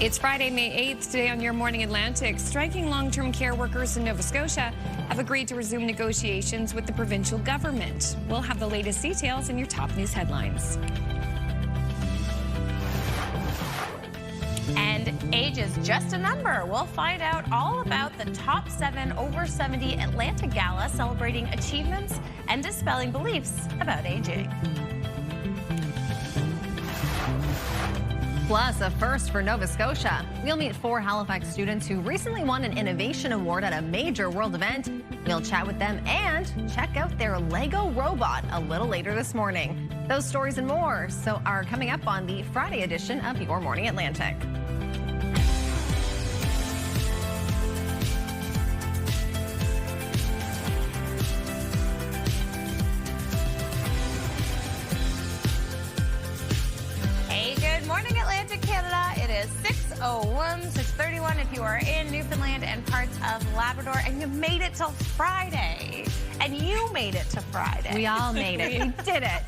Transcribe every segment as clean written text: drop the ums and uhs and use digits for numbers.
It's Friday, May 8th. Today on Your Morning Atlantic, striking long-term care workers in Nova Scotia have agreed to resume negotiations with the provincial government. We'll have the latest details in your top news headlines. And age is just a number. We'll find out all about the top 7 over 70 Atlantic Gala celebrating achievements and dispelling beliefs about aging. Plus, a first for Nova Scotia. We'll meet 4 Halifax students who recently won an innovation award at a major world event. We'll chat with them and check out their Lego robot a little later this morning. Those stories and more are coming up on the Friday edition of Your Morning Atlantic. Morning Atlantic, Canada. It is 6:01, 6:31 if you are in Newfoundland and parts of Labrador, and you made it till Friday. And you made it to Friday. We all made it. We did it.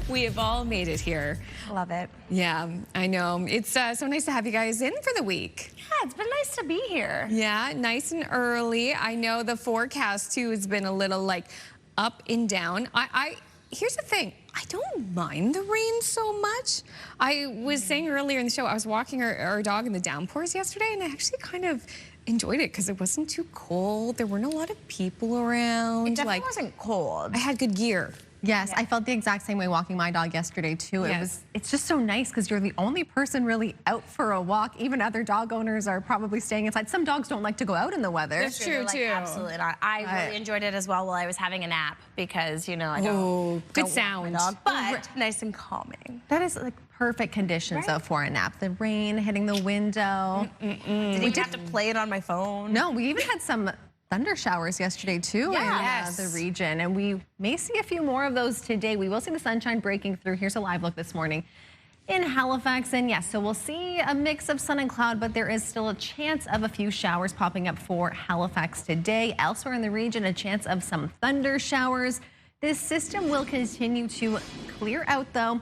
We have all made it here. Love it. Yeah, I know. It's so nice to have you guys in for the week. Yeah, it's been nice to be here. Yeah, nice and early. I know the forecast, too, has been a little, like, up and down. Here's the thing. I don't mind the rain so much. I was saying earlier in the show, I was walking our dog in the downpours yesterday, and I actually kind of enjoyed it because it wasn't too cold. There weren't a lot of people around. It definitely wasn't cold. I had good gear. Yes, I felt the exact same way walking my dog yesterday, too. It's just so nice because you're the only person really out for a walk. Even other dog owners are probably staying inside. Some dogs don't like to go out in the weather. That's true, too. Absolutely not. I really enjoyed it as well while I was having a nap because, you know, I good sound. My dog, but nice and calming. That is like perfect conditions though for a nap. The rain hitting the window. Didn't even have to play it on my phone. No, we even had some thunder showers yesterday too in the region, and we may see a few more of those today. We will see the sunshine breaking through. Here's a live look this morning in Halifax, and yes, so we'll see a mix of sun and cloud, but there is still a chance of a few showers popping up for Halifax today. Elsewhere in the region, a chance of some thunder showers. This system will continue to clear out though.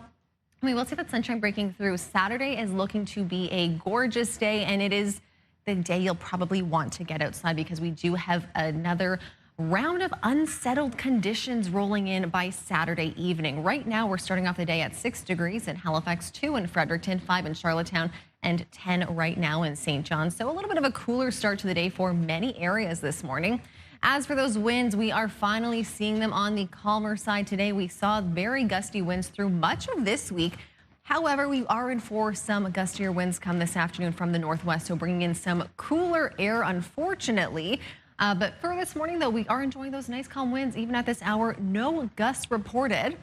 We will see that sunshine breaking through. Saturday is looking to be a gorgeous day, and it is the day you'll probably want to get outside because we do have another round of unsettled conditions rolling in by Saturday evening. Right now, we're starting off the day at 6 degrees in Halifax, 2 in Fredericton, 5 in Charlottetown, and 10 right now in St. John. So a little bit of a cooler start to the day for many areas this morning. As for those winds, we are finally seeing them on the calmer side today. We saw very gusty winds through much of this week. However, we are in for some gustier winds come this afternoon from the northwest, so bringing in some cooler air, unfortunately. But for this morning, though, we are enjoying those nice calm winds. Even at this hour, no gusts reported.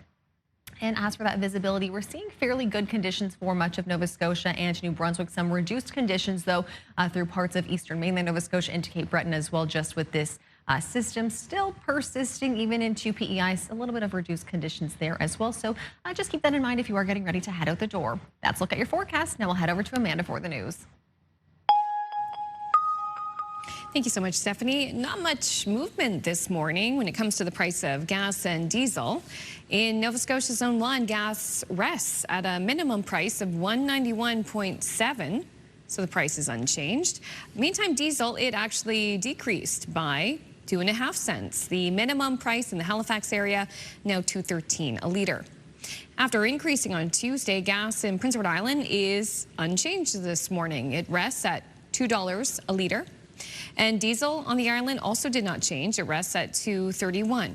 And as for that visibility, we're seeing fairly good conditions for much of Nova Scotia and New Brunswick. Some reduced conditions, though, through parts of eastern mainland Nova Scotia into Cape Breton as well, just with this system still persisting even into PEI. A little bit of reduced conditions there as well. So just keep that in mind if you are getting ready to head out the door. That's a look at your forecast. Now we'll head over to Amanda for the news. Thank you so much, Stephanie. Not much movement this morning when it comes to the price of gas and diesel. In Nova Scotia Zone 1, gas rests at a minimum price of $191.7. So the price is unchanged. Meantime, diesel, it actually decreased by 2.5 cents. The minimum price in the Halifax area, now $2.13 a liter. After increasing on Tuesday, gas in Prince Edward Island is unchanged this morning. It rests at $2 a liter. And diesel on the island also did not change. It rests at $2.31.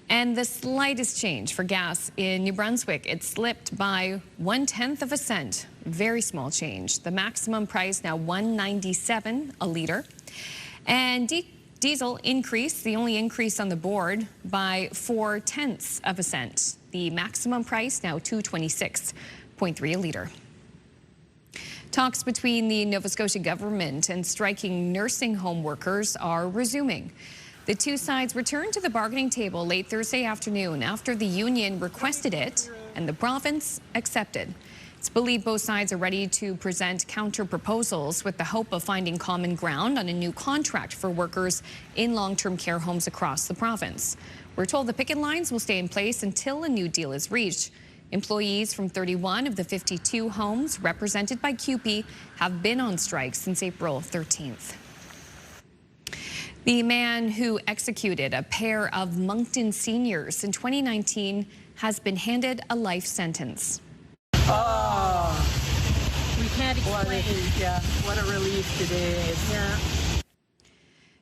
And the slightest change for gas in New Brunswick, it slipped by 1/10 cent. Very small change. The maximum price now $1.97 a liter. And diesel increased, the only increase on the board, by 0.4 cents. The maximum price now $2.26.3 a liter. Talks between the Nova Scotia government and striking nursing home workers are resuming. The two sides returned to the bargaining table late Thursday afternoon after the union requested it and the province accepted. It's believed both sides are ready to present counter proposals with the hope of finding common ground on a new contract for workers in long-term care homes across the province. We're told the picket lines will stay in place until a new deal is reached. Employees from 31 of the 52 homes represented by CUPE have been on strike since April 13th. The man who executed a pair of Moncton seniors in 2019 has been handed a life sentence. We can't explain. What a relief today is. Yeah.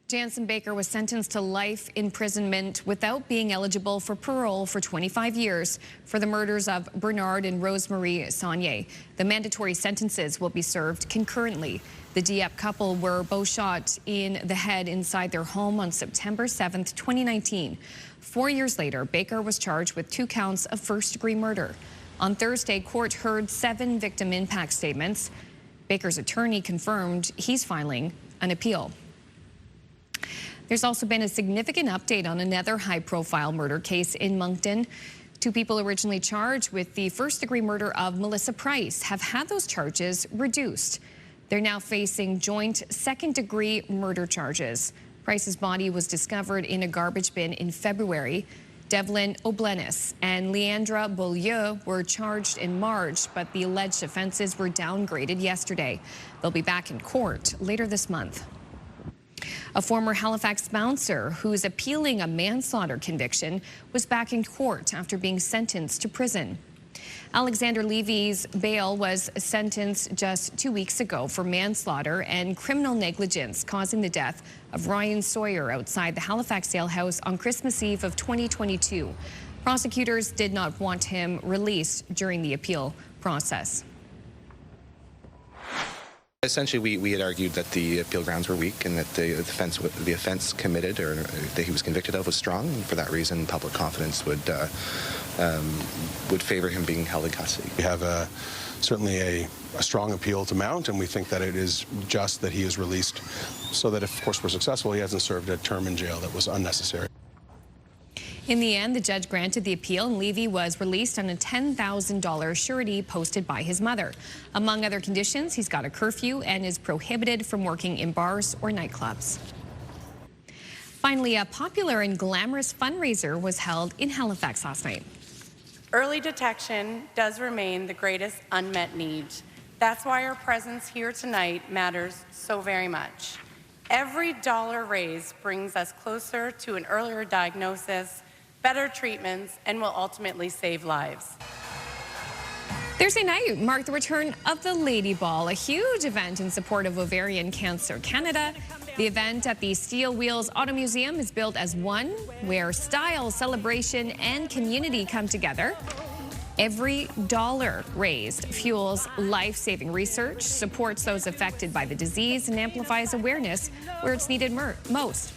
Jansen Baker was sentenced to life imprisonment without being eligible for parole for 25 years for the murders of Bernard and Rosemarie Saunier. The mandatory sentences will be served concurrently. The Dieppe couple were both shot in the head inside their home on September 7th, 2019. 4 years later, Baker was charged with 2 counts of first-degree murder. On Thursday, court heard 7 victim impact statements. Baker's attorney confirmed he's filing an appeal. There's also been a significant update on another high-profile murder case in Moncton. 2 people originally charged with the first-degree murder of Melissa Price have had those charges reduced. They're now facing joint second-degree murder charges. Price's body was discovered in a garbage bin in February. Devlin O'Blenis and Leandra Beaulieu were charged in March, but the alleged offenses were downgraded yesterday. They'll be back in court later this month. A former Halifax bouncer who's appealing a manslaughter conviction was back in court after being sentenced to prison. Alexander Levy's bail was sentenced just 2 weeks ago for manslaughter and criminal negligence causing the death of Ryan Sawyer outside the Halifax Ale House on Christmas Eve of 2022. Prosecutors did not want him released during the appeal process. Essentially, we had argued that the appeal grounds were weak and that the offense committed or that he was convicted of was strong. And for that reason, public confidence would favor him being held in custody. We have certainly a strong appeal to mount, and we think that it is just that he is released so that if, of course, we're successful, he hasn't served a term in jail that was unnecessary. In the end, the judge granted the appeal, and Levy was released on a $10,000 surety posted by his mother. Among other conditions, he's got a curfew and is prohibited from working in bars or nightclubs. Finally, a popular and glamorous fundraiser was held in Halifax last night. Early detection does remain the greatest unmet need. That's why our presence here tonight matters so very much. Every dollar raised brings us closer to an earlier diagnosis, better treatments, and will ultimately save lives. Thursday night marked the return of the Lady Ball, a huge event in support of Ovarian Cancer Canada. The event at the Steel Wheels Auto Museum is built as one where style, celebration, and community come together. Every dollar raised fuels life-saving research, supports those affected by the disease, and amplifies awareness where it's needed most.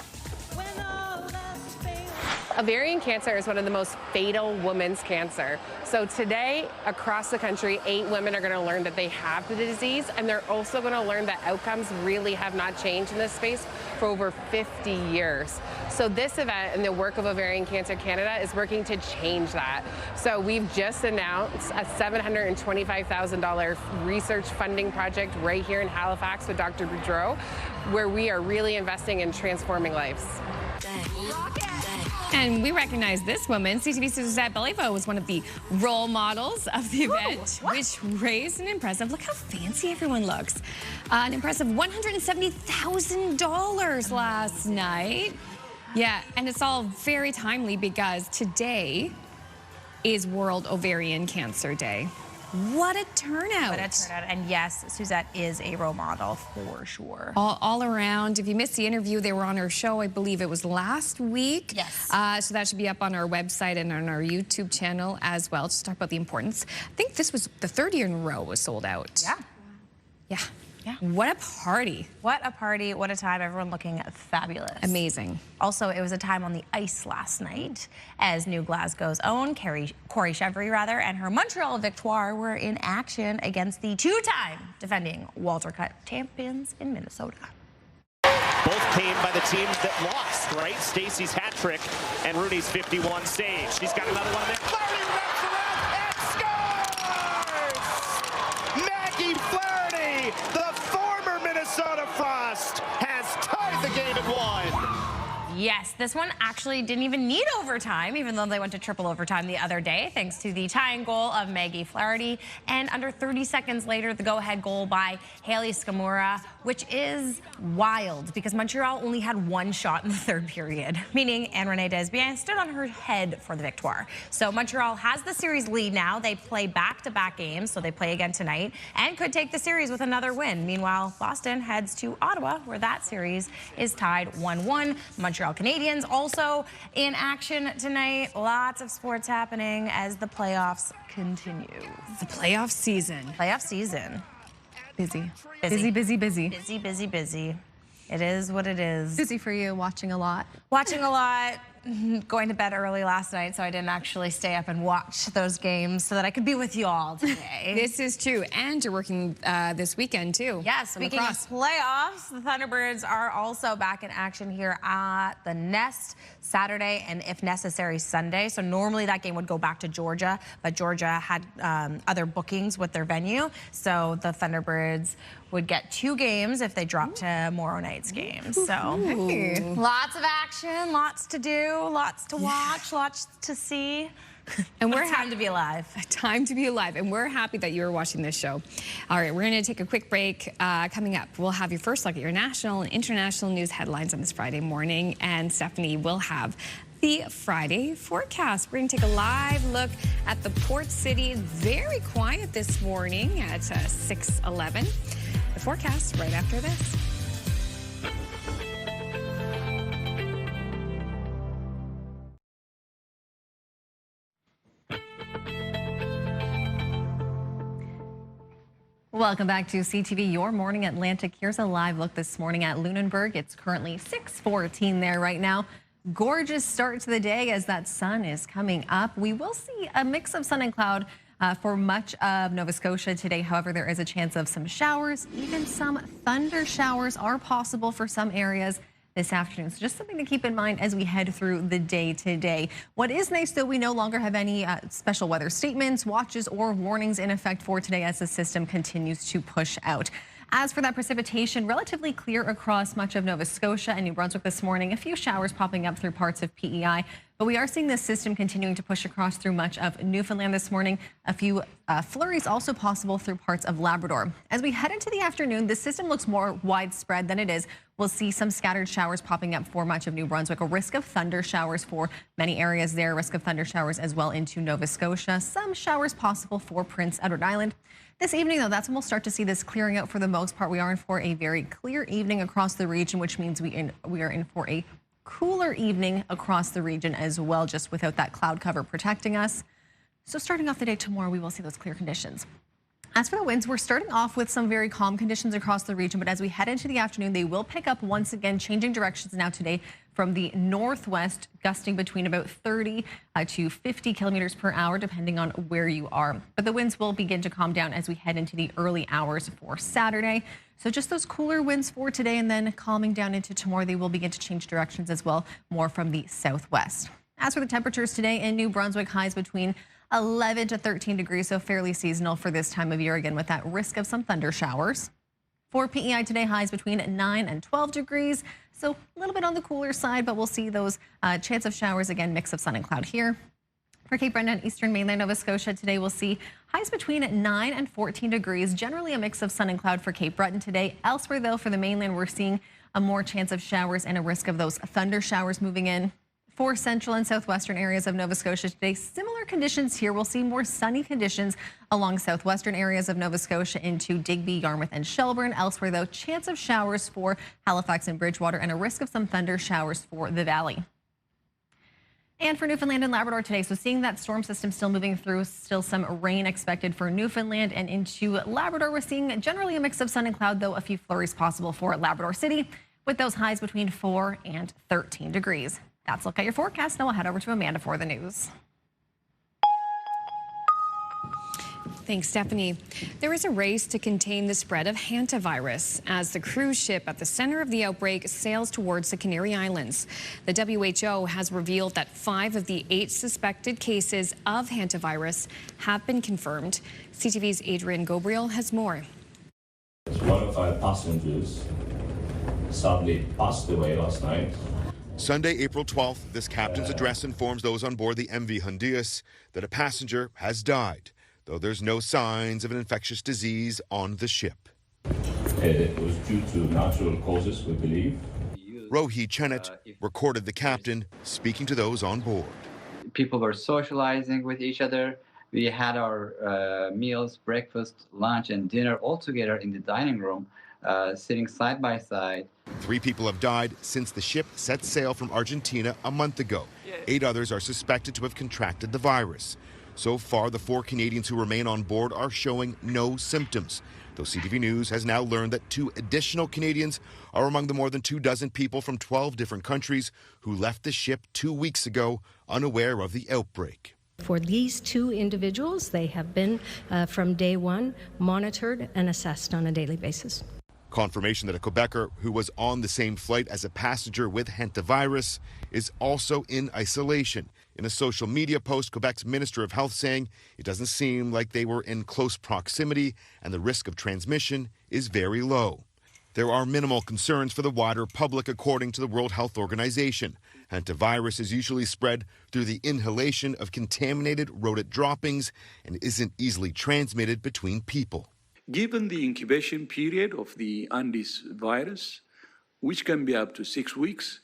Ovarian cancer is one of the most fatal women's cancer. So today, across the country, 8 women are going to learn that they have the disease, and they're also going to learn that outcomes really have not changed in this space for over 50 years. So this event and the work of Ovarian Cancer Canada is working to change that. So we've just announced a $725,000 research funding project right here in Halifax with Dr. Boudreau, where we are really investing in transforming lives. And we recognize this woman. CTV Suzette Beliveau was one of the role models of the event, which raised an impressive, look how fancy everyone looks, an impressive $170,000 last night. Yeah, and it's all very timely because today is World Ovarian Cancer Day. What a turnout. What a turnout. And yes, Suzette is a role model for sure. All around. If you missed the interview, they were on our show, I believe it was last week. Yes. So that should be up on our website and on our YouTube channel as well. Just talk about the importance. I think this was the 3rd year in a row was sold out. Yeah. Yeah. Yeah. What a party. What a party. What a time. Everyone looking fabulous. Amazing. Also, it was a time on the ice last night as New Glasgow's own Corey Chevry and her Montreal Victoire were in action against the 2-time defending Walter Cup champions in Minnesota. Both came by the team that lost, right? Stacey's hat trick and Rooney's 51 save. She's got another one there. Flaherty wraps around and scores! Maggie Flaherty, the former Minnesota Frost, has tied the game at 1. Yes, this one actually didn't even need overtime, even though they went to triple overtime the other day, thanks to the tying goal of Maggie Flaherty. And under 30 seconds later, the go-ahead goal by Haley Scamura, which is wild because Montreal only had one shot in the third period, meaning Anne-Renee Desbiens stood on her head for the victoire. So Montreal has the series lead now. They play back-to-back games, so they play again tonight, and could take the series with another win. Meanwhile, Boston heads to Ottawa, where that series is tied 1-1. Montreal Canadiens also in action tonight. Lots of sports happening as the playoffs continue. The playoff season. Playoff season. Busy. Busy. Busy, busy, busy. Busy, busy, busy. It is what it is. Busy for you, watching a lot. Watching a lot. Going to bed early last night, so I didn't actually stay up and watch those games so that I could be with you all today. This is true, and you're working this weekend too. Yes, speaking of playoffs, the Thunderbirds are also back in action here at the Nest Saturday and, if necessary, Sunday. So normally that game would go back to Georgia, but Georgia had other bookings with their venue, so the Thunderbirds would get 2 games if they dropped tomorrow night's game. So lots of action, lots to do, lots to watch, lots to see. And we're time to be alive. Time to be alive. And we're happy that you're watching this show. All right, we're going to take a quick break. Coming up, we'll have your first look at your national and international news headlines on this Friday morning. And Stephanie will have the Friday forecast. We're going to take a live look at the port city. Very quiet this morning at 6:11. The forecast right after this. Welcome back to CTV Your Morning Atlantic. Here's a live look this morning at Lunenburg. It's currently 6:14 there right now. Gorgeous start to the day as that sun is coming up. We will see a mix of sun and cloud for much of Nova Scotia today. However, there is a chance of some showers. Even some thunder showers are possible for some areas this afternoon. So just something to keep in mind as we head through the day today. What is nice, though, we no longer have any special weather statements, watches, or warnings in effect for today as the system continues to push out. As for that precipitation, relatively clear across much of Nova Scotia and New Brunswick this morning. A few showers popping up through parts of PEI, but we are seeing this system continuing to push across through much of Newfoundland this morning. A few flurries also possible through parts of Labrador. As we head into the afternoon, the system looks more widespread than it is. We'll see some scattered showers popping up for much of New Brunswick. A risk of thunder showers for many areas there. Risk of thunder showers as well into Nova Scotia. Some showers possible for Prince Edward Island. This evening, though, that's when we'll start to see this clearing out for the most part. We are in for a very clear evening across the region, which means we are in for a cooler evening across the region as well, just without that cloud cover protecting us. So starting off the day tomorrow, we will see those clear conditions. As for the winds, we're starting off with some very calm conditions across the region, but as we head into the afternoon, they will pick up once again, changing directions now today from the northwest, gusting between about 30 to 50 kilometers per hour, depending on where you are. But the winds will begin to calm down as we head into the early hours for Saturday. So just those cooler winds for today, and then calming down into tomorrow, they will begin to change directions as well, more from the southwest. As for the temperatures today in New Brunswick, highs between 11 to 13 degrees, so fairly seasonal for this time of year, again with that risk of some thunder showers. For PEI today, highs between 9 and 12 degrees, so a little bit on the cooler side, but we'll see those chance of showers, again, mix of sun and cloud here. For Cape Breton and eastern mainland Nova Scotia today, we'll see highs between 9 and 14 degrees, generally a mix of sun and cloud for Cape Breton today. Elsewhere, though, for the mainland, we're seeing a more chance of showers and a risk of those thunder showers moving in. For central and southwestern areas of Nova Scotia today, similar conditions here. We'll see more sunny conditions along southwestern areas of Nova Scotia into Digby, Yarmouth, and Shelburne. Elsewhere, though, chance of showers for Halifax and Bridgewater and a risk of some thunder showers for the valley. And for Newfoundland and Labrador today, so seeing that storm system still moving through, still some rain expected for Newfoundland and into Labrador. We're seeing generally a mix of sun and cloud, though a few flurries possible for Labrador City, with those highs between 4 and 13 degrees. That's a look at your forecast. Now we'll head over to Amanda for the news. Thanks, Stephanie. There is a race to contain the spread of hantavirus as the cruise ship at the center of the outbreak sails towards the Canary Islands. The WHO has revealed that 5 of the 8 suspected cases of hantavirus have been confirmed. CTV's Adrian Gobriel has more. 1 of 5 passengers sadly passed away last night. Sunday, April 12th, this captain's address informs those on board the MV Honduras that a passenger has died, though there's no signs of an infectious disease on the ship. It was due to natural causes, we believe. Rohi Chenet recorded the captain speaking to those on board. People were socializing with each other. We had our meals, breakfast, lunch, and dinner all together in the dining room, sitting side by side. 3 people have died since the ship set sail from Argentina a month ago. 8 others are suspected to have contracted the virus. So far, the 4 Canadians who remain on board are showing no symptoms, though CTV News has now learned that 2 additional Canadians are among the more than 24 people from 12 different countries who left the ship 2 weeks ago unaware of the outbreak. For these 2 individuals, they have been, from day one, monitored and assessed on a daily basis. Confirmation that a Quebecer who was on the same flight as a passenger with hantavirus is also in isolation. In a social media post, Quebec's Minister of Health saying it doesn't seem like they were in close proximity and the risk of transmission is very low. There are minimal concerns for the wider public, according to the World Health Organization. Hantavirus is usually spread through the inhalation of contaminated rodent droppings and isn't easily transmitted between people. Given the incubation period of the Andes virus, which can be up to 6 weeks,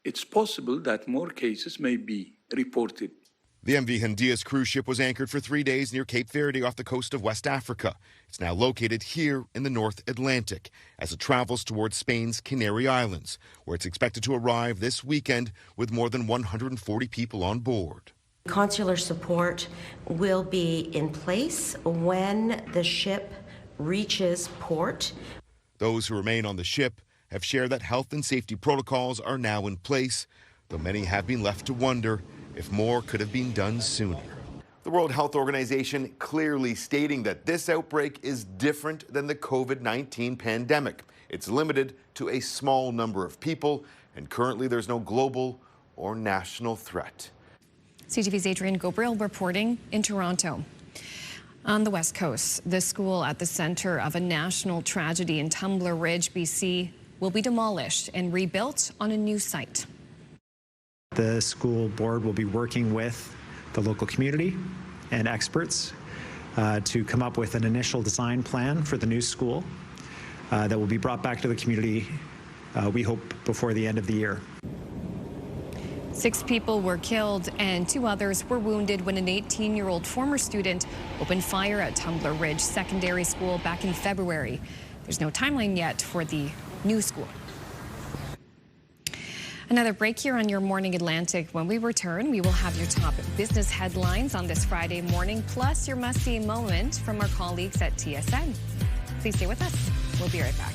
it's possible that more cases may be reported. The MV Honduras cruise ship was anchored for 3 days near Cape Verde off the coast of West Africa. It's now located here in the North Atlantic as it travels towards Spain's Canary Islands, where it's expected to arrive this weekend with more than 140 people on board. Consular support will be in place when the ship reaches port. Those who remain on the ship have shared that health and safety protocols are now in place, though many have been left to wonder if more could have been done sooner. The World Health Organization clearly stating that this outbreak is different than the COVID-19 pandemic. It's limited to a small number of people, and currently there's no global or national threat. CTV's Adrian Gobriel reporting in Toronto. On the West Coast, the school at the center of a national tragedy in Tumbler Ridge, BC, will be demolished and rebuilt on a new site. The school board will be working with the local community and experts to come up with an initial design plan for the new school that will be brought back to the community, we hope, before the end of the year. 6 people were killed and 2 others were wounded when an 18-year-old former student opened fire at Tumbler Ridge Secondary School back in February. There's no timeline yet for the new school. Another break here on Your Morning Atlantic. When we return, we will have your top business headlines on this Friday morning, plus your must-see moment from our colleagues at TSN. Please stay with us. We'll be right back.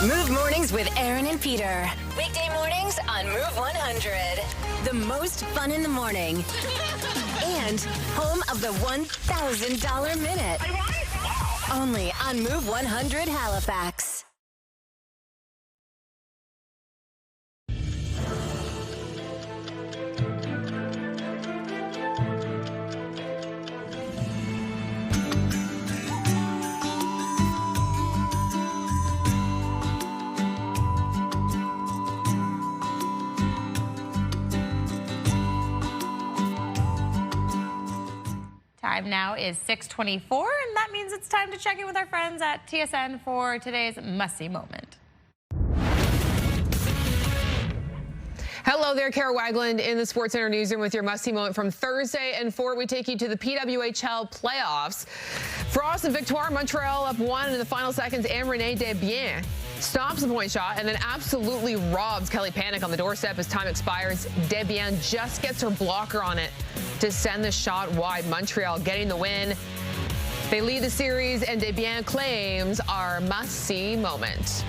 Move Mornings with Aaron and Peter. Weekday mornings on Move 100. The most fun in the morning. And home of the $1,000 minute. Only on Move 100 Halifax. Time now is 6:24, and that means it's time to check in with our friends at TSN for today's must-see moment. Hello there, Kara Wagland in the Sports Center newsroom with your must-see moment from Thursday. And forward, we take you to the PWHL playoffs. Frost and Victoire, Montreal up 1 in the final seconds, and Renee Desbiens stops the point shot and then absolutely robs Kelly Panic on the doorstep as time expires. Desbiens just gets her blocker on it to send the shot wide. Montreal getting the win. They lead the series, and Desbiens claims our must-see moment.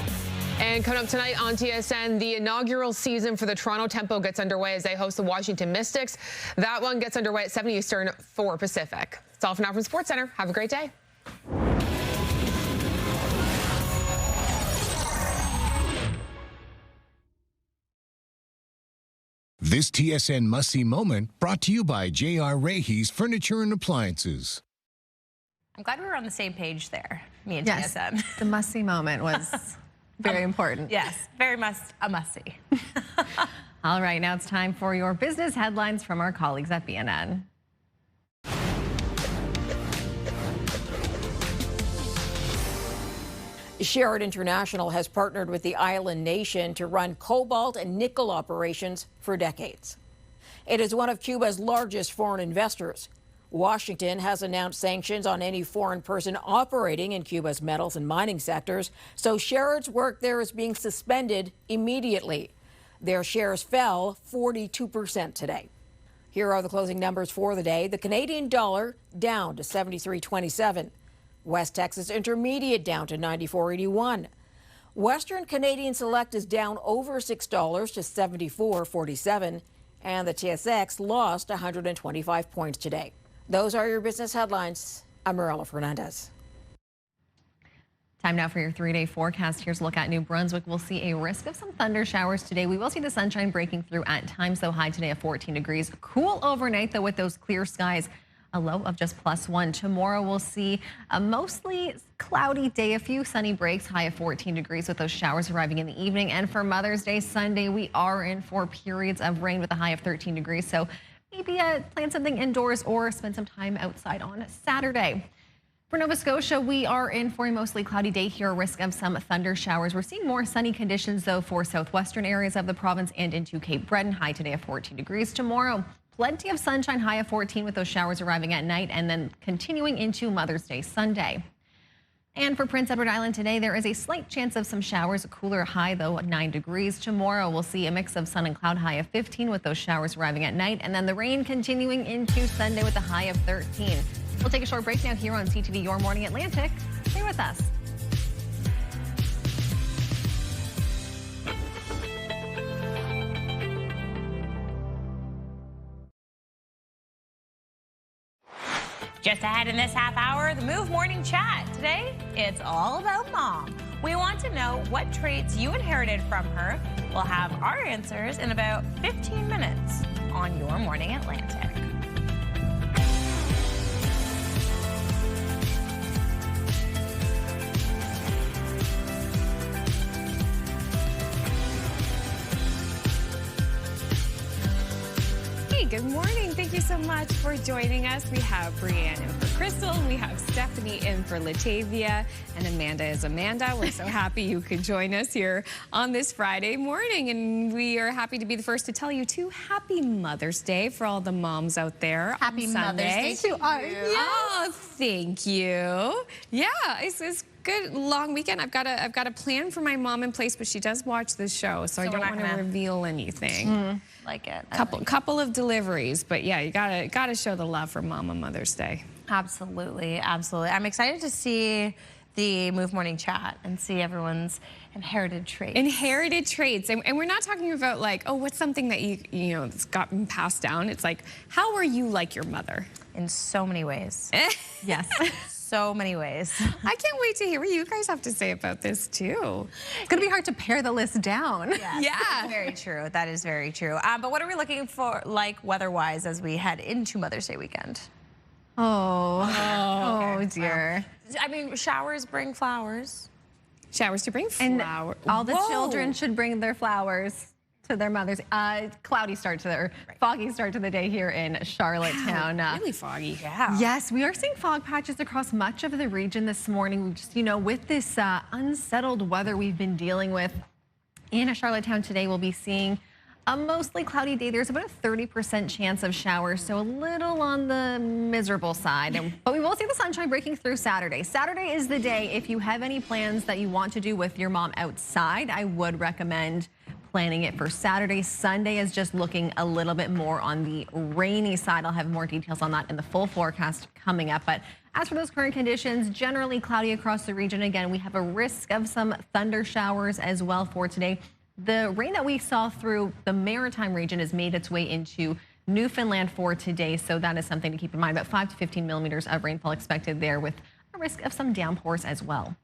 And coming up tonight on TSN, the inaugural season for the Toronto Tempo gets underway as they host the Washington Mystics. That one gets underway at 7 Eastern, 4 Pacific. That's all for now from Sports Center. Have a great day. This TSN must-see moment brought to you by J.R. Rahe's Furniture and Appliances. I'm glad we were on the same page there, me and Yes, TSN. the must-see moment was very important. Yes, very much a must-see. All right, now it's time for your business headlines from our colleagues at BNN. Sherritt International has partnered with the island nation to run cobalt and nickel operations for decades. It is one of Cuba's largest foreign investors. Washington has announced sanctions on any foreign person operating in Cuba's metals and mining sectors, so Sherritt's work there is being suspended immediately. Their shares fell 42% today. Here are the closing numbers for the day. The Canadian dollar down to 73.27. West Texas Intermediate down to 94.81. Western Canadian Select is down over $6 to 74.47. And the TSX lost 125 points today. Those are your business headlines. I'm Marilla Fernandez. Time now for your 3-day forecast. Here's a look at New Brunswick. We'll see a risk of some thunder showers today. We will see the sunshine breaking through at times, though high today of 14 degrees. Cool overnight, though, with those clear skies. A low of just +1. Tomorrow we'll see a mostly cloudy day, a few sunny breaks, high of 14 degrees with those showers arriving in the evening. And for Mother's Day Sunday, we are in for periods of rain with a high of 13 degrees. So maybe plan something indoors or spend some time outside on Saturday. For Nova Scotia, we are in for a mostly cloudy day here, a risk of some thunder showers. We're seeing more sunny conditions, though, for southwestern areas of the province and into Cape Breton, high today of 14 degrees. Tomorrow, plenty of sunshine, high of 14 with those showers arriving at night and then continuing into Mother's Day Sunday. And for Prince Edward Island today, there is a slight chance of some showers, a cooler high, though, 9 degrees. Tomorrow, we'll see a mix of sun and cloud, high of 15 with those showers arriving at night, and then the rain continuing into Sunday with a high of 13. We'll take a short break now here on CTV Your Morning Atlantic. Stay with us. Just ahead in this half hour, the Move Morning Chat. Today, it's all about Mom. We want to know what traits you inherited from her. We'll have our answers in about 15 minutes on Your Morning Atlantic. Good morning. Thank you so much for joining us. We have Brianne in for Crystal. We have Stephanie in for Latavia. And Amanda is Amanda. We're so happy you could join us here on this Friday morning. And we are happy to be the first to tell you, too, happy Mother's Day for all the moms out there. Happy Mother's Day to you. Oh, thank you. Yeah, it's good long weekend. I've got a plan for my mom in place, but she does watch this show, so I don't want to reveal anything. Like it. Couple of deliveries, but yeah, you gotta show the love for Mom on Mother's Day. Absolutely, absolutely. I'm excited to see the Move Morning Chat and see everyone's inherited traits. Inherited traits, and we're not talking about like, oh, what's something that you know that's gotten passed down. It's like, how are you like your mother? In so many ways. Yes. So many ways. I can't wait to hear what you guys have to say about this too. It's gonna be hard to pare the list down. Yes, yeah, very true. That is very true. But what are we looking for, like weather-wise, as we head into Mother's Day weekend? Oh dear. Well, I mean, showers bring flowers. Showers to bring flowers. All the children should bring their flowers to their mothers. Foggy start to the day here in Charlottetown. Really foggy. Yeah. Yes, we are seeing fog patches across much of the region this morning. We just, with this unsettled weather we've been dealing with in Charlottetown today, we'll be seeing a mostly cloudy day. There's about a 30% chance of showers, so a little on the miserable side. But we will see the sunshine breaking through Saturday. Saturday is the day, if you have any plans that you want to do with your mom outside, I would recommend planning it for Saturday. Sunday is just looking a little bit more on the rainy side. I'll have more details on that in the full forecast coming up. But as for those current conditions, generally cloudy across the region. Again, we have a risk of some thunder showers as well for today. The rain that we saw through the Maritime region has made its way into Newfoundland for today, so that is something to keep in mind. About 5 to 15 millimeters of rainfall expected there, with a risk of some downpours as well.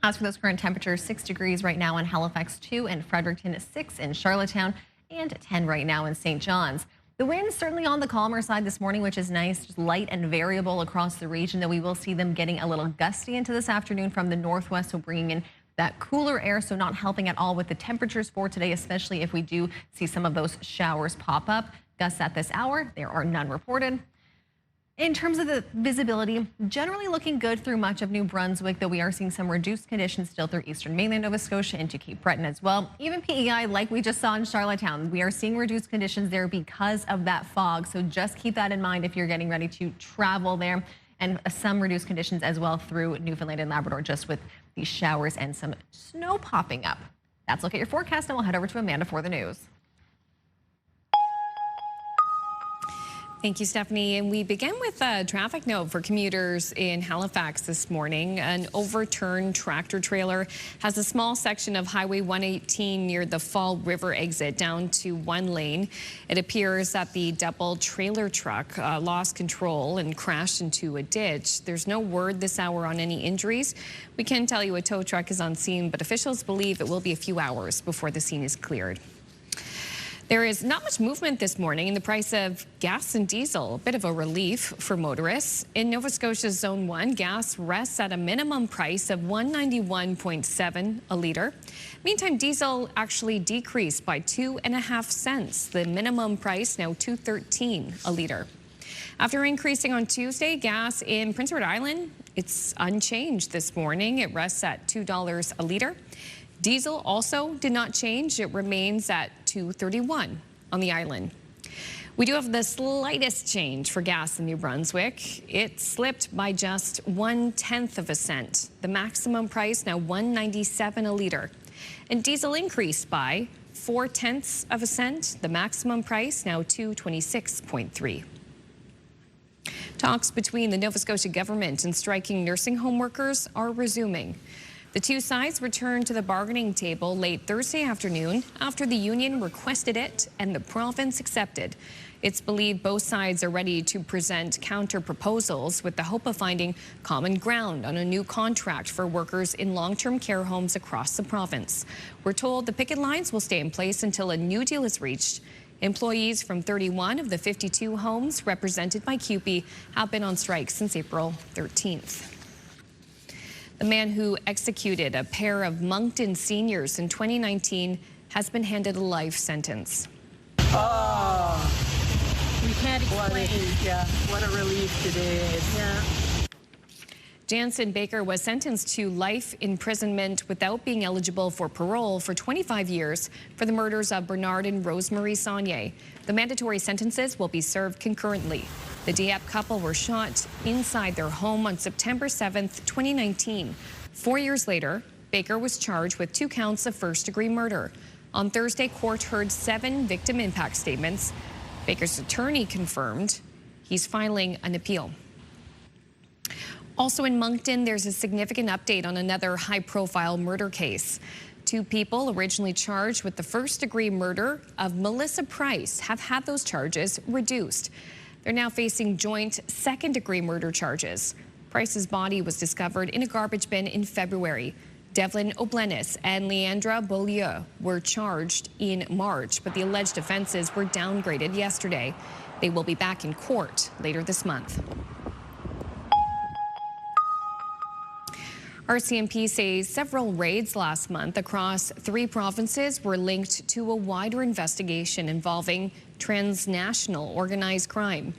As for those current temperatures, 6 degrees right now in Halifax, 2 in Fredericton, 6 in Charlottetown, and 10 right now in St. John's. The winds certainly on the calmer side this morning, which is nice, just light and variable across the region, though we will see them getting a little gusty into this afternoon from the northwest, so bringing in that cooler air, so not helping at all with the temperatures for today, especially if we do see some of those showers pop up. Gusts at this hour, there are none reported. In terms of the visibility, generally looking good through much of New Brunswick, though we are seeing some reduced conditions still through eastern mainland Nova Scotia into Cape Breton as well. Even PEI, like we just saw in Charlottetown, we are seeing reduced conditions there because of that fog. So just keep that in mind if you're getting ready to travel there. And some reduced conditions as well through Newfoundland and Labrador, just with these showers and some snow popping up. That's a look at your forecast, and we'll head over to Amanda for the news. Thank you, Stephanie. And we begin with a traffic note for commuters in Halifax this morning. An overturned tractor trailer has a small section of Highway 118 near the Fall River exit down to one lane. It appears that the double trailer truck lost control and crashed into a ditch. There's no word this hour on any injuries. We can tell you a tow truck is on scene, but officials believe it will be a few hours before the scene is cleared. There is not much movement this morning in the price of gas and diesel, a bit of a relief for motorists. In Nova Scotia's Zone 1, gas rests at a minimum price of $191.7 a litre. Meantime, diesel actually decreased by 2.5 cents. The minimum price now $2.13 a litre. After increasing on Tuesday, gas in Prince Edward Island, it's unchanged this morning. It rests at $2 a litre. Diesel also did not change. It remains at $2.31 on the island. We do have the slightest change for gas in New Brunswick. It slipped by just 1/10 of a cent. The maximum price now $1.97 a litre. And diesel increased by 0.4 of a cent. The maximum price now $2.26.3. Talks between the Nova Scotia government and striking nursing home workers are resuming. The two sides returned to the bargaining table late Thursday afternoon after the union requested it and the province accepted. It's believed both sides are ready to present counter proposals with the hope of finding common ground on a new contract for workers in long-term care homes across the province. We're told the picket lines will stay in place until a new deal is reached. Employees from 31 of the 52 homes represented by CUPE have been on strike since April 13th. The man who executed a pair of Moncton seniors in 2019 has been handed a life sentence. Oh, we can't explain. What a relief today is. Yeah. Jansen Baker was sentenced to life imprisonment without being eligible for parole for 25 years for the murders of Bernard and Rosemary Saunier. The mandatory sentences will be served concurrently. The Dieppe couple were shot inside their home on September 7th, 2019. 4 years later, Baker was charged with 2 counts of first-degree murder. On Thursday, court heard 7 victim impact statements. Baker's attorney confirmed he's filing an appeal. Also in Moncton, there's a significant update on another high-profile murder case. 2 people originally charged with the first-degree murder of Melissa Price have had those charges reduced. They're now facing joint second-degree murder charges. Price's body was discovered in a garbage bin in February. Devlin O'Blennis and Leandra Beaulieu were charged in March, but the alleged offenses were downgraded yesterday. They will be back in court later this month. RCMP says several raids last month across 3 provinces were linked to a wider investigation involving transnational organized crime.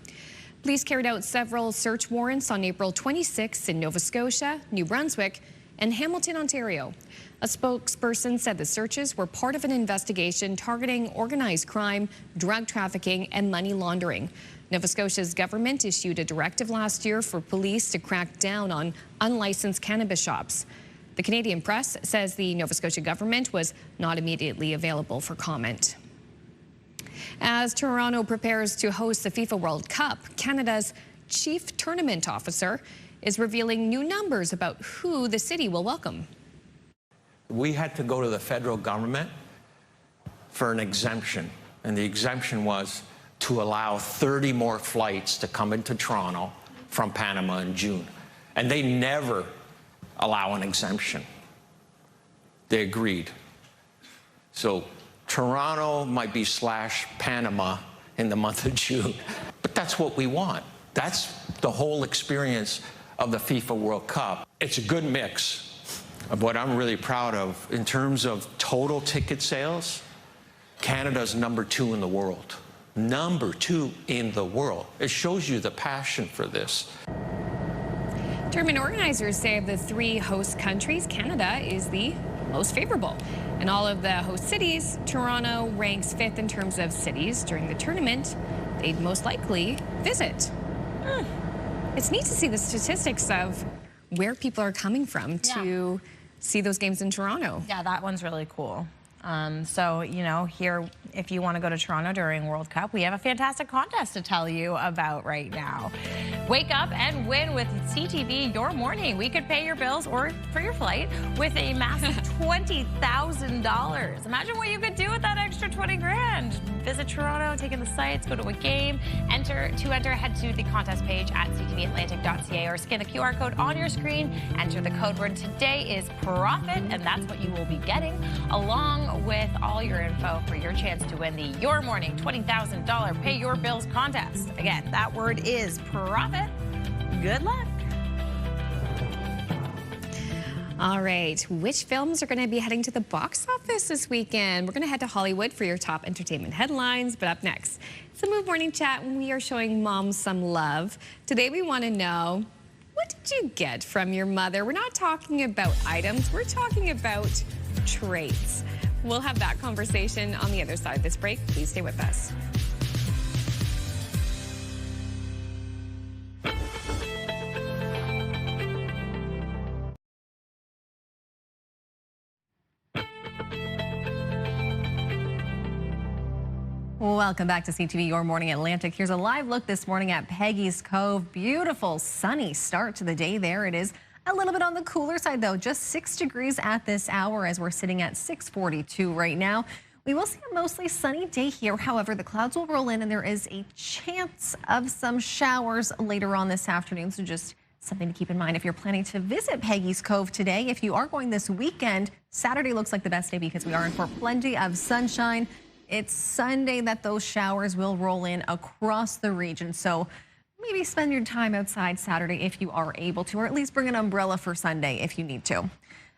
Police carried out several search warrants on April 26 in Nova Scotia, New Brunswick, and Hamilton, Ontario. A spokesperson said the searches were part of an investigation targeting organized crime, drug trafficking, and money laundering. Nova Scotia's government issued a directive last year for police to crack down on unlicensed cannabis shops. The Canadian Press says the Nova Scotia government was not immediately available for comment. As Toronto prepares to host the FIFA World Cup, Canada's chief tournament officer is revealing new numbers about who the city will welcome. We had to go to the federal government for an exemption, and the exemption was to allow 30 more flights to come into Toronto from Panama in June. And they never allow an exemption. They agreed. So Toronto might be / Panama in the month of June. But that's what we want. That's the whole experience of the FIFA World Cup. It's a good mix of what I'm really proud of in terms of total ticket sales. Canada's #2 in the world. #2 in the world. It shows you the passion for this. Tournament organizers say of the 3 host countries, Canada is the most favorable. In all of the host cities, Toronto ranks 5th in terms of cities during the tournament they'd most likely visit. It's neat to see the statistics of where people are coming from to see those games in Toronto. Yeah, that one's really cool. So, you know, here, if you want to go to Toronto during World Cup, we have a fantastic contest to tell you about right now. Wake up and win with CTV Your Morning. We could pay your bills or for your flight with a massive $20,000. Imagine what you could do with that extra 20 grand. Visit Toronto, take in the sights, go to a game. To enter, head to the contest page at ctvatlantic.ca or scan the QR code on your screen. Enter the code word today is PROFIT, and that's what you will be getting, along with all your info for your chance to win the Your Morning $20,000 Pay Your Bills contest. Again, that word is PROFIT. Good luck. All right, which films are going to be heading to the box office this weekend? We're going to head to Hollywood for your top entertainment headlines, but up next, it's the Move Morning Chat when we are showing moms some love. Today we want to know, what did you get from your mother? We're not talking about items, we're talking about traits. We'll have that conversation on the other side of this break. Please stay with us. Welcome back to CTV Your Morning Atlantic. Here's a live look this morning at Peggy's Cove. Beautiful sunny start to the day there. It is a little bit on the cooler side, though, just 6 degrees at this hour as we're sitting at 6:42 right now. We will see a mostly sunny day here. However, the clouds will roll in and there is a chance of some showers later on this afternoon. So just something to keep in mind if you're planning to visit Peggy's Cove today. If you are going this weekend, Saturday looks like the best day because we are in for plenty of sunshine. It's Sunday that those showers will roll in across the region. So maybe spend your time outside Saturday if you are able to, or at least bring an umbrella for Sunday if you need to.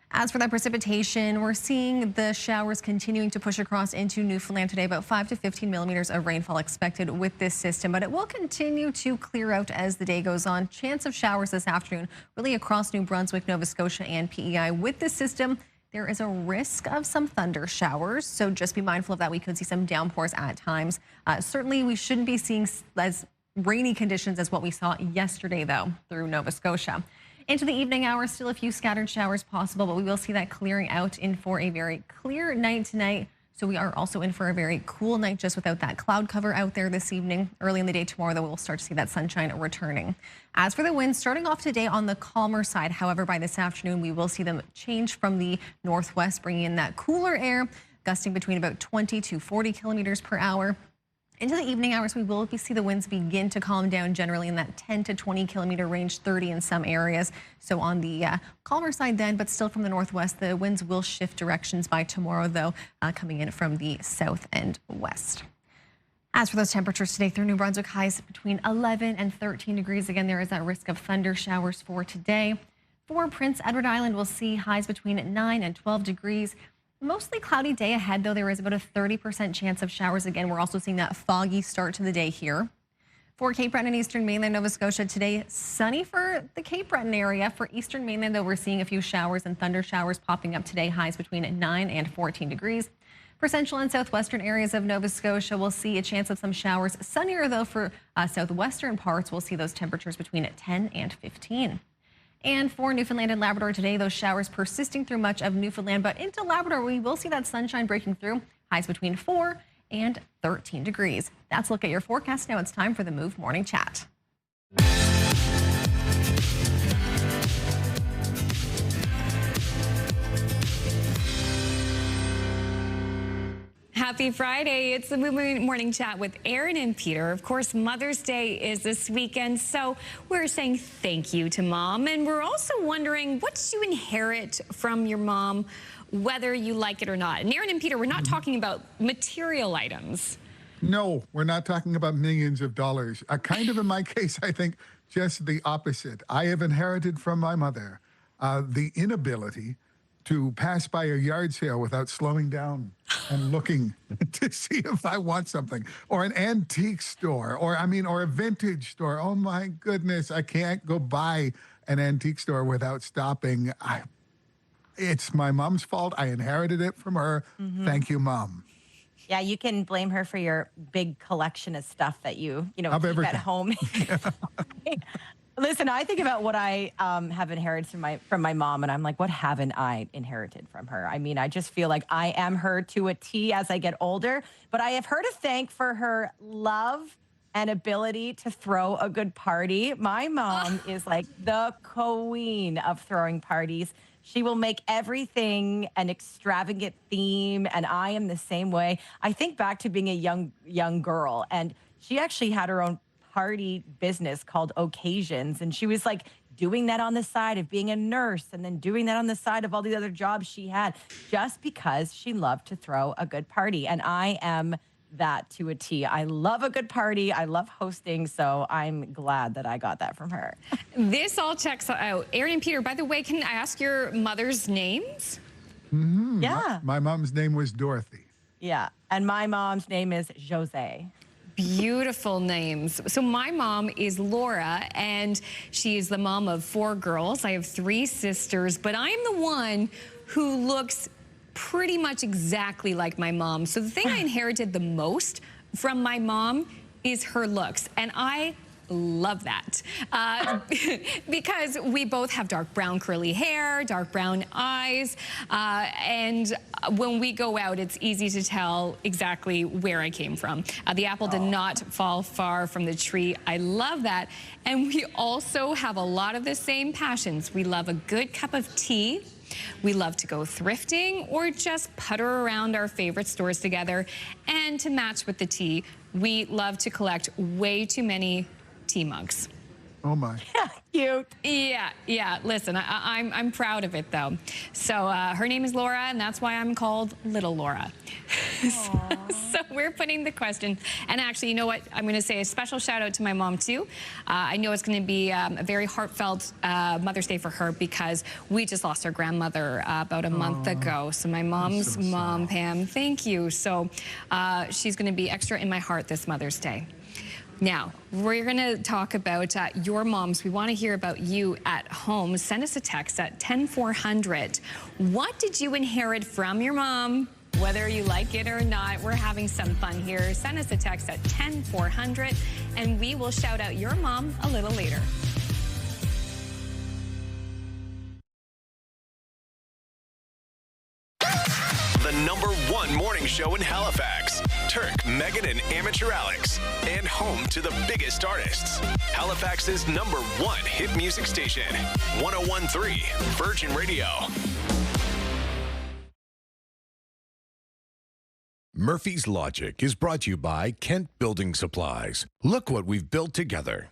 As for that precipitation, we're seeing the showers continuing to push across into Newfoundland today, about 5 to 15 millimeters of rainfall expected with this system, but it will continue to clear out as the day goes on. Chance of showers this afternoon really across New Brunswick, Nova Scotia, and PEI. With this system, there is a risk of some thunder showers, so just be mindful of that. We could see some downpours at times. Certainly, we shouldn't be seeing as rainy conditions as what we saw yesterday, though, through Nova Scotia. Into the evening hours, still a few scattered showers possible, but we will see that clearing out in for a very clear night tonight. So we are also in for a very cool night just without that cloud cover out there this evening. Early in the day tomorrow, though, we'll start to see that sunshine returning. As for the winds, starting off today on the calmer side, however, by this afternoon, we will see them change from the northwest, bringing in that cooler air, gusting between about 20 to 40 kilometers per hour. Into the evening hours, we will see the winds begin to calm down generally in that 10 to 20 kilometer range, 30 in some areas. So on the calmer side then, but still from the northwest, the winds will shift directions by tomorrow, though, coming in from the south and west. As for those temperatures today through New Brunswick, highs between 11 and 13 degrees. Again, there is that risk of thunder showers for today. For Prince Edward Island, we'll see highs between 9 and 12 degrees. Mostly cloudy day ahead, though there is about a 30% chance of showers. Again, we're also seeing that foggy start to the day here. For Cape Breton and Eastern Mainland Nova Scotia today, sunny for the Cape Breton area. For Eastern Mainland, though, we're seeing a few showers and thunder showers popping up today, highs between 9 and 14 degrees. For central and southwestern areas of Nova Scotia, we'll see a chance of some showers. Sunnier, though, for southwestern parts, we'll see those temperatures between 10 and 15. And for Newfoundland and Labrador today, those showers persisting through much of Newfoundland, but into Labrador, we will see that sunshine breaking through, highs between 4 and 13 degrees. That's a look at your forecast. Now it's time for the Move Morning Chat. Happy Friday. It's the Move Morning Chat with Aaron and Peter. Of course, Mother's Day is this weekend, so we're saying thank you to Mom. And we're also wondering, what did you inherit from your mom, whether you like it or not? And Aaron and Peter, we're not talking about material items. No, we're not talking about millions of dollars. Kind of in my case, I think just the opposite. I have inherited from my mother the inability to pass by a yard sale without slowing down and looking to see if I want something, or an antique store, or a vintage store. Oh my goodness, I can't go by an antique store without stopping. It's my mom's fault. I inherited it from her. Thank you, Mom. Yeah, you can blame her for your big collection of stuff that you keep at home. Listen, I think about what I have inherited from my mom, and I'm like, what haven't I inherited from her? I mean, I just feel like I am her to a T as I get older, but I have her to thank for her love and ability to throw a good party. My mom is like the queen of throwing parties. She will make everything an extravagant theme, and I am the same way. I think back to being a young girl, and she actually had her own party business called Occasions, and she was like doing that on the side of being a nurse and then doing that on the side of all the other jobs she had, just because she loved to throw a good party. And I am that to a T. I love a good party. I love hosting, so I'm glad that I got that from her. This all checks out. Aaron and Peter, by the way, can I ask your mother's names? Yeah. My mom's name was Dorothy. Yeah, and my mom's name is Jose. Beautiful names. So my mom is Laura, and she is the mom of 4 girls. I have 3 sisters, but I'm the one who looks pretty much exactly like my mom. So the thing I inherited the most from my mom is her looks, and I love that because we both have dark brown curly hair, dark brown eyes, and when we go out, it's easy to tell exactly where I came from. The apple did not fall far from the tree. I love that. And we also have a lot of the same passions. We love a good cup of tea. We love to go thrifting or just putter around our favorite stores together. And to match with the tea, we love to collect way too many tea mugs. Oh my. Cute. Yeah. Listen, I'm proud of it though. So her name is Laura, and that's why I'm called Little Laura. So we're putting the question, and actually, you know what? I'm going to say a special shout out to my mom too. I know it's going to be a very heartfelt Mother's Day for her because we just lost our grandmother about a month ago. So my mom's mom, Pam, thank you. So she's going to be extra in my heart this Mother's Day. Now, we're going to talk about your moms. We want to hear about you at home. Send us a text at 10400. What did you inherit from your mom? Whether you like it or not, we're having some fun here. Send us a text at 10400, and we will shout out your mom a little later. The #1 morning show in Halifax. Turk, Megan, and Amateur Alex. And home to the biggest artists. Halifax's #1 hit music station. 101.3 Virgin Radio. Murphy's Logic is brought to you by Kent Building Supplies. Look what we've built together.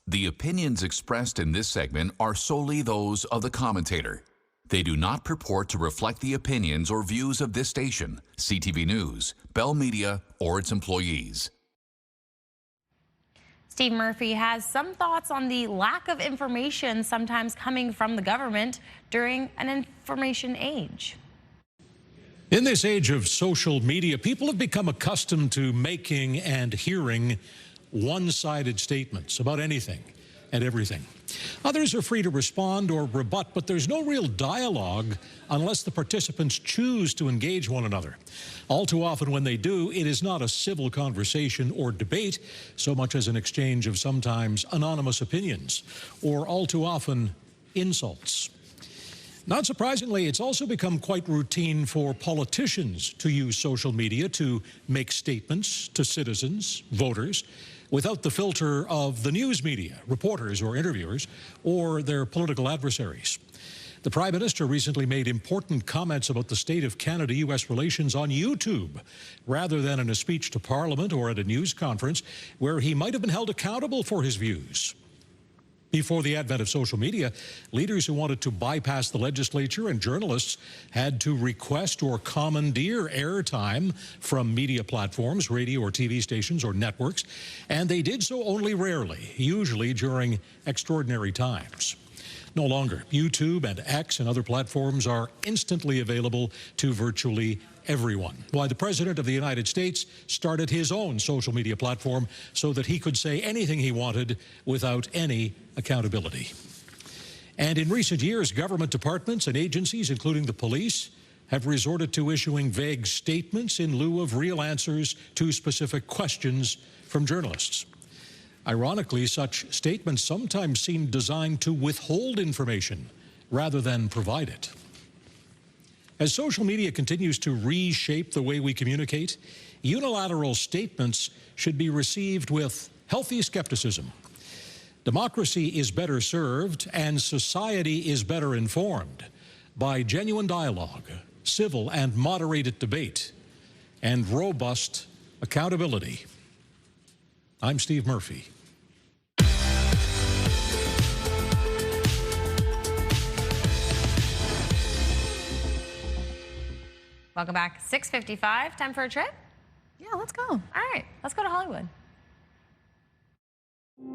The opinions expressed in this segment are solely those of the commentator. They do not purport to reflect the opinions or views of this station, CTV News, Bell Media, or its employees. Steve Murphy has some thoughts on the lack of information sometimes coming from the government during an information age. In this age of social media, people have become accustomed to making and hearing one-sided statements about anything and everything. Others are free to respond or rebut, but there's no real dialogue unless the participants choose to engage one another. All too often when they do, it is not a civil conversation or debate so much as an exchange of sometimes anonymous opinions, or all too often insults. Not surprisingly, it's also become quite routine for politicians to use social media to make statements to citizens, voters, without the filter of the news media, reporters or interviewers, or their political adversaries. The Prime Minister recently made important comments about the state of Canada-U.S. relations on YouTube, rather than in a speech to Parliament or at a news conference where he might have been held accountable for his views. Before the advent of social media, leaders who wanted to bypass the legislature and journalists had to request or commandeer airtime from media platforms, radio or TV stations or networks, and they did so only rarely, usually during extraordinary times. No longer. YouTube and X and other platforms are instantly available to virtually everyone. Why the President of the United States started his own social media platform so that he could say anything he wanted without any accountability. And in recent years, government departments and agencies, including the police, have resorted to issuing vague statements in lieu of real answers to specific questions from journalists. Ironically, such statements sometimes seem designed to withhold information rather than provide it. As social media continues to reshape the way we communicate, unilateral statements should be received with healthy skepticism. Democracy is better served and society is better informed by genuine dialogue, civil and moderated debate, and robust accountability. I'm Steve Murphy. Welcome back. 6:55. Time for a trip? Yeah, let's go. All right, let's go to Hollywood.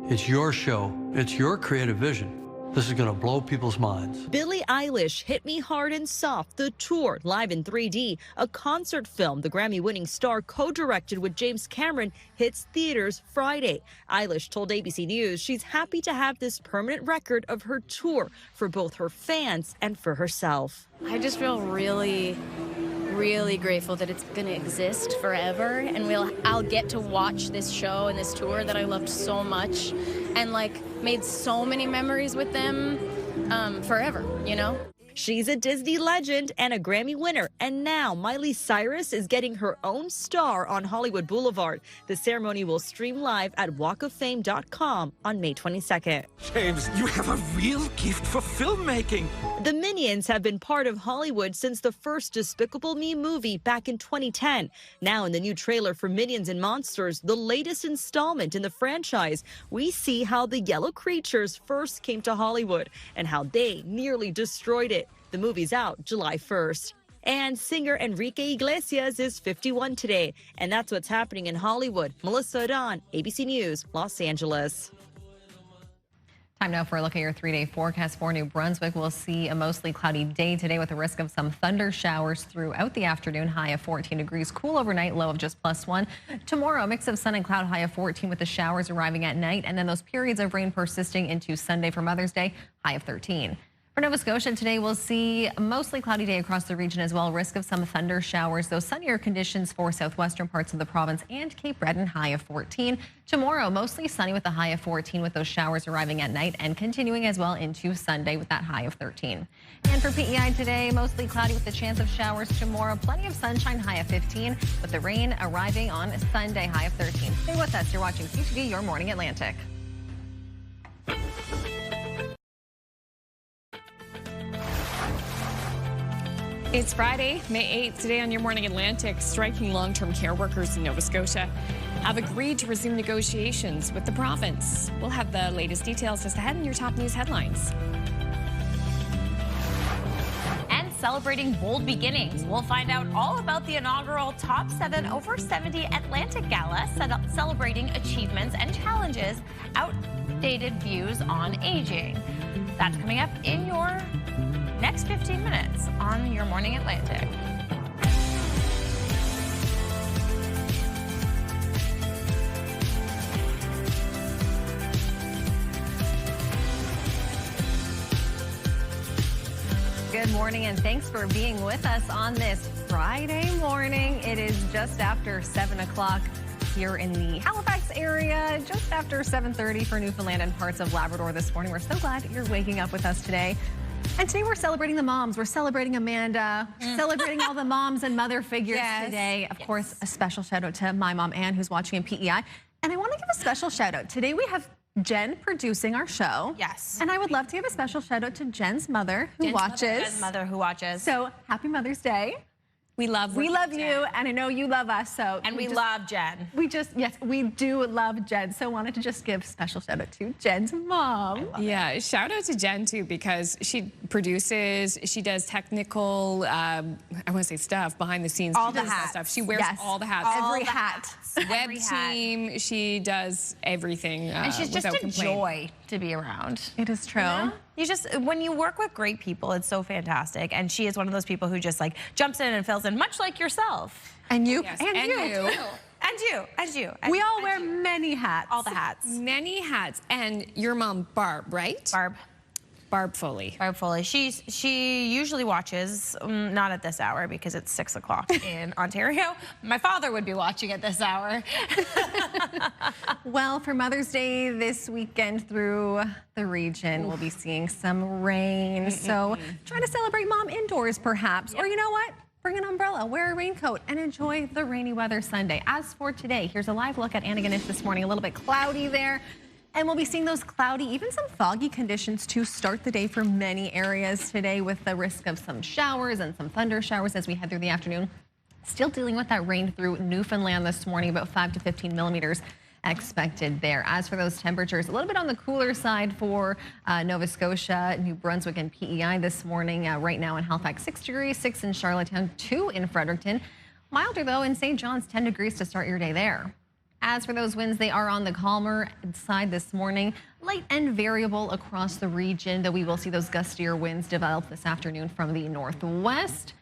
It's your show. It's your creative vision. This is going to blow people's minds. Billie Eilish, Hit Me Hard and Soft, the tour, live in 3D, a concert film the Grammy-winning star co-directed with James Cameron, hits theaters Friday. Eilish told ABC News she's happy to have this permanent record of her tour for both her fans and for herself. I just feel really grateful that it's going to exist forever, and I'll get to watch this show and this tour that I loved so much and made so many memories with them forever, you know? She's a Disney legend and a Grammy winner, and now Miley Cyrus is getting her own star on Hollywood Boulevard. The ceremony will stream live at walkoffame.com on May 22nd. James, you have a real gift for filmmaking. The Minions have been part of Hollywood since the first Despicable Me movie back in 2010. Now in the new trailer for Minions and Monsters, the latest installment in the franchise, we see how the yellow creatures first came to Hollywood and how they nearly destroyed it. The movie's out July 1st. And singer Enrique Iglesias is 51 today. And that's what's happening in Hollywood. Melissa Adon, ABC News, Los Angeles. Time now for a look at your 3-day forecast for New Brunswick. We'll see a mostly cloudy day today with a risk of some thunder showers throughout the afternoon. High of 14 degrees. Cool overnight, low of just +1. Tomorrow, a mix of sun and cloud, high of 14 with the showers arriving at night. And then those periods of rain persisting into Sunday for Mother's Day, high of 13. For Nova Scotia today, we'll see a mostly cloudy day across the region as well. Risk of some thunder showers, those sunnier conditions for southwestern parts of the province and Cape Breton, high of 14. Tomorrow, mostly sunny with a high of 14 with those showers arriving at night and continuing as well into Sunday with that high of 13. And for PEI today, mostly cloudy with the chance of showers tomorrow. Plenty of sunshine, high of 15 with the rain arriving on Sunday, high of 13. Stay with us. You're watching CTV Your Morning Atlantic. It's Friday, May 8th. Today on Your Morning Atlantic, striking long-term care workers in Nova Scotia have agreed to resume negotiations with the province. We'll have the latest details just ahead in your top news headlines. And celebrating bold beginnings. We'll find out all about the inaugural Top 7 Over 70 Atlantic Gala, celebrating achievements and challenges, outdated views on aging. That's coming up in your next 15 minutes on Your Morning Atlantic. Good morning and thanks for being with us on this Friday morning. It is just after 7 o'clock here in the Halifax area, just after 7:30 for Newfoundland and parts of Labrador this morning. We're so glad you're waking up with us today. And today we're celebrating the moms. We're celebrating Amanda, celebrating all the moms and mother figures today. Of course, a special shout out to my mom, Ann, who's watching in PEI. And I want to give a special shout out. Today we have Jen producing our show. Yes. And I would love to give a special shout out to Jen's mother who watches. Jen's mother who watches. So happy Mother's Day. We love you, and I know you love us. So and we love Jen. Yes, we do love Jen. So wanted to just give special shout out to Jen's mom. Yeah, shout out to Jen too, because she produces, she does technical, I want to say stuff behind the scenes. All she the does hats. Stuff. She wears all the hats. Every hat. Web team, she does everything. And she's just a joy to be around. It is true. You just, when you work with great people, it's so fantastic. And she is one of those people who just like jumps in and fills in, much like yourself. And you. Yes, and you. And you. We all wear many hats. All the hats. Many hats. And your mom, Barb, right? Barb Foley. Barb Foley. She usually watches, not at this hour because it's 6 o'clock in Ontario. My father would be watching at this hour. Well, for Mother's Day this weekend through the region, we'll be seeing some rain. So try to celebrate Mom indoors perhaps. Or you know what? Bring an umbrella, wear a raincoat, and enjoy the rainy weather Sunday. As for today, here's a live look at Antigonish this morning. A little bit cloudy there. And we'll be seeing those cloudy, even some foggy conditions to start the day for many areas today, with the risk of some showers and some thunder showers as we head through the afternoon. Still dealing with that rain through Newfoundland this morning, about 5 to 15 millimeters expected there. As for those temperatures, a little bit on the cooler side for Nova Scotia, New Brunswick, and PEI this morning. Right now in Halifax, 6 degrees, 6 in Charlottetown, 2 in Fredericton. Milder, though, in St. John's, 10 degrees to start your day there. As for those winds, they are on the calmer side this morning. Light and variable across the region, though we will see those gustier winds develop this afternoon from the northwest.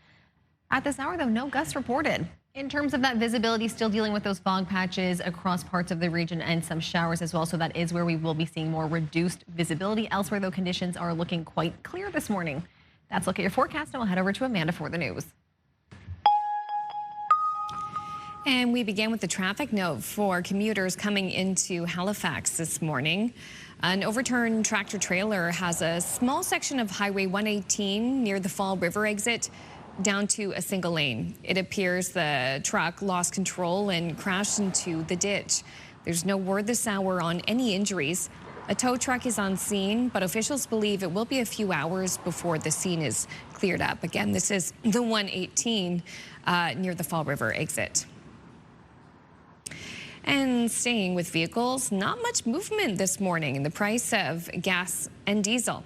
At this hour, though, no gusts reported. In terms of that visibility, still dealing with those fog patches across parts of the region and some showers as well. So that is where we will be seeing more reduced visibility. Elsewhere, though, conditions are looking quite clear this morning. That's a look at your forecast, and we'll head over to Amanda for the news. And we begin with the traffic note for commuters coming into Halifax this morning. An overturned tractor trailer has a small section of Highway 118 near the Fall River exit down to a single lane. It appears the truck lost control and crashed into the ditch. There's no word this hour on any injuries. A tow truck is on scene, but officials believe it will be a few hours before the scene is cleared up. Again, this is the 118 near the Fall River exit. And staying with vehicles, not much movement this morning in the price of gas and diesel.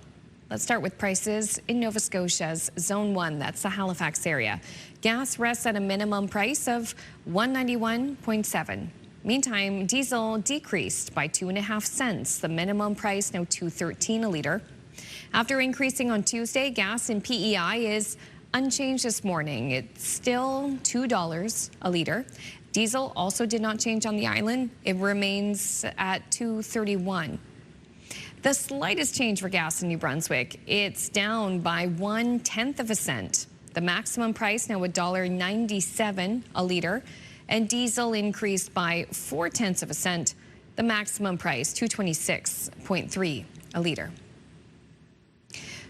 Let's start with prices in Nova Scotia's Zone 1. That's the Halifax area. Gas rests at a minimum price of $1.91.7. Meantime, diesel decreased by 2.5 cents. The minimum price now $2.13 a liter. After increasing on Tuesday, gas in PEI is unchanged this morning. It's still $2 a liter. Diesel also did not change on the island. It remains at $2.31. The slightest change for gas in New Brunswick, it's down by 1/10 cent. The maximum price now $1.97 a liter, and diesel increased by 0.4 cent. The maximum price $2.26.3 a liter.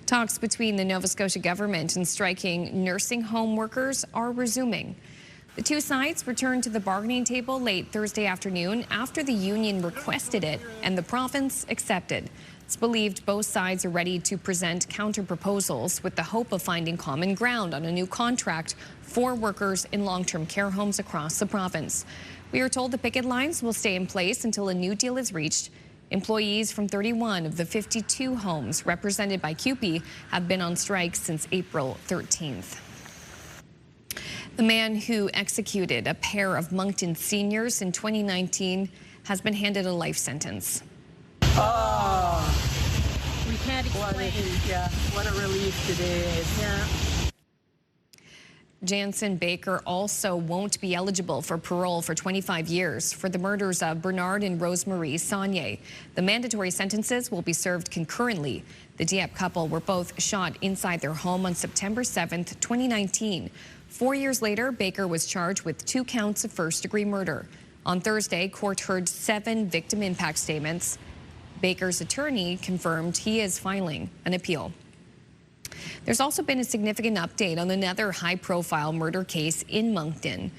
Talks between the Nova Scotia government and striking nursing home workers are resuming. The two sides returned to the bargaining table late Thursday afternoon after the union requested it and the province accepted. It's believed both sides are ready to present counter proposals with the hope of finding common ground on a new contract for workers in long-term care homes across the province. We are told the picket lines will stay in place until a new deal is reached. Employees from 31 of the 52 homes represented by CUPE have been on strike since April 13th. The man who executed a pair of Moncton seniors in 2019 has been handed a life sentence. We can't explain. What a relief today is. Yeah. Jansen Baker also won't be eligible for parole for 25 years for the murders of Bernard and Rosemarie Saunier. The mandatory sentences will be served concurrently. The Dieppe couple were both shot inside their home on September 7th, 2019. 4 years later, Baker was charged with 2 counts of first-degree murder. On Thursday, court heard 7 victim impact statements. Baker's attorney confirmed he is filing an appeal. There's also been a significant update on another high-profile murder case in Moncton.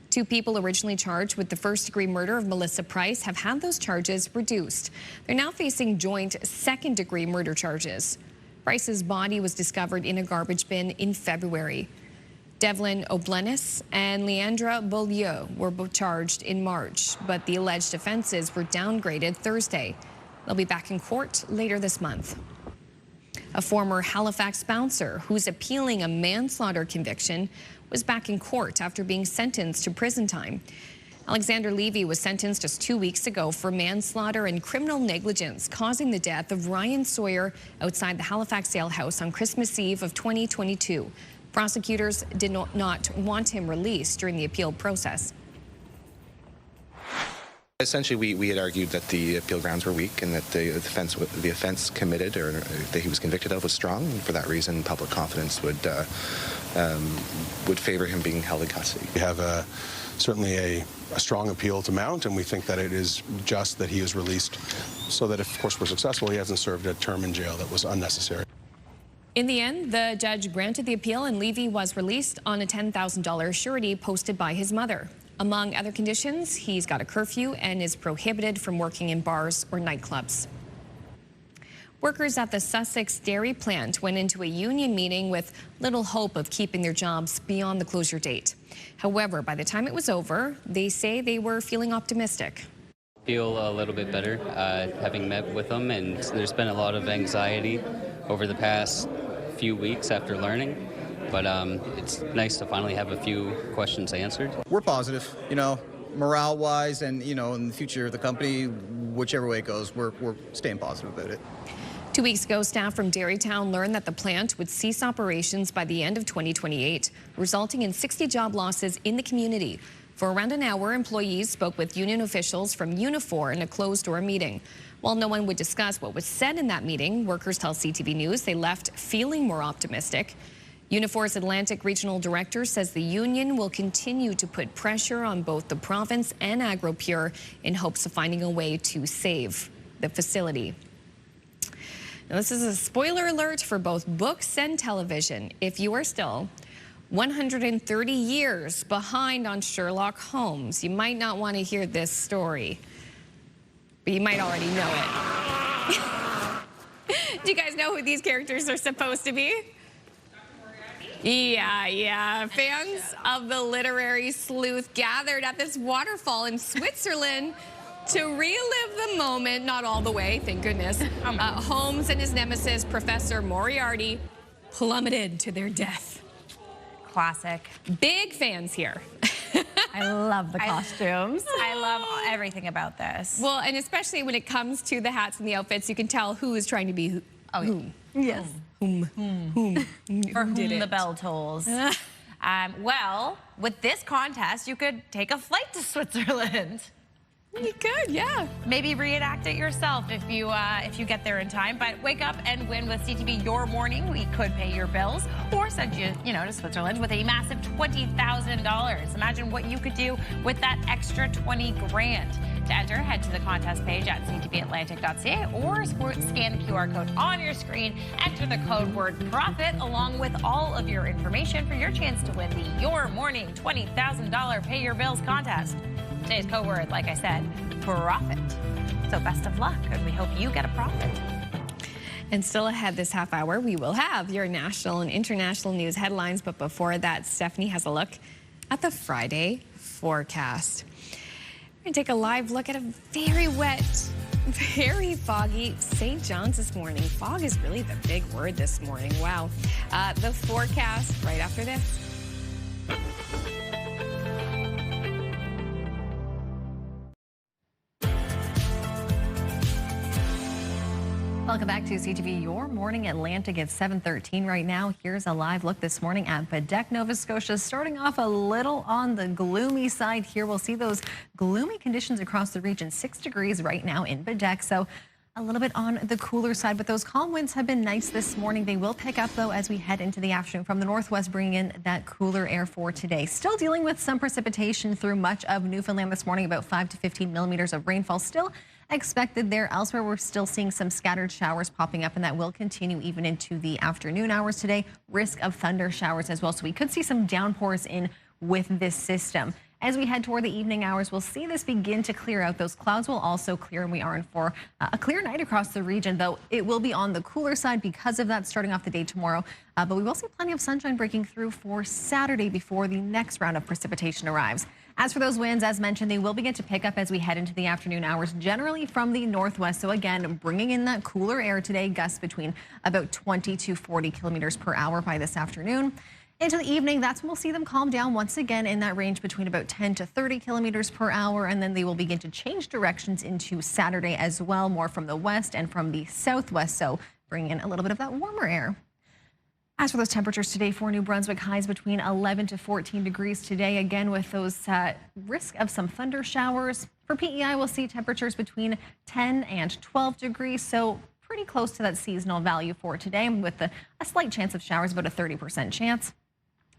2 people originally charged with the first-degree murder of Melissa Price have had those charges reduced. They're now facing joint second-degree murder charges. Price's body was discovered in a garbage bin in February. Devlin O'Blennis and Leandra Beaulieu were both charged in March, but the alleged offenses were downgraded Thursday. They'll be back in court later this month. A former Halifax bouncer who's appealing a manslaughter conviction was back in court after being sentenced to prison time. Alexander Levy was sentenced just 2 weeks ago for manslaughter and criminal negligence, causing the death of Ryan Sawyer outside the Halifax Ale House on Christmas Eve of 2022. Prosecutors did not want him released during the appeal process. Essentially, we had argued that the appeal grounds were weak and that the offense committed or that he was convicted of was strong, and for that reason, public confidence would favor him being held in custody. We have certainly a strong appeal to mount, and we think that it is just that he is released so that if, of course, we're successful, he hasn't served a term in jail that was unnecessary. In the end, the judge granted the appeal and Levy was released on a $10,000 surety posted by his mother. Among other conditions, he's got a curfew and is prohibited from working in bars or nightclubs. Workers at the Sussex dairy plant went into a union meeting with little hope of keeping their jobs beyond the closure date. However, by the time it was over, they say they were feeling optimistic. Feel a little bit better having met with them, and there's been a lot of anxiety over the past few weeks after learning, but it's nice to finally have a few questions answered. We're positive, morale-wise, and in the future of the company, whichever way it goes, we're staying positive about it. 2 weeks ago, staff from Dairytown learned that the plant would cease operations by the end of 2028, resulting in 60 job losses in the community. For around an hour, employees spoke with union officials from Unifor in a closed-door meeting. While no one would discuss what was said in that meeting, workers tell CTV News they left feeling more optimistic. Unifor's Atlantic Regional Director says the union will continue to put pressure on both the province and AgroPure in hopes of finding a way to save the facility. Now, this is a spoiler alert for both books and television. If you are still 130 years behind on Sherlock Holmes, you might not want to hear this story, but you might already know it. Do you guys know who these characters are supposed to be? Yeah. Fans of the literary sleuth gathered at this waterfall in Switzerland to relive the moment, not all the way, thank goodness. Holmes and his nemesis, Professor Moriarty, plummeted to their death. Classic. Big fans here. I love the costumes. I love everything about this. Well, and especially when it comes to the hats and the outfits, you can tell who is trying to be who. Oh, whom. Yes. Whom For whom did the it? bell tolls. Well, with this contest, you could take a flight to Switzerland. You could, yeah. Maybe reenact it yourself if you get there in time. But wake up and win with CTV Your Morning. We could pay your bills or send you, to Switzerland with a massive $20,000. Imagine what you could do with that extra 20 grand. To enter, head to the contest page at ctvatlantic.ca or scan the QR code on your screen. Enter the code word PROFIT along with all of your information for your chance to win the Your Morning $20,000 Pay Your Bills contest. Today's code word, like I said, profit. So best of luck, and we hope you get a profit. And still ahead this half hour, we will have your national and international news headlines. But before that, Stephanie has a look at the Friday forecast. We're going to take a live look at a very wet, very foggy St. John's this morning. Fog is really the big word this morning. Wow. The forecast right after this. Welcome back to CTV Your Morning Atlantic. It's 7:13 right now. Here's a live look this morning at Bedeque, Nova Scotia. Starting off a little on the gloomy side here. We'll see those gloomy conditions across the region. 6 degrees right now in Bedeque, so a little bit on the cooler side. But those calm winds have been nice this morning. They will pick up, though, as we head into the afternoon from the northwest, bringing in that cooler air for today. Still dealing with some precipitation through much of Newfoundland this morning, about 5 to 15 millimeters of rainfall still expected there. Elsewhere, we're still seeing some scattered showers popping up, and that will continue even into the afternoon hours today. Risk of thunder showers as well, so we could see some downpours in with this system. As we head toward the evening hours, we'll see this begin to clear out. Those clouds will also clear, and we are in for a clear night across the region, though it will be on the cooler side because of that starting off the day tomorrow. But we will see plenty of sunshine breaking through for Saturday before the next round of precipitation arrives. As for those winds, as mentioned, they will begin to pick up as we head into the afternoon hours, generally from the northwest. So again, bringing in that cooler air today, gusts between about 20 to 40 kilometers per hour by this afternoon. Into the evening, that's when we'll see them calm down once again in that range between about 10 to 30 kilometers per hour. And then they will begin to change directions into Saturday as well, more from the west and from the southwest. So bringing in a little bit of that warmer air. As for those temperatures today for New Brunswick, highs between 11 to 14 degrees today, again with those risk of some thunder showers. For PEI, we'll see temperatures between 10 and 12 degrees, so pretty close to that seasonal value for today with a slight chance of showers, about a 30% chance.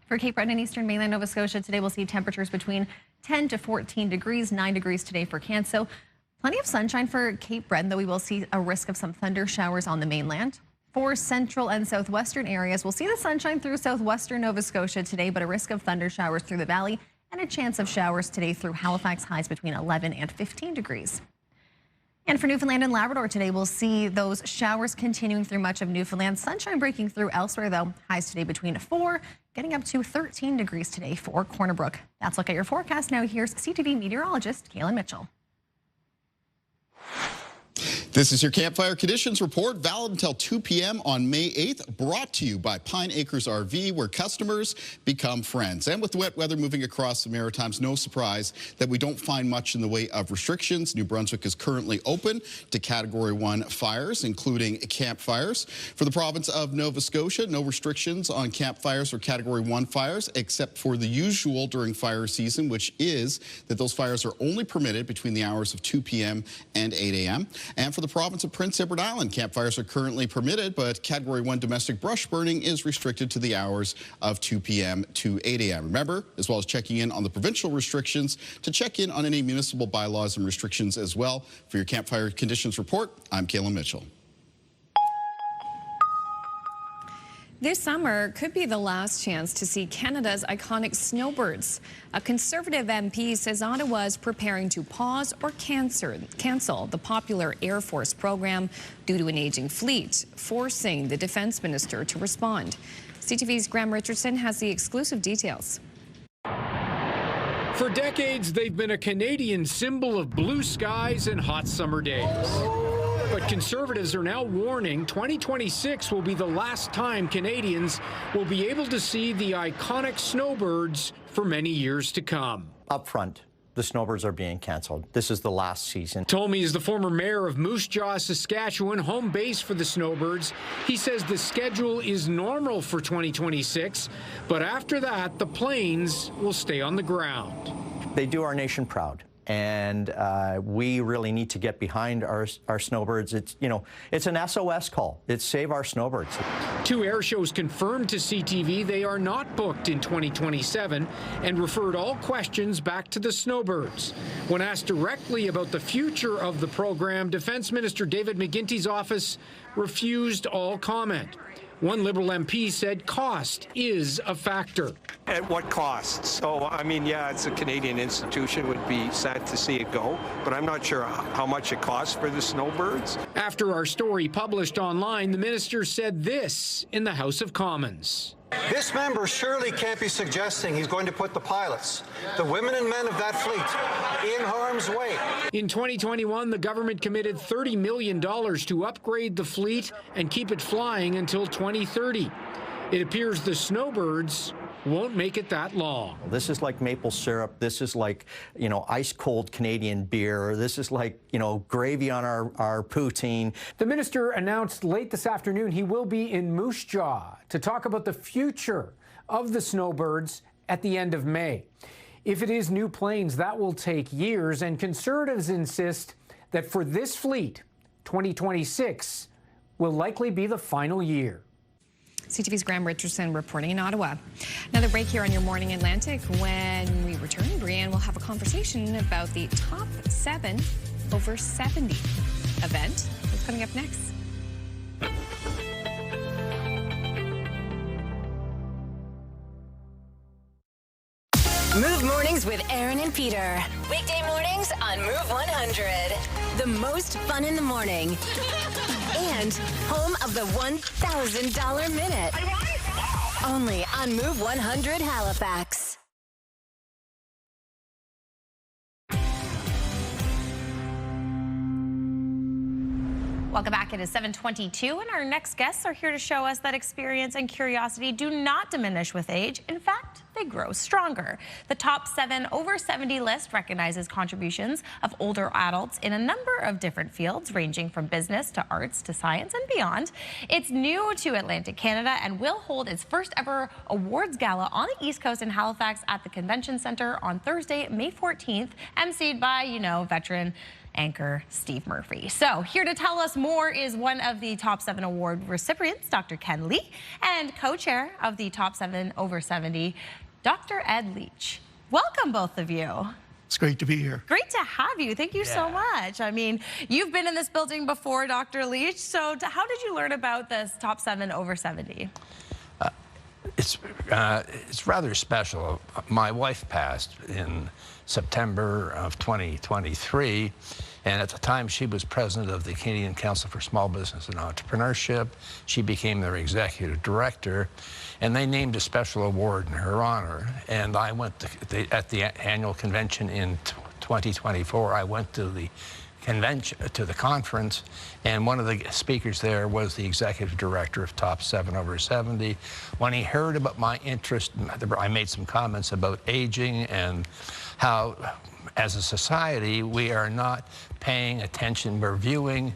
For Cape Breton and eastern mainland Nova Scotia, today we'll see temperatures between 10 to 14 degrees, 9 degrees today for Canso. Plenty of sunshine for Cape Breton, though we will see a risk of some thunder showers on the mainland. For central and southwestern areas, we'll see the sunshine through southwestern Nova Scotia today, but a risk of thunder showers through the valley and a chance of showers today through Halifax, highs between 11 and 15 degrees. And for Newfoundland and Labrador today, we'll see those showers continuing through much of Newfoundland. Sunshine breaking through elsewhere, though. Highs today between 4, getting up to 13 degrees today for Corner Brook. That's a look at your forecast. Now here's CTV meteorologist Kaylin Mitchell. This is your Campfire Conditions Report, valid until 2 p.m. on May 8th, brought to you by Pine Acres RV, where customers become friends. And with wet weather moving across the Maritimes, no surprise that we don't find much in the way of restrictions. New Brunswick is currently open to Category 1 fires, including campfires. For the province of Nova Scotia, no restrictions on campfires or Category 1 fires, except for the usual during fire season, which is that those fires are only permitted between the hours of 2 p.m. and 8 a.m. And for the province of Prince Edward Island, campfires are currently permitted, but Category 1 domestic brush burning is restricted to the hours of 2 p.m. to 8 a.m. Remember, as well as checking in on the provincial restrictions, to check in on any municipal bylaws and restrictions as well. For your Campfire Conditions Report, I'm Kaylin Mitchell. This summer could be the last chance to see Canada's iconic snowbirds. A Conservative MP says Ottawa is preparing to pause or cancel the popular Air Force program due to an aging fleet, forcing the Defence Minister to respond. CTV's Graham Richardson has the exclusive details. For decades, they've been a Canadian symbol of blue skies and hot summer days. But Conservatives are now warning 2026 will be the last time Canadians will be able to see the iconic snowbirds for many years to come. Up front, the snowbirds are being canceled. This is the last season. Tommy is the former mayor of Moose Jaw, Saskatchewan, home base for the snowbirds. He says the schedule is normal for 2026, but after that, the planes will stay on the ground. They do our nation proud. And we really need to get behind our snowbirds. It's an SOS call. It's Save Our Snowbirds. 2 air shows confirmed to CTV they are not booked in 2027 and referred all questions back to the snowbirds. When asked directly about the future of the program, Defence Minister David McGuinty's office refused all comment. One Liberal MP said cost is a factor. At what cost? So, I mean, yeah, it's a Canadian institution. It would be sad to see it go, but I'm not sure how much it costs for the snowbirds. After our story published online, the minister said this in the House of Commons. This member surely can't be suggesting he's going to put the pilots, the women and men of that fleet, in harm's way. In 2021, the government committed $30 million to upgrade the fleet and keep it flying until 2030. It appears the snowbirds won't make it that long. This is like maple syrup. This is like, ice cold Canadian beer. This is like, gravy on our poutine. The minister announced late this afternoon he will be in Moose Jaw to talk about the future of the snowbirds at the end of May. If it is new planes, that will take years, and Conservatives insist that for this fleet, 2026 will likely be the final year. CTV's Graham Richardson reporting in Ottawa. Another break here on your Morning Atlantic. When we return, Brianne will have a conversation about the top 7 over 70 event. What's coming up next? Move Mornings with Aaron and Peter. Weekday mornings on Move 100. The most fun in the morning. And home of the $1,000 minute. Only on Move 100 Halifax. Welcome back. It is 7:22, and our next guests are here to show us that experience and curiosity do not diminish with age. In fact, they grow stronger. The top 7 over 70 list recognizes contributions of older adults in a number of different fields, ranging from business to arts to science and beyond. It's new to Atlantic Canada and will hold its first ever awards gala on the East Coast in Halifax at the Convention Centre on Thursday, May 14th, emceed by, veteran anchor Steve Murphy. So here to tell us more is one of the top 7 award recipients, Dr. Ken Lee, and co-chair of the top 7 over 70, Dr. Ed Leach. Welcome, both of you. It's great to be here. Great to have you. Thank you so much. I mean, you've been in this building before, Dr. Leach. So how did you learn about this top 7 over 70? It's rather special. My wife passed in September of 2023, and at the time she was president of the Canadian Council for Small Business and Entrepreneurship. She became their executive director, and they named a special award in her honor. And I went at the annual convention in 2024. I went to the conference, and one of the speakers there was the executive director of Top 7 over 70. When he heard about my interest, I made some comments about aging and how, as a society, we are not paying attention. We're viewing,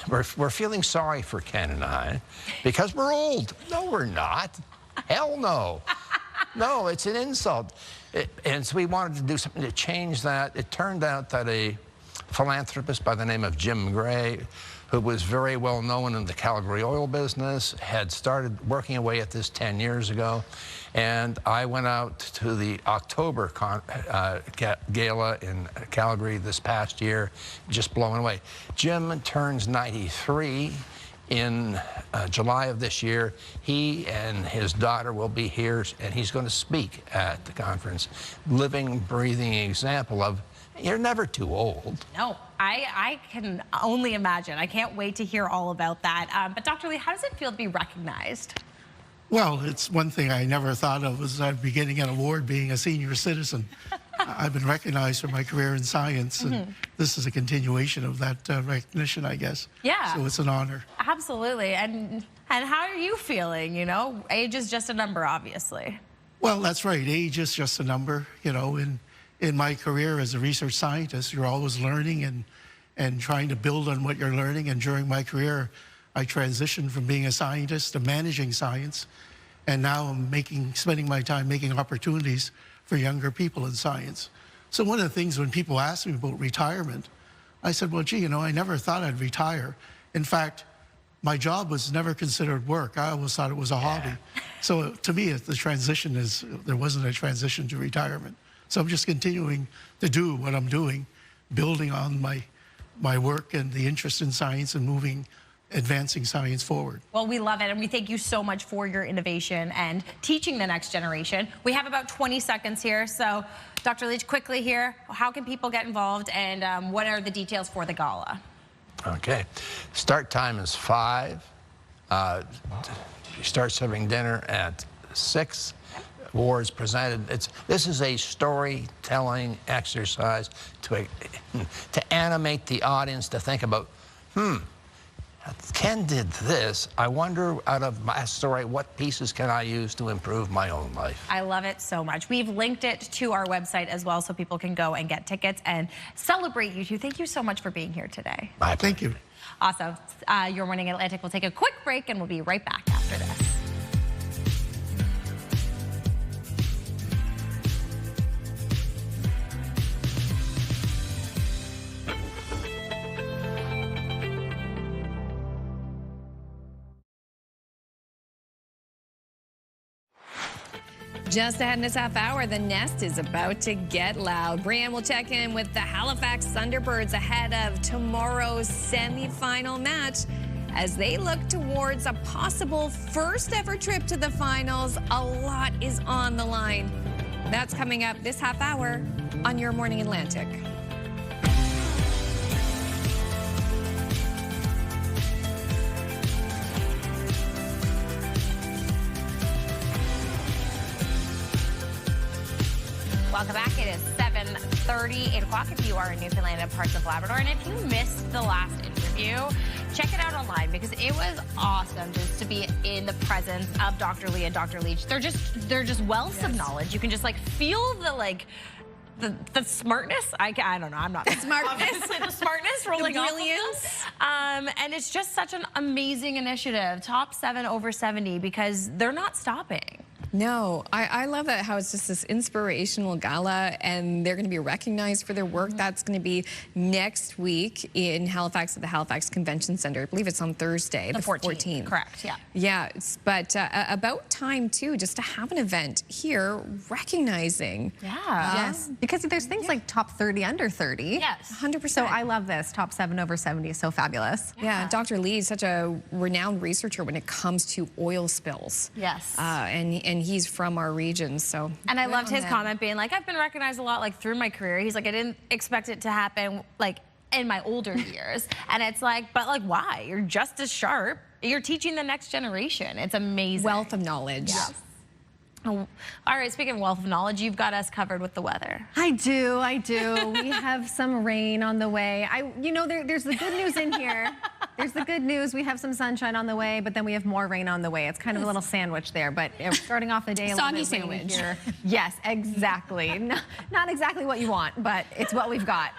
we're feeling sorry for Ken and I because we're old. No, we're not. Hell no. No, it's an insult. And so we wanted to do something to change that. It turned out that a philanthropist by the name of Jim Gray, who was very well known in the Calgary oil business, had started working away at this 10 years ago. And I went out to the October gala in Calgary this past year, just blown away. Jim turns 93 in July of this year. He and his daughter will be here, and he's going to speak at the conference. Living, breathing example of you're never too old. No, I can only imagine. I can't wait to hear all about that. But Dr. Lee, how does it feel to be recognized? Well, it's one thing I never thought of was I'd be getting an award being a senior citizen. I've been recognized for my career in science, and this is a continuation of that recognition, I guess. Yeah. So it's an honor. Absolutely. And how are you feeling? Age is just a number, obviously. Well, that's right. Age is just a number. In my career as a research scientist, you're always learning and trying to build on what you're learning. And during my career, I transitioned from being a scientist to managing science. And now I'm spending my time making opportunities for younger people in science. So one of the things when people ask me about retirement, I said, well, gee, I never thought I'd retire. In fact, my job was never considered work. I always thought it was a hobby. So to me, the transition there wasn't a transition to retirement. So I'm just continuing to do what I'm doing, building on my work and the interest in science and advancing science forward. Well, we love it, and we thank you so much for your innovation and teaching the next generation. We have about 20 seconds here, so Dr. Leach, quickly here, how can people get involved, and what are the details for the gala? Okay. Start time is 5. You start serving dinner at 6. Awards presented. This is a storytelling exercise to animate the audience to think about, Ken did this. I wonder, out of my story, what pieces can I use to improve my own life? I love it so much. We've linked it to our website as well, so people can go and get tickets and celebrate you two. Thank you so much for being here today. Thank you. Awesome. Your Morning Atlantic will take a quick break, and we'll be right back after this. Just ahead in this half hour, the nest is about to get loud. Brianne will check in with the Halifax Thunderbirds ahead of tomorrow's semifinal match. As they look towards a possible first ever trip to the finals, a lot is on the line. That's coming up this half hour on Your Morning Atlantic. Welcome back. It is 7:30, 8 o'clock if you are in Newfoundland and parts of Labrador. And if you missed the last interview, check it out online because it was awesome just to be in the presence of Dr. Lee and Dr. Leach. They're just wealths of knowledge. You can just feel the smartness. I don't know. I'm not smartness. The smartness rolling off of them. And it's just such an amazing initiative. Top 7 over 70 because they're not stopping. No, I love that how it's just this inspirational gala and they're going to be recognized for their work. That's going to be next week in Halifax at the Halifax Convention Center. I believe it's on Thursday, the 14th. Correct, yeah. Yeah, but about time too, just to have an event here recognizing. Yeah. Yes, because there's things like top 30 under 30. Yes. 100%. So I love this. Top 7 over 70 is so fabulous. Yeah, Dr. Lee is such a renowned researcher when it comes to oil spills. Yes. And he's from our region, so. And I loved his comment being like, I've been recognized a lot through my career. He's like, I didn't expect it to happen in my older years. And it's like, but why? You're just as sharp. You're teaching the next generation. It's amazing. Wealth of knowledge. Yes. Oh, all right, speaking of wealth of knowledge, you've got us covered with the weather. I do. We have some rain on the way. There's the good news in here. There's the good news. We have some sunshine on the way, but then we have more rain on the way. It's kind of a little sandwich there, but we're starting off the day a little bit sandwich here. Yes, exactly. Not exactly what you want, but it's what we've got.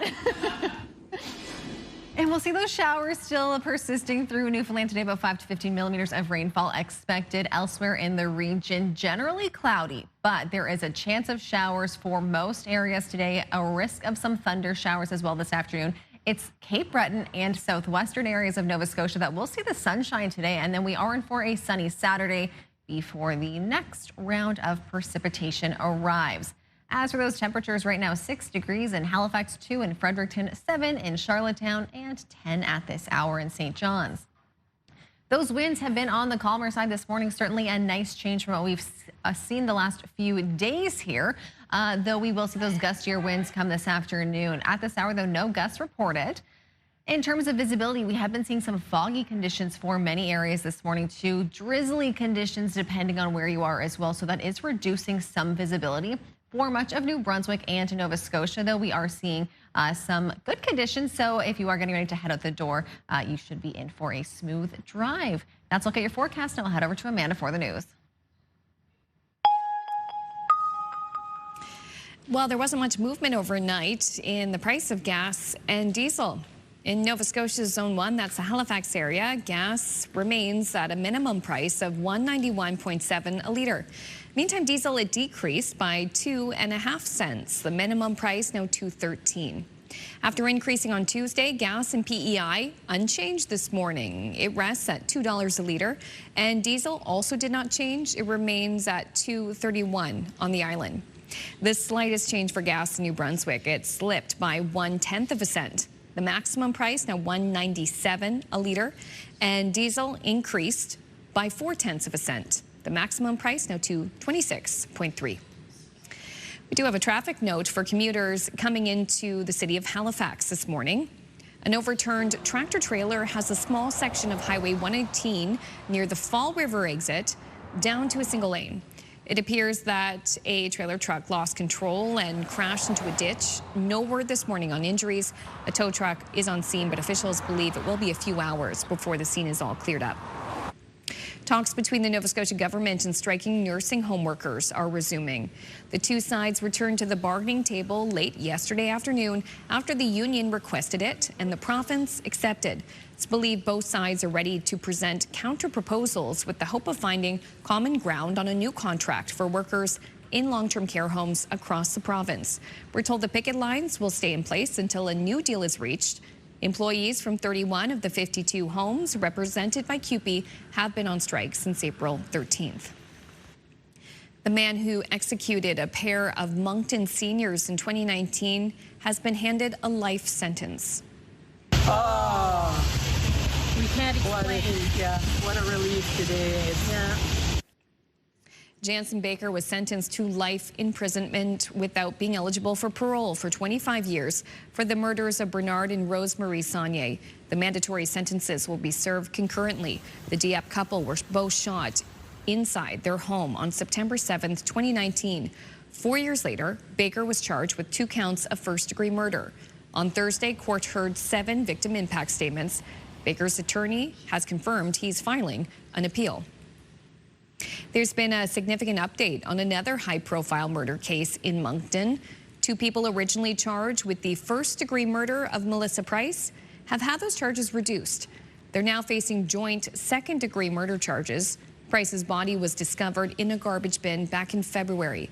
And we'll see those showers still persisting through Newfoundland today, about 5 to 15 millimeters of rainfall expected. Elsewhere in the region, generally cloudy, but there is a chance of showers for most areas today, a risk of some thunder showers as well this afternoon. It's Cape Breton and southwestern areas of Nova Scotia that will see the sunshine today, and then we are in for a sunny Saturday before the next round of precipitation arrives. As for those temperatures right now, 6 degrees in Halifax, 2 in Fredericton, 7 in Charlottetown, and 10 at this hour in St. John's. Those winds have been on the calmer side this morning, certainly a nice change from what we've seen the last few days here, though we will see those gustier winds come this afternoon. At this hour, though, no gusts reported. In terms of visibility, we have been seeing some foggy conditions for many areas this morning too, drizzly conditions depending on where you are as well, so that is reducing some visibility. For much of New Brunswick and Nova Scotia, though, we are seeing some good conditions. So if you are getting ready to head out the door, you should be in for a smooth drive. That's a look at your forecast, and I'll head over to Amanda for the news. Well, there wasn't much movement overnight in the price of gas and diesel. In Nova Scotia's Zone 1, that's the Halifax area, gas remains at a minimum price of $1.91.7 a litre. Meantime, diesel, it decreased by 2.5 cents. The minimum price now $2.13. After increasing on Tuesday, gas and PEI unchanged this morning. It rests at $2 a litre. And diesel also did not change. It remains at $2.31 on the island. The slightest change for gas in New Brunswick, it slipped by 1/10 cent. The maximum price now $1.97 a litre, and diesel increased by 0.4 cent. The maximum price now $2.26.3. We do have a traffic note for commuters coming into the city of Halifax this morning. An overturned tractor trailer has a small section of Highway 118 near the Fall River exit down to a single lane. It appears that a trailer truck lost control and crashed into a ditch. No word this morning on injuries. A tow truck is on scene, but officials believe it will be a few hours before the scene is all cleared up. Talks between the Nova Scotia government and striking nursing home workers are resuming. The two sides returned to the bargaining table late yesterday afternoon after the union requested it and the province accepted. It's believed both sides are ready to present counter-proposals with the hope of finding common ground on a new contract for workers in long-term care homes across the province. We're told the picket lines will stay in place until a new deal is reached. Employees from 31 of the 52 homes represented by CUPE have been on strike since April 13th. The man who executed a pair of Moncton seniors in 2019 has been handed a life sentence. We can't explain. What a relief today is. Yeah. Jansen Baker was sentenced to life imprisonment without being eligible for parole for 25 years for the murders of Bernard and Rosemarie Saunier. The mandatory sentences will be served concurrently. The Dieppe couple were both shot inside their home on September 7th, 2019. 4 years later, Baker was charged with 2 counts of first-degree murder. On Thursday, court heard 7 victim impact statements. Baker's attorney has confirmed he's filing an appeal. There's been a significant update on another high-profile murder case in Moncton. 2 people originally charged with the first-degree murder of Melissa Price have had those charges reduced. They're now facing joint second-degree murder charges. Price's body was discovered in a garbage bin back in February.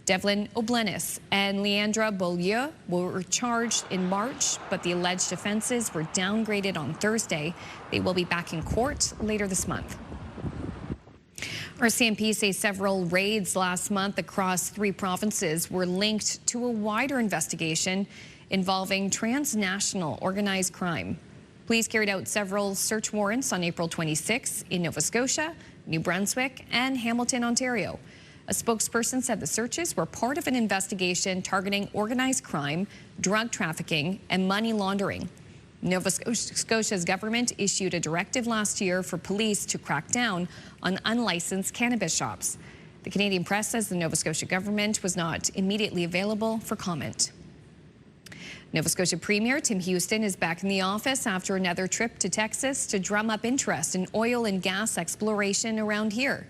Devlin O'Blennis and Leandra Beaulieu were charged in March, but the alleged offenses were downgraded on Thursday. They will be back in court later this month. RCMP say several raids last month across 3 provinces were linked to a wider investigation involving transnational organized crime. Police carried out several search warrants on April 26 in Nova Scotia, New Brunswick, and Hamilton, Ontario. A spokesperson said the searches were part of an investigation targeting organized crime, drug trafficking, and money laundering. Nova Scotia's government issued a directive last year for police to crack down on unlicensed cannabis shops. The Canadian Press says the Nova Scotia government was not immediately available for comment. Nova Scotia Premier Tim Houston is back in the office after another trip to Texas to drum up interest in oil and gas exploration around here.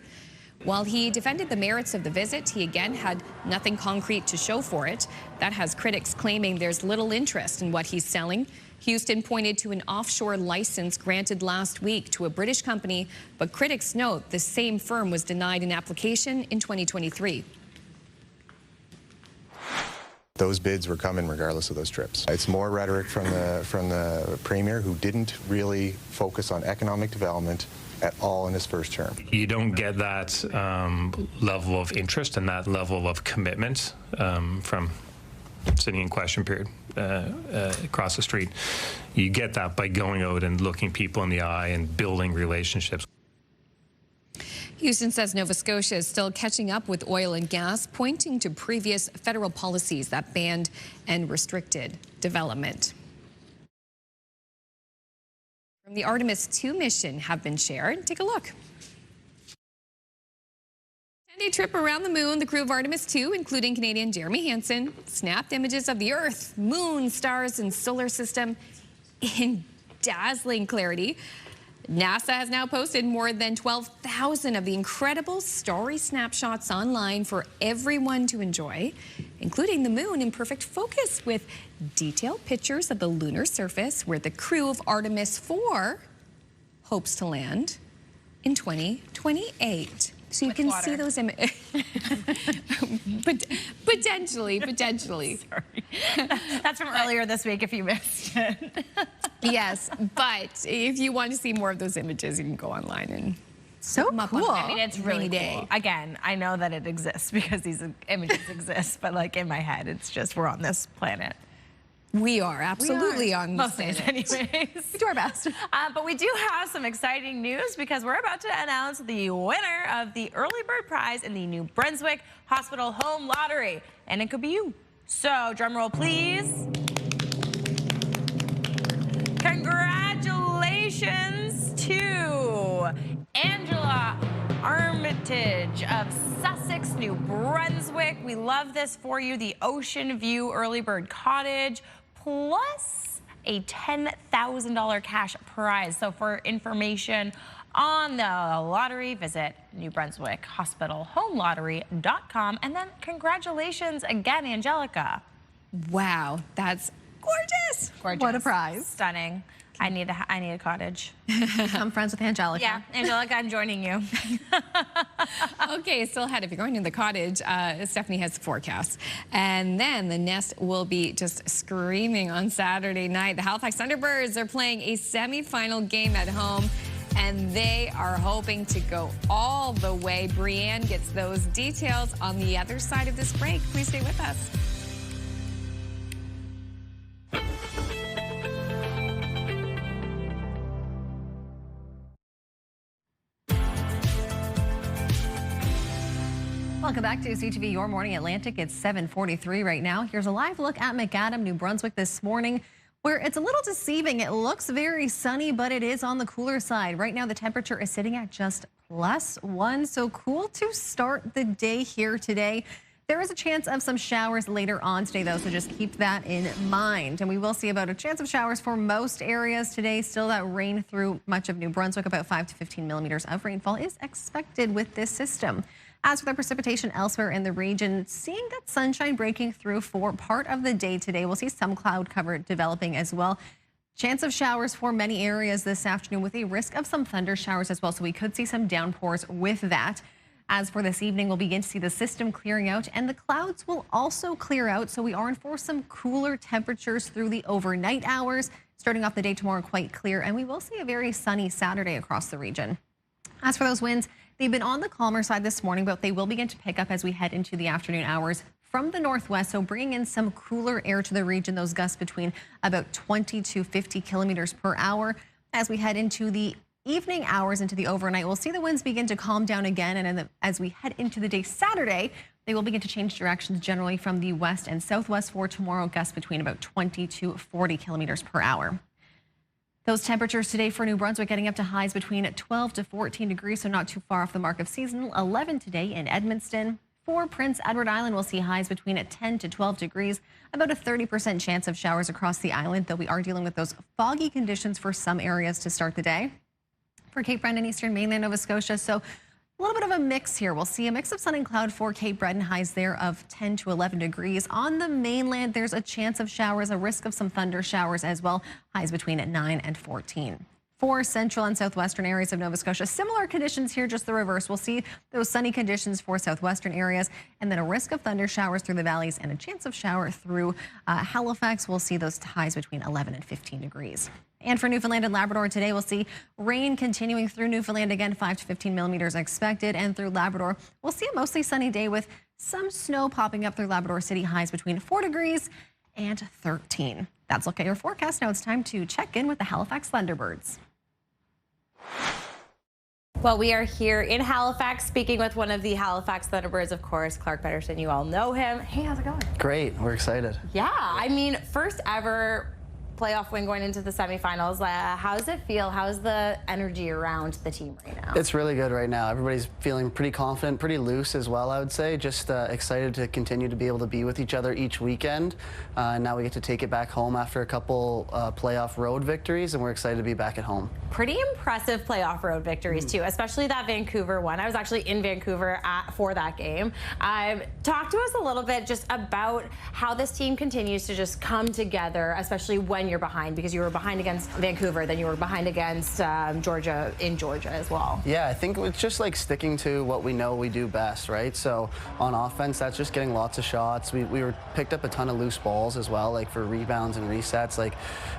While he defended the merits of the visit, he again had nothing concrete to show for it. That has critics claiming there's little interest in what he's selling. Houston pointed to an offshore license granted last week to a British company, but critics note the same firm was denied an application in 2023. Those bids were coming regardless of those trips. It's more rhetoric from the Premier, who didn't really focus on economic development at all in his first term. You don't get that level of interest and that level of commitment from sitting in question period across the street. You get that by going out and looking people in the eye and building relationships. Houston says Nova Scotia is still catching up with oil and gas, pointing to previous federal policies that banned and restricted development. From the Artemis II mission have been shared. Take a look. 10-day trip around the moon. The crew of Artemis II, including Canadian Jeremy Hansen, snapped images of the Earth, moon, stars, and solar system in dazzling clarity. NASA has now posted more than 12,000 of the incredible starry snapshots online for everyone to enjoy, including the moon in perfect focus with detailed pictures of the lunar surface where the crew of Artemis 4 hopes to land in 2028. So you can see those images. Potentially. Sorry. That's from earlier this week if you missed it. Yes, but if you want to see more of those images, you can go online and so cool. I mean, it's really cool. Again, I know that it exists because these images exist, but like in my head, it's just we're on this planet. We are absolutely on this planet. Anyways. We do our best. But we do have some exciting news because we're about to announce the winner of the early bird prize in the New Brunswick Hospital Home Lottery. And it could be you. So drum roll, please. Congratulations to Angela Armitage of Sussex, New Brunswick. We love this for you. The Ocean View Early Bird Cottage, plus a $10,000 cash prize. So for information on the lottery, visit NewBrunswickHospitalHomeLottery.com. And then congratulations again, Angelica. Wow, that's gorgeous. Gorgeous. What a prize. Stunning. I need a cottage. I'm friends with Angelica. Yeah, Angelica, I'm joining you. Okay, still ahead. If you're going to the cottage, Stephanie has the forecast. And then the Nest will be just screaming on Saturday night. The Halifax Thunderbirds are playing a semifinal game at home, and they are hoping to go all the way. Brianne gets those details on the other side of this break. Please stay with us. Welcome back to CTV Your Morning Atlantic. It's 7:43 right now. Here's a live look at McAdam, New Brunswick this morning, where it's a little deceiving. It looks very sunny, but it is on the cooler side. Right now, the temperature is sitting at just +1, so cool to start the day here today. There is a chance of some showers later on today, though, so just keep that in mind. And we will see about a chance of showers for most areas today. Still that rain through much of New Brunswick. About 5 to 15 millimeters of rainfall is expected with this system. As for the precipitation elsewhere in the region, seeing that sunshine breaking through for part of the day today. We'll see some cloud cover developing as well. Chance of showers for many areas this afternoon with a risk of some thunder showers as well. So we could see some downpours with that. As for this evening, we'll begin to see the system clearing out and the clouds will also clear out. So we are in for some cooler temperatures through the overnight hours. Starting off the day tomorrow quite clear, and we will see a very sunny Saturday across the region. As for those winds, they've been on the calmer side this morning, but they will begin to pick up as we head into the afternoon hours from the northwest. So bringing in some cooler air to the region, those gusts between about 20 to 50 kilometers per hour. As we head into the evening hours into the overnight, we'll see the winds begin to calm down again. And as we head into the day Saturday, they will begin to change directions generally from the west and southwest for tomorrow, gusts between about 20 to 40 kilometers per hour. Those temperatures today for New Brunswick getting up to highs between 12 to 14 degrees, so not too far off the mark of seasonal. 11 today in Edmundston. For Prince Edward Island, we'll see highs between 10 to 12 degrees. About a 30% chance of showers across the island, though we are dealing with those foggy conditions for some areas to start the day. For Cape Breton and eastern mainland Nova Scotia, so a little bit of a mix here. We'll see a mix of sun and cloud for Cape Breton, highs there of 10 to 11 degrees. On the mainland, there's a chance of showers, a risk of some thunder showers as well, highs between 9 and 14. For central and southwestern areas of Nova Scotia, similar conditions here, just the reverse. We'll see those sunny conditions for southwestern areas and then a risk of thunder showers through the valleys and a chance of shower through Halifax. We'll see those highs between 11 and 15 degrees. And for Newfoundland and Labrador today, we'll see rain continuing through Newfoundland again, 5 to 15 millimeters expected. And through Labrador, we'll see a mostly sunny day with some snow popping up through Labrador City, highs between 4 degrees and 13. That's a look at your forecast. Now it's time to check in with the Halifax Thunderbirds. Well, we are here in Halifax speaking with one of the Halifax Thunderbirds, of course, Clark Pedersen. You all know him. Hey, how's it going? Great. We're excited. Yeah, I mean, first ever playoff win going into the semifinals. How does it feel? How's the energy around the team right now? It's really good right now. Everybody's feeling pretty confident, pretty loose as well, I would say. Just excited to continue to be able to be with each other each weekend. And now we get to take it back home after a couple playoff road victories, and we're excited to be back at home. Pretty impressive playoff road victories, too, especially that Vancouver one. I was actually in Vancouver for that game. Talk to us a little bit just about how this team continues to just come together, especially when you're behind, because you were behind against Vancouver, then you were behind against Georgia in Georgia as well. Yeah, I think it's just like sticking to what we know we do best, right? So on offense, that's just getting lots of shots. We picked up a ton of loose balls as well, like for rebounds and resets. Like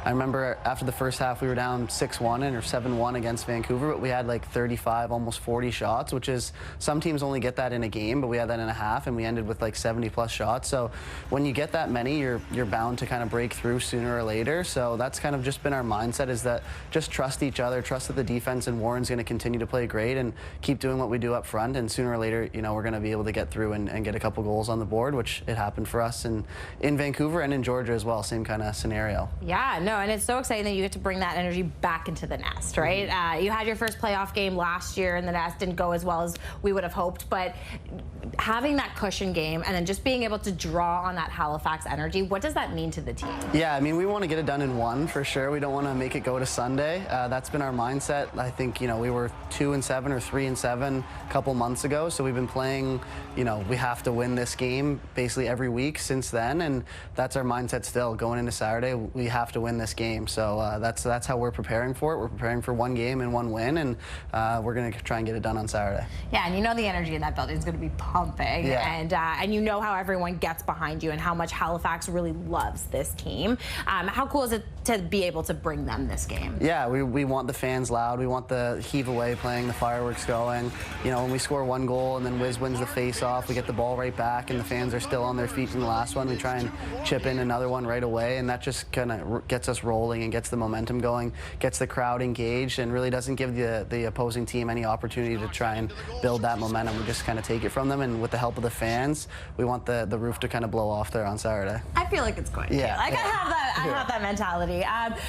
I remember after the first half, we were down 6-1 or 7-1 against Vancouver, but we had like 35, almost 40 shots, which is some teams only get that in a game, but we had that in a half, and we ended with like 70 plus shots. So when you get that many, you're bound to kind of break through sooner or later. So that's kind of just been our mindset, is that just trust each other, trust that the defense and Warren's going to continue to play great and keep doing what we do up front. And sooner or later, you know, we're going to be able to get through and get a couple goals on the board, which it happened for us in Vancouver and in Georgia as well. Same kind of scenario. Yeah, no, and it's so exciting that you get to bring that energy back into the nest, right? You had your first playoff game last year and the nest didn't go as well as we would have hoped, but having that cushion game and then just being able to draw on that Halifax energy, what does that mean to the team? Yeah, I mean, we want to get it done in one for sure. We don't want to make it go to Sunday. That's been our mindset. I think, you know, we were 2-7 or 3-7 a couple months ago, so we've been playing, you know, we have to win this game basically every week since then, and that's our mindset still. Going into Saturday, we have to win this game. So that's how we're preparing for it. We're preparing for one game and one win, and we're going to try and get it done on Saturday. Yeah, and you know the energy in that building is going to be pumping, and you know how everyone gets behind you and how much Halifax really loves this team. How cool cool is it to be able to bring them this game? Yeah, we want the fans loud. We want the heave away playing, the fireworks going. You know, when we score one goal and then Wiz wins the face-off, we get the ball right back and the fans are still on their feet from the last one. We try and chip in another one right away, and that just kind of gets us rolling and gets the momentum going, gets the crowd engaged, and really doesn't give the opposing team any opportunity to try and build that momentum. We just kind of take it from them, and with the help of the fans, we want the roof to kind of blow off there on Saturday. I feel like it's going to. Yeah. Like, I have that mentality.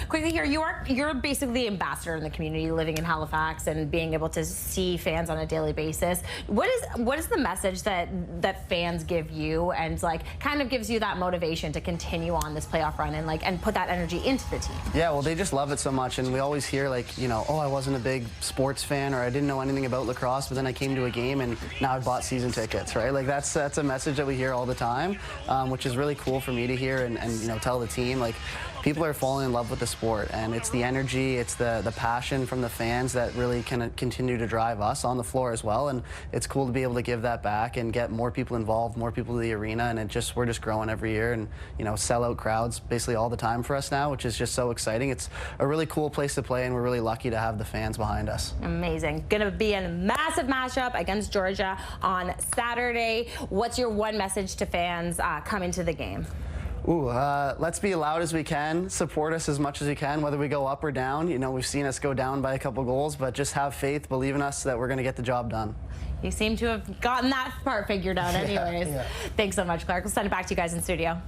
Quickly here, you're basically the ambassador in the community, living in Halifax and being able to see fans on a daily basis. What is the message that fans give you, and like kind of gives you that motivation to continue on this playoff run and put that energy into the team? Yeah, well, they just love it so much, and we always hear like, you know, oh, I wasn't a big sports fan, or I didn't know anything about lacrosse, but then I came to a game and now I've bought season tickets, right? Like that's a message that we hear all the time, which is really cool for me to hear and you know, tell the team, like, people are falling in love with the sport, and it's the energy, it's the passion from the fans that really can continue to drive us on the floor as well. And it's cool to be able to give that back and get more people involved, more people to the arena, and we're just growing every year, and you know, sell out crowds basically all the time for us now, which is just so exciting. It's a really cool place to play, and we're really lucky to have the fans behind us. Amazing. Gonna be a massive matchup against Georgia on Saturday. What's your one message to fans coming to the game? Let's be loud as we can, support us as much as we can, whether we go up or down. You know, we've seen us go down by a couple goals, but just have faith, believe in us that we're going to get the job done. You seem to have gotten that part figured out anyways. Yeah. Thanks so much, Clark. We'll send it back to you guys in studio.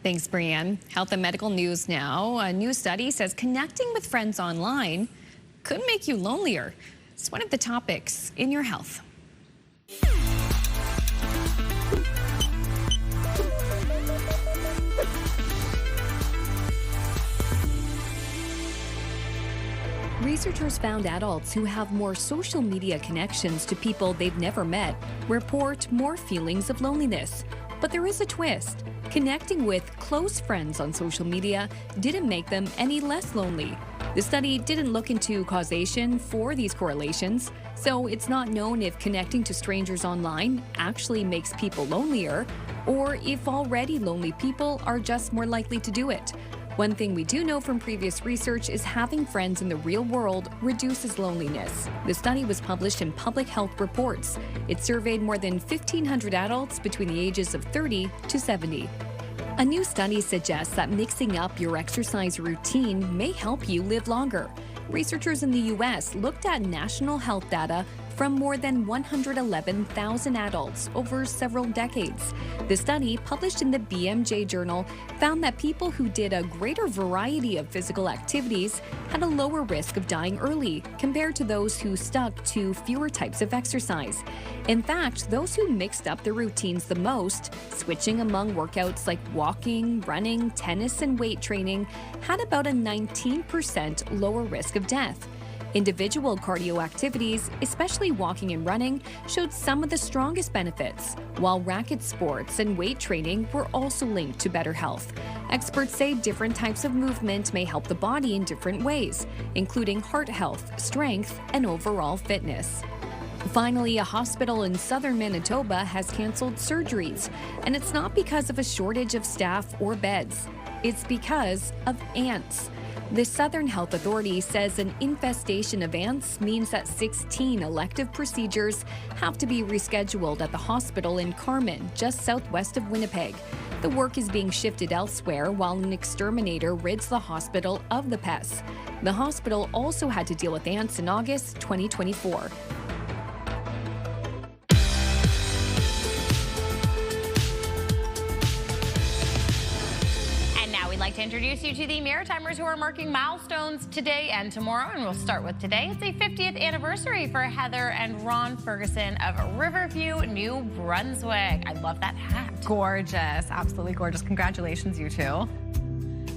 Thanks, Brianne. Health and medical news now. A new study says connecting with friends online could make you lonelier. It's one of the topics in your health. Researchers found adults who have more social media connections to people they've never met report more feelings of loneliness. But there is a twist. Connecting with close friends on social media didn't make them any less lonely. The study didn't look into causation for these correlations, so it's not known if connecting to strangers online actually makes people lonelier, or if already lonely people are just more likely to do it. One thing we do know from previous research is having friends in the real world reduces loneliness. The study was published in Public Health Reports. It surveyed more than 1,500 adults between the ages of 30 to 70. A new study suggests that mixing up your exercise routine may help you live longer. Researchers in the U.S. looked at national health data from more than 111,000 adults over several decades. The study, published in the BMJ Journal, found that people who did a greater variety of physical activities had a lower risk of dying early compared to those who stuck to fewer types of exercise. In fact, those who mixed up their routines the most, switching among workouts like walking, running, tennis, and weight training, had about a 19% lower risk of death. Individual cardio activities, especially walking and running, showed some of the strongest benefits, while racket sports and weight training were also linked to better health. Experts say different types of movement may help the body in different ways, including heart health, strength, and overall fitness. Finally, a hospital in southern Manitoba has canceled surgeries, and it's not because of a shortage of staff or beds. It's because of ants. The Southern Health Authority says an infestation of ants means that 16 elective procedures have to be rescheduled at the hospital in Carman, just southwest of Winnipeg. The work is being shifted elsewhere while an exterminator rids the hospital of the pests. The hospital also had to deal with ants in August 2024. To introduce you to the Maritimers who are marking milestones today and tomorrow, and we'll start with today. It's the 50th anniversary for Heather and Ron Ferguson of Riverview, New Brunswick. I love that hat. Gorgeous, absolutely gorgeous. Congratulations, you two.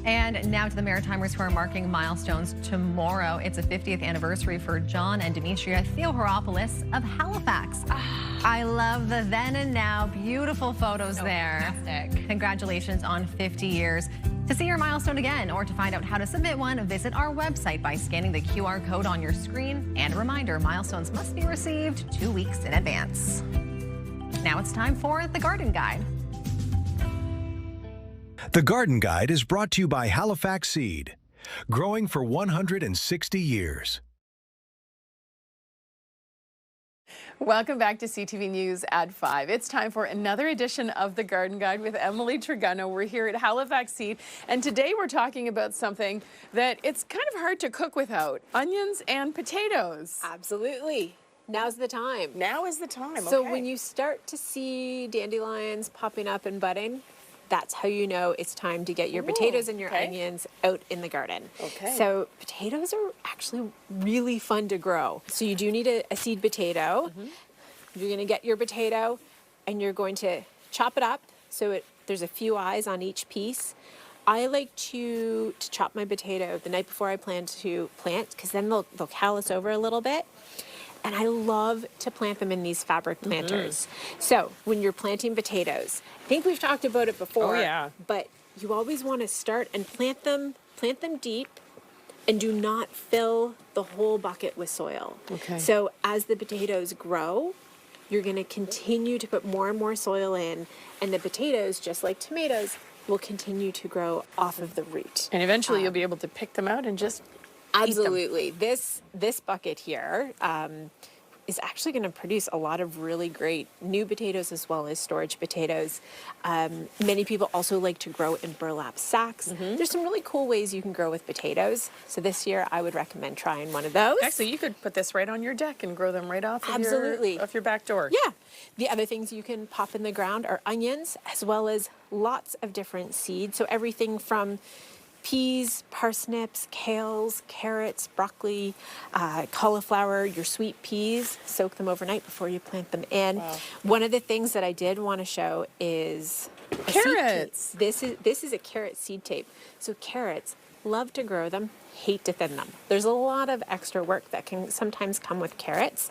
And now to the Maritimers who are marking milestones tomorrow. It's a 50th anniversary for John and Demetria Theohoropoulos of Halifax. I love the then and now. Beautiful photos there. Fantastic. Congratulations on 50 years. To see your milestone again or to find out how to submit one, visit our website by scanning the QR code on your screen. And a reminder, milestones must be received 2 weeks in advance. Now it's time for the Garden Guide. The Garden Guide is brought to you by Halifax Seed, growing for 160 years. Welcome back to CTV News at 5. It's time for another edition of The Garden Guide with Emily Trigano. We're here at Halifax Seed, and today we're talking about something that it's kind of hard to cook without: onions and potatoes. Absolutely. Now's the time. Now is the time. So okay. when you start to see dandelions popping up and budding, that's how you know it's time to get your potatoes and your onions out in the garden. Okay. So potatoes are actually really fun to grow. So you do need a seed potato. You're going to get your potato and you're going to chop it up so there's a few eyes on each piece. I like to chop my potato the night before I plan to plant, because then they'll callus over a little bit. And I love to plant them in these fabric planters. So when you're planting potatoes, I think we've talked about it before. Oh, yeah. But you always want to start and plant them deep, and do not fill the whole bucket with soil. Okay. So as the potatoes grow, you're going to continue to put more and more soil in, and the potatoes, just like tomatoes, will continue to grow off of the root. And eventually you'll be able to pick them out and just Absolutely. This bucket here is actually going to produce a lot of really great new potatoes as well as storage potatoes. Many people also like to grow in burlap sacks. There's some really cool ways you can grow with potatoes. So this year I would recommend trying one of those. Actually, you could put this right on your deck and grow them right off of off your back door. Yeah. The other things you can pop in the ground are onions, as well as lots of different seeds. So everything from peas, parsnips, kales, carrots, broccoli, cauliflower, your sweet peas. Soak them overnight before you plant them in. Wow. One of the things that I did want to show is carrots. This is a carrot seed tape. So carrots, love to grow them, hate to thin them. There's a lot of extra work that can sometimes come with carrots.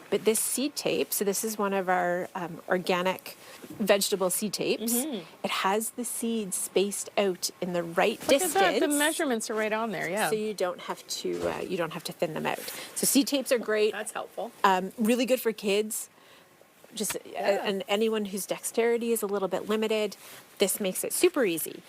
But this seed tape, so this is one of our organic vegetable seed tapes. It has the seeds spaced out in the right distance. Look at that. The measurements are right on there, yeah. So you don't have to thin them out. So seed tapes are great. That's helpful. Really good for kids. And anyone whose dexterity is a little bit limited, this makes it super easy.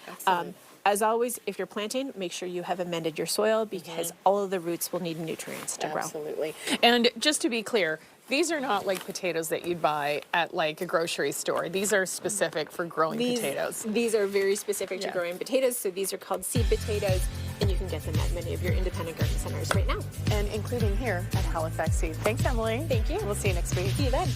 As always, if you're planting, make sure you have amended your soil, because all of the roots will need nutrients to grow. Absolutely. And just to be clear, these are not like potatoes that you'd buy at like a grocery store. These are specific for growing potatoes. These are very specific to growing potatoes, so these are called seed potatoes, and you can get them at many of your independent garden centers right now. And including here at Halifax Seed. Thanks, Emily. Thank you. We'll see you next week. See you then.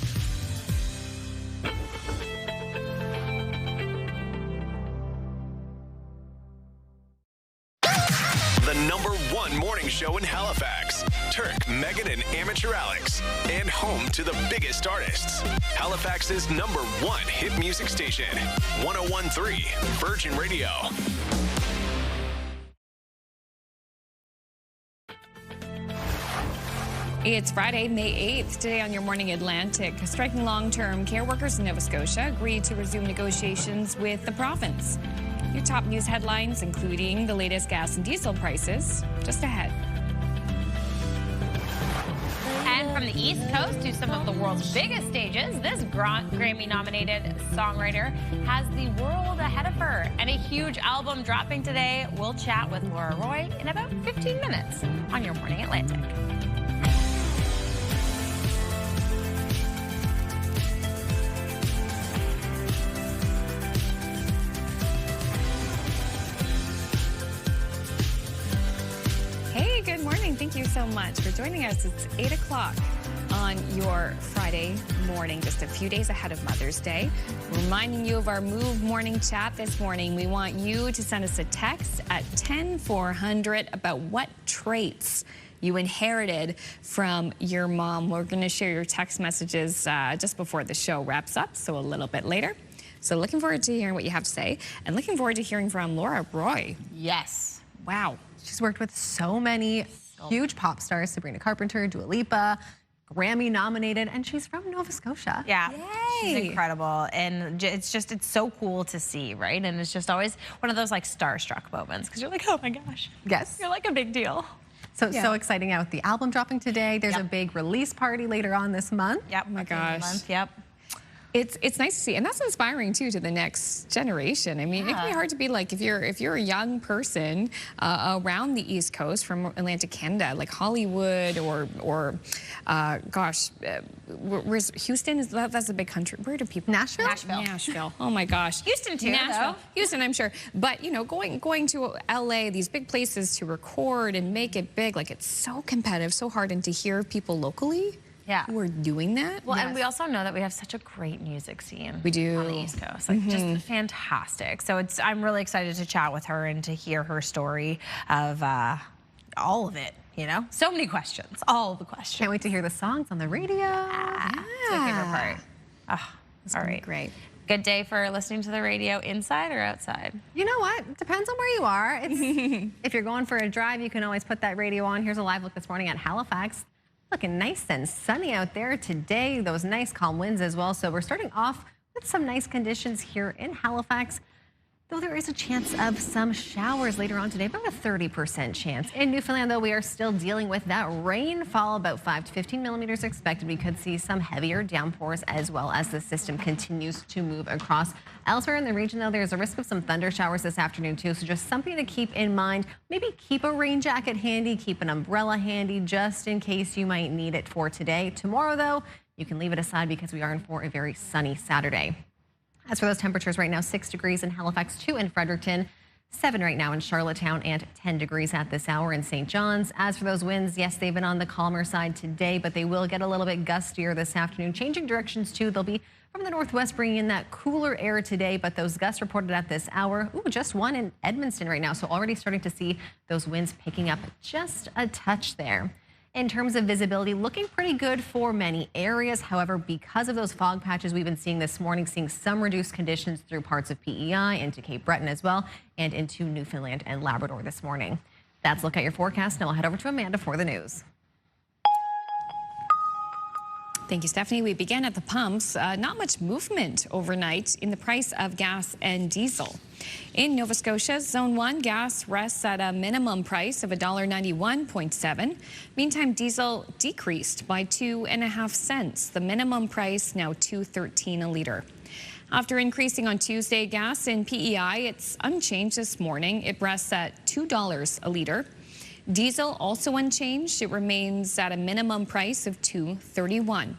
The #1 morning show in Halifax. Turk, Megan, and Amateur Alex. And home to the biggest artists. Halifax's #1 hit music station. 101.3 Virgin Radio. It's Friday, May 8th. Today on Your Morning Atlantic, striking long-term care workers in Nova Scotia agreed to resume negotiations with the province. Your top news headlines, including the latest gas and diesel prices, just ahead. And from the East Coast to some of the world's biggest stages, this Grammy-nominated songwriter has the world ahead of her. And a huge album dropping today. We'll chat with Laura Roy in about 15 minutes on Your Morning Atlantic. Good morning. Thank you so much for joining us. It's 8 o'clock on your Friday morning, just a few days ahead of Mother's Day. Reminding you of our Move Morning Chat this morning. We want you to send us a text at 10400 about what traits you inherited from your mom. We're going to share your text messages just before the show wraps up, so a little bit later. So looking forward to hearing what you have to say, and looking forward to hearing from Laura Roy. Yes. Wow. She's worked with so many huge pop stars: Sabrina Carpenter, Dua Lipa, Grammy nominated, and she's from Nova Scotia. Yeah, Yay. she's incredible, and it's so cool to see, right? And it's just always one of those like starstruck moments, because you're like, oh my gosh, yes, you're like a big deal. So exciting out with the album dropping today. There's a big release party later on this month. Yep. Oh my gosh. Yep. It's nice to see, and that's inspiring too to the next generation. I mean, it can be hard to be like if you're a young person around the East Coast from Atlantic Canada, like Hollywood or gosh, where's Houston? That's a big country. Where do people? Nashville. Nashville. Oh my gosh. Houston too. Nashville. Though. Houston, I'm sure. But you know, going to LA, these big places to record and make it big, like it's so competitive, so hard, and to hear people locally. Yeah. Who are doing that. Well, and we also know that we have such a great music scene. We do. On the East Coast. Like, just fantastic. So I'm really excited to chat with her and to hear her story of all of it, you know? So many questions. All the questions. Can't wait to hear the songs on the radio. That's my favorite part. Oh, all right. Great. Good day for listening to the radio inside or outside? You know what? Depends on where you are. If you're going for a drive, you can always put that radio on. Here's a live look this morning at Halifax. Looking nice and sunny out there today. Those nice calm winds as well. So we're starting off with some nice conditions here in Halifax. Though there is a chance of some showers later on today, about a 30% chance. In Newfoundland, though, we are still dealing with that rainfall, about 5 to 15 millimeters expected. We could see some heavier downpours as well as the system continues to move across. Elsewhere in the region, though, there's a risk of some thunder showers this afternoon, too. So just something to keep in mind. Maybe keep a rain jacket handy, keep an umbrella handy, just in case you might need it for today. Tomorrow, though, you can leave it aside because we are in for a very sunny Saturday. As for those temperatures right now, 6 degrees in Halifax, 2 in Fredericton, 7 right now in Charlottetown, and 10 degrees at this hour in St. John's. As for those winds, yes, they've been on the calmer side today, but they will get a little bit gustier this afternoon. Changing directions, too. They'll be from the northwest, bringing in that cooler air today, but those gusts reported at this hour, just one in Edmundston right now, so already starting to see those winds picking up just a touch there. In terms of visibility, looking pretty good for many areas. However, because of those fog patches we've been seeing this morning, seeing some reduced conditions through parts of PEI, into Cape Breton as well, and into Newfoundland and Labrador this morning. That's a look at your forecast. Now I'll head over to Amanda for the news. Thank you, Stephanie. We began at the pumps. Not much movement overnight in the price of gas and diesel. In Nova Scotia, Zone 1 gas rests at a minimum price of $1.91.7. Meantime, diesel decreased by 2.5 cents. The minimum price now $2.13 a litre. After increasing on Tuesday, gas in PEI, it's unchanged this morning. It rests at $2 a litre. Diesel also unchanged. It remains at a minimum price of $2.31.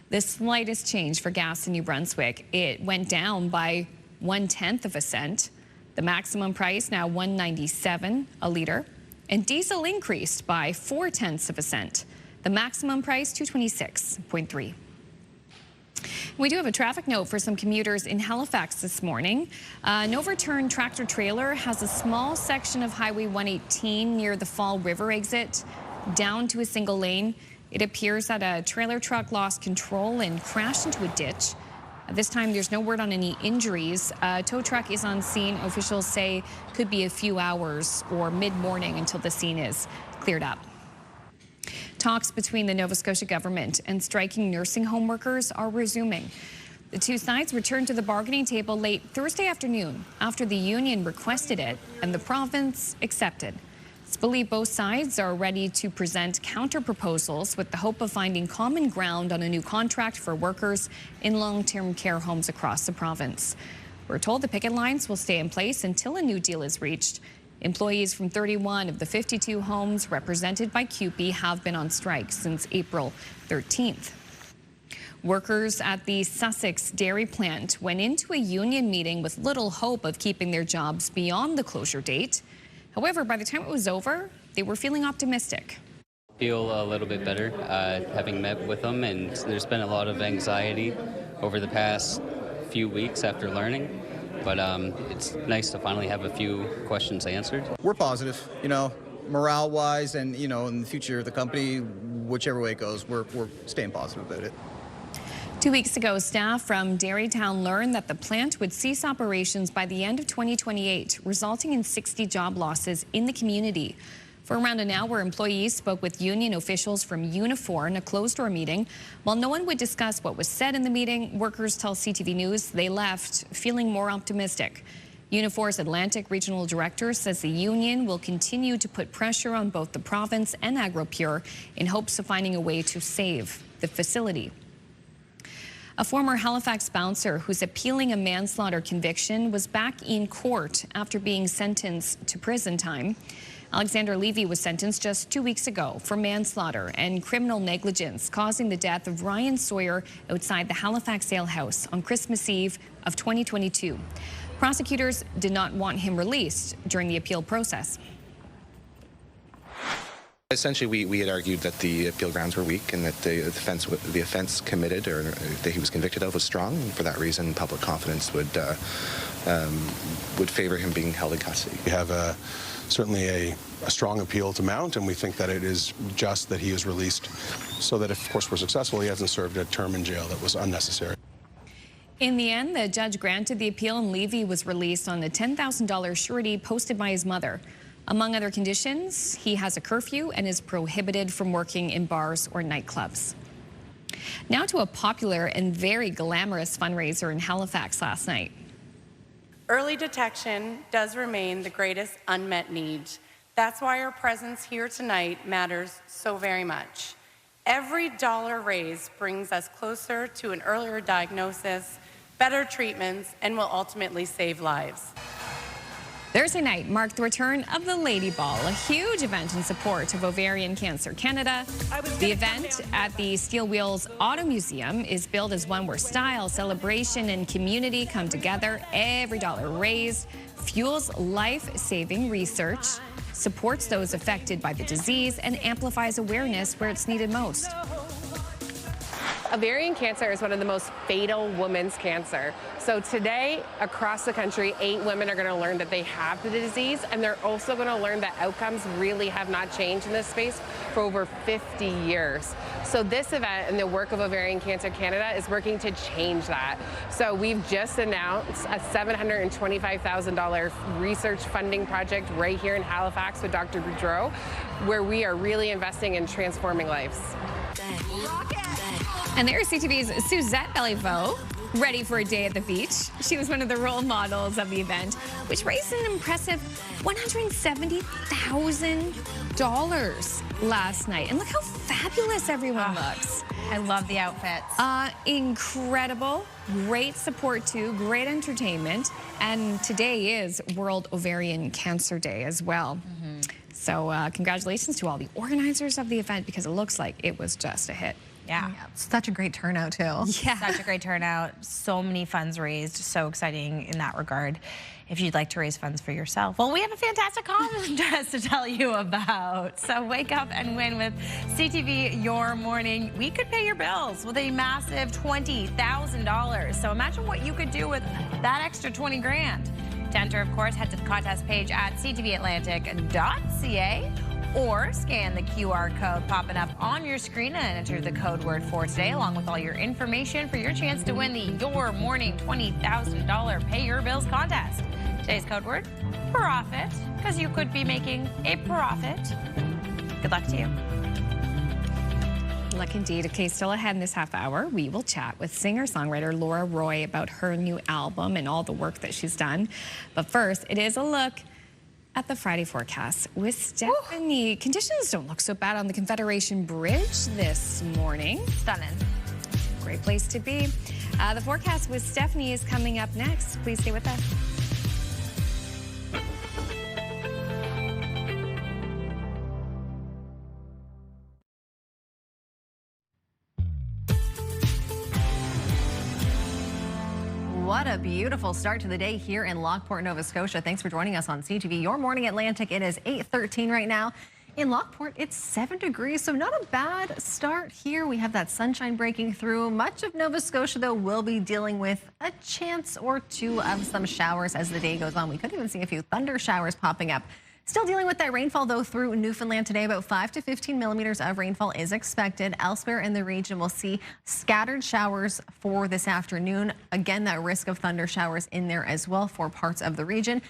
The slightest change for gas in New Brunswick. It went down by 1/10 cent. The maximum price now $1.97 a litre. And diesel increased by 0.4 cent. The maximum price $2.26.3. We do have a traffic note for some commuters in Halifax this morning. An overturned tractor trailer has a small section of Highway 118 near the Fall River exit down to a single lane. It appears that a trailer truck lost control and crashed into a ditch. At this time, there's no word on any injuries. A tow truck is on scene. Officials say could be a few hours or mid-morning until the scene is cleared up. Talks between the Nova Scotia government and striking nursing home workers are resuming. The two sides returned to the bargaining table late Thursday afternoon after the union requested it and the province accepted. It's believed both sides are ready to present counter-proposals with the hope of finding common ground on a new contract for workers in long-term care homes across the province. We're told the picket lines will stay in place until a new deal is reached. Employees from 31 of the 52 homes represented by CUPE have been on strike since April 13th. Workers at the Sussex dairy plant went into a union meeting with little hope of keeping their jobs beyond the closure date. However, by the time it was over, they were feeling optimistic. Feel a little bit better having met with them, and there's been a lot of anxiety over the past few weeks after learning. But it's nice to finally have a few questions answered. We're positive, morale-wise, and in the future of the company, whichever way it goes, we're staying positive about it. 2 weeks ago, staff from Dairytown learned that the plant would cease operations by the end of 2028, resulting in 60 job losses in the community. For around an hour, employees spoke with union officials from Unifor in a closed-door meeting. While no one would discuss what was said in the meeting, workers tell CTV News they left feeling more optimistic. Unifor's Atlantic Regional Director says the union will continue to put pressure on both the province and AgroPure in hopes of finding a way to save the facility. A former Halifax bouncer who's appealing a manslaughter conviction was back in court after being sentenced to prison time. Alexander Levy was sentenced just 2 weeks ago for manslaughter and criminal negligence, causing the death of Ryan Sawyer outside the Halifax Ale House on Christmas Eve of 2022. Prosecutors did not want him released during the appeal process. Essentially, we had argued that the appeal grounds were weak and that the offense committed or that he was convicted of was strong. And for that reason, public confidence would favor him being held in custody. We have certainly a strong appeal to mount, and we think that it is just that he is released so that if, of course, we're successful, he hasn't served a term in jail that was unnecessary. In the end, the judge granted the appeal and Levy was released on a $10,000 surety posted by his mother. Among other conditions, he has a curfew and is prohibited from working in bars or nightclubs. Now to a popular and very glamorous fundraiser in Halifax last night. Early detection does remain the greatest unmet need. That's why our presence here tonight matters so very much. Every dollar raised brings us closer to an earlier diagnosis, better treatments, and will ultimately save lives. Thursday night marked the return of the Lady Ball, a huge event in support of Ovarian Cancer Canada. The event at the Steel Wheels Auto Museum is billed as one where style, celebration, and community come together. Every dollar raised fuels life-saving research, supports those affected by the disease, and amplifies awareness where it's needed most. Ovarian cancer is one of the most fatal women's cancer. So today, across the country, 8 women are going to learn that they have the disease, and they're also going to learn that outcomes really have not changed in this space for over 50 years. So this event and the work of Ovarian Cancer Canada is working to change that. So we've just announced a $725,000 research funding project right here in Halifax with Dr. Boudreau, where we are really investing in transforming lives. And there's CTV's Suzette Beliveau, ready for a day at the beach. She was one of the role models of the event, which raised an impressive $170,000 last night. And look how fabulous everyone looks. I love the outfits. Incredible. Great support, too. Great entertainment. And today is World Ovarian Cancer Day as well. So congratulations to all the organizers of the event, because it looks like it was just a hit. Yeah. Such a great turnout, too. Yeah. Such a great turnout. So many funds raised. So exciting in that regard. If you'd like to raise funds for yourself, well, we have a fantastic contest to tell you about. So wake up and win with CTV Your Morning. We could pay your bills with a massive $20,000. So imagine what you could do with that extra 20 grand. To enter, of course, head to the contest page at ctvatlantic.ca. or scan the QR code popping up on your screen and enter the code word for today, along with all your information for your chance to win the Your Morning $20,000 Pay Your Bills contest. Today's code word, profit, because you could be making a profit. Good luck to you. Luck indeed. Okay, still ahead in this half hour, we will chat with singer-songwriter Laura Roy about her new album and all the work that she's done. But first, it is a look at the Friday forecast with Stephanie. Conditions don't look so bad on the Confederation Bridge this morning. Stunning. Great place to be. The forecast with Stephanie is coming up next. Please stay with us. What a beautiful start to the day here in Lockport, Nova Scotia. Thanks for joining us on CTV Your Morning Atlantic. It is 8:13 right now. In Lockport, it's 7 degrees, so not a bad start here. We have that sunshine breaking through. Much of Nova Scotia, though, will be dealing with a chance or two of some showers as the day goes on. We could even see a few thunder showers popping up. Still dealing with that rainfall, though, through Newfoundland today. About 5 to 15 millimeters of rainfall is expected. Elsewhere in the region, we'll see scattered showers for this afternoon. Again, that risk of thunder showers in there as well for parts of the region.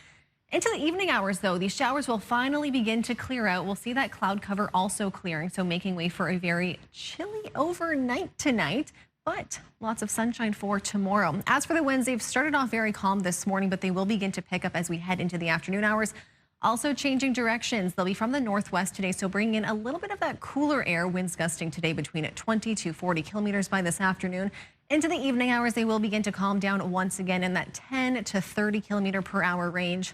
Into the evening hours, though, these showers will finally begin to clear out. We'll see that cloud cover also clearing, so making way for a very chilly overnight tonight. But lots of sunshine for tomorrow. As for the winds, they've started off very calm this morning, but they will begin to pick up as we head into the afternoon hours. Also changing directions. They'll be from the northwest today, so bringing in a little bit of that cooler air. Winds gusting today between 20 to 40 kilometers by this afternoon. Into the evening hours, they will begin to calm down once again in that 10 to 30 kilometer per hour range.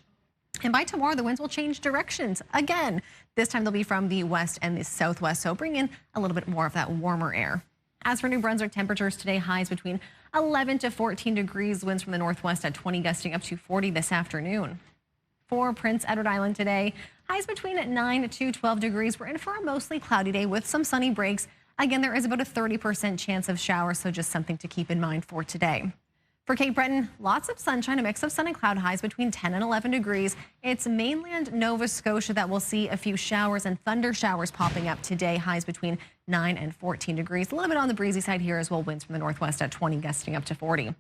And by tomorrow, the winds will change directions again. This time they'll be from the west and the southwest, so bring in a little bit more of that warmer air. As for New Brunswick, temperatures today, highs between 11 to 14 degrees, winds from the northwest at 20, gusting up to 40 this afternoon. For Prince Edward Island today, highs between 9 to 12 degrees. We're in for a mostly cloudy day with some sunny breaks. Again, there is about a 30% chance of showers, so just something to keep in mind for today. For Cape Breton, lots of sunshine, a mix of sun and cloud, highs between 10 and 11 degrees. It's mainland Nova Scotia that will see a few showers and thunder showers popping up today, highs between 9 and 14 degrees. A little bit on the breezy side here as well, winds from the northwest at 20, gusting up to 40.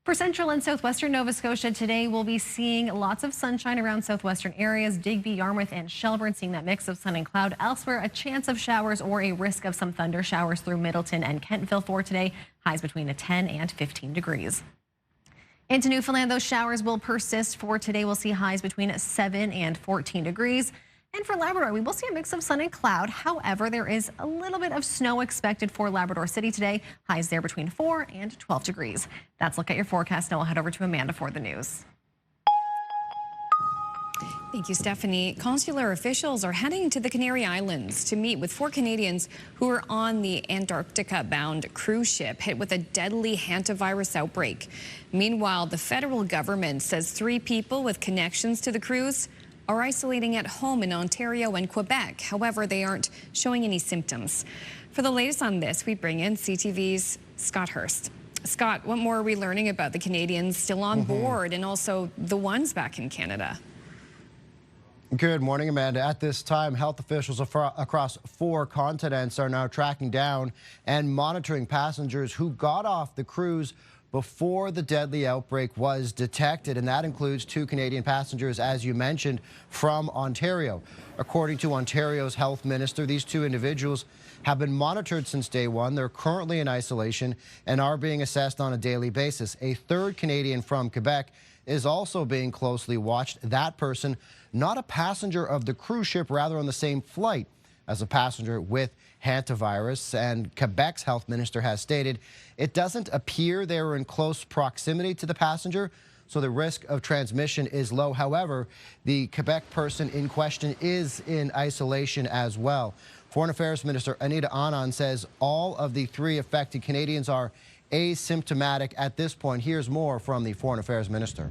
For central and southwestern Nova Scotia today, we'll be seeing lots of sunshine around southwestern areas, Digby, Yarmouth, and Shelburne, seeing that mix of sun and cloud. Elsewhere, a chance of showers or a risk of some thunder showers through Middleton and Kentville for today, highs between 10 and 15 degrees. Into Newfoundland, those showers will persist for today. We'll see highs between 7 and 14 degrees. And for Labrador, we will see a mix of sun and cloud. However, there is a little bit of snow expected for Labrador City today. Highs there between 4 and 12 degrees. That's a look at your forecast. Now we'll head over to Amanda for the news. Thank you, Stephanie. Consular officials are heading to the Canary Islands to meet with 4 Canadians who are on the Antarctica-bound cruise ship hit with a deadly hantavirus outbreak. Meanwhile, the federal government says 3 people with connections to the cruise are isolating at home in Ontario and Quebec. However, they aren't showing any symptoms. For the latest on this, we bring in CTV's Scott Hurst. Scott, what more are we learning about the Canadians still on board and also the ones back in Canada? Good morning, Amanda. At this time, health officials across 4 continents are now tracking down and monitoring passengers who got off the cruise before the deadly outbreak was detected, and that includes 2 Canadian passengers, as you mentioned, from Ontario. According to Ontario's health minister, these 2 individuals have been monitored since day 1. They're currently in isolation and are being assessed on a daily basis. A 3rd Canadian from Quebec is also being closely watched. That person, not a passenger of the cruise ship, rather on the same flight as a passenger with hantavirus. And Quebec's health minister has stated it doesn't appear they were in close proximity to the passenger, so the risk of transmission is low. However, the Quebec person in question is in isolation as well. Foreign Affairs Minister Anita Anand says all of the 3 affected Canadians are asymptomatic at this point. Here's more from the Foreign Affairs Minister.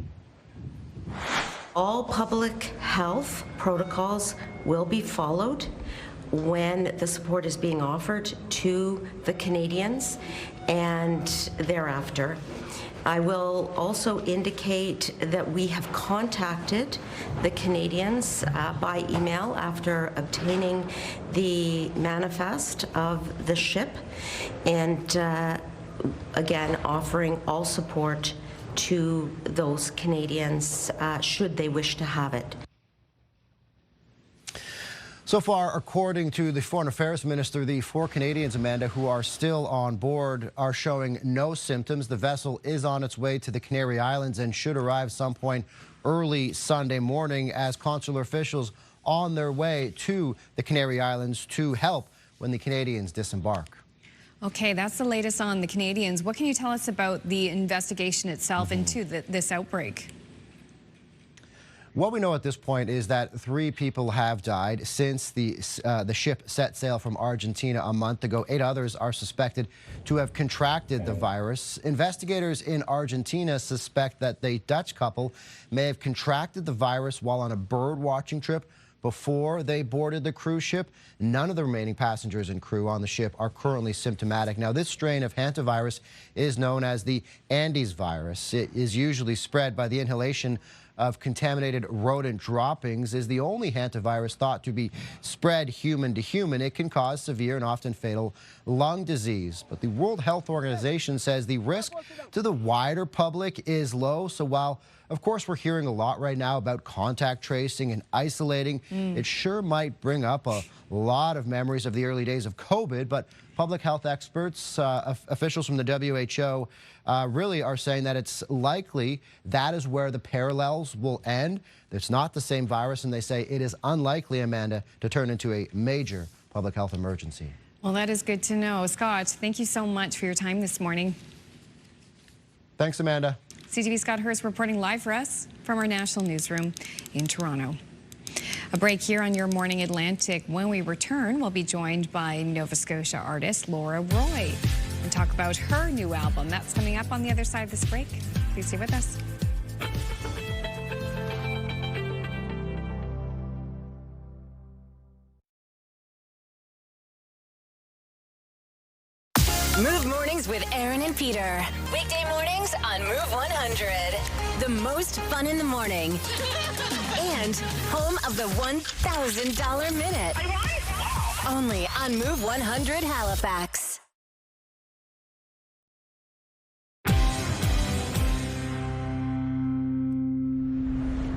All public health protocols will be followed when the support is being offered to the Canadians and thereafter. I will also indicate that we have contacted the Canadians by email after obtaining the manifest of the ship, and again, offering all support to those Canadians should they wish to have it. So far, according to the Foreign Affairs Minister, the 4 Canadians, Amanda, who are still on board are showing no symptoms. The vessel is on its way to the Canary Islands and should arrive some point early Sunday morning as consular officials on their way to the Canary Islands to help when the Canadians disembark. Okay, that's the latest on the Canadians. What can you tell us about the investigation itself into this outbreak? What we know at this point is that 3 people have died since the ship set sail from Argentina a month ago. 8 others are suspected to have contracted the virus. Investigators in Argentina suspect that the Dutch couple may have contracted the virus while on a bird watching trip before they boarded the cruise ship. None of the remaining passengers and crew on the ship are currently symptomatic. Now, this strain of hantavirus is known as the Andes virus. It is usually spread by the inhalation of contaminated rodent droppings. Is the only hantavirus thought to be spread human to human. It can cause severe and often fatal lung disease. But the World Health Organization says the risk to the wider public is low. So while, of course, we're hearing a lot right now about contact tracing and isolating, it sure might bring up a lot of memories of the early days of COVID. But public health experts, officials from the WHO, really are saying that it's likely that is where the parallels will end. It's not the same virus, and they say it is unlikely, Amanda, to turn into a major public health emergency. Well, that is good to know. Scott, thank you so much for your time this morning. Thanks, Amanda. CTV's Scott Hurst reporting live for us from our national newsroom in Toronto. A break here on Your Morning Atlantic. When we return, we'll be joined by Nova Scotia artist Laura Roy and talk about her new album. That's coming up on the other side of this break. Please stay with us. Move Mornings with Aaron and Peter. Weekday mornings on Move 100. The most fun in the morning. And home of the $1,000 minute. Only on Move 100 Halifax.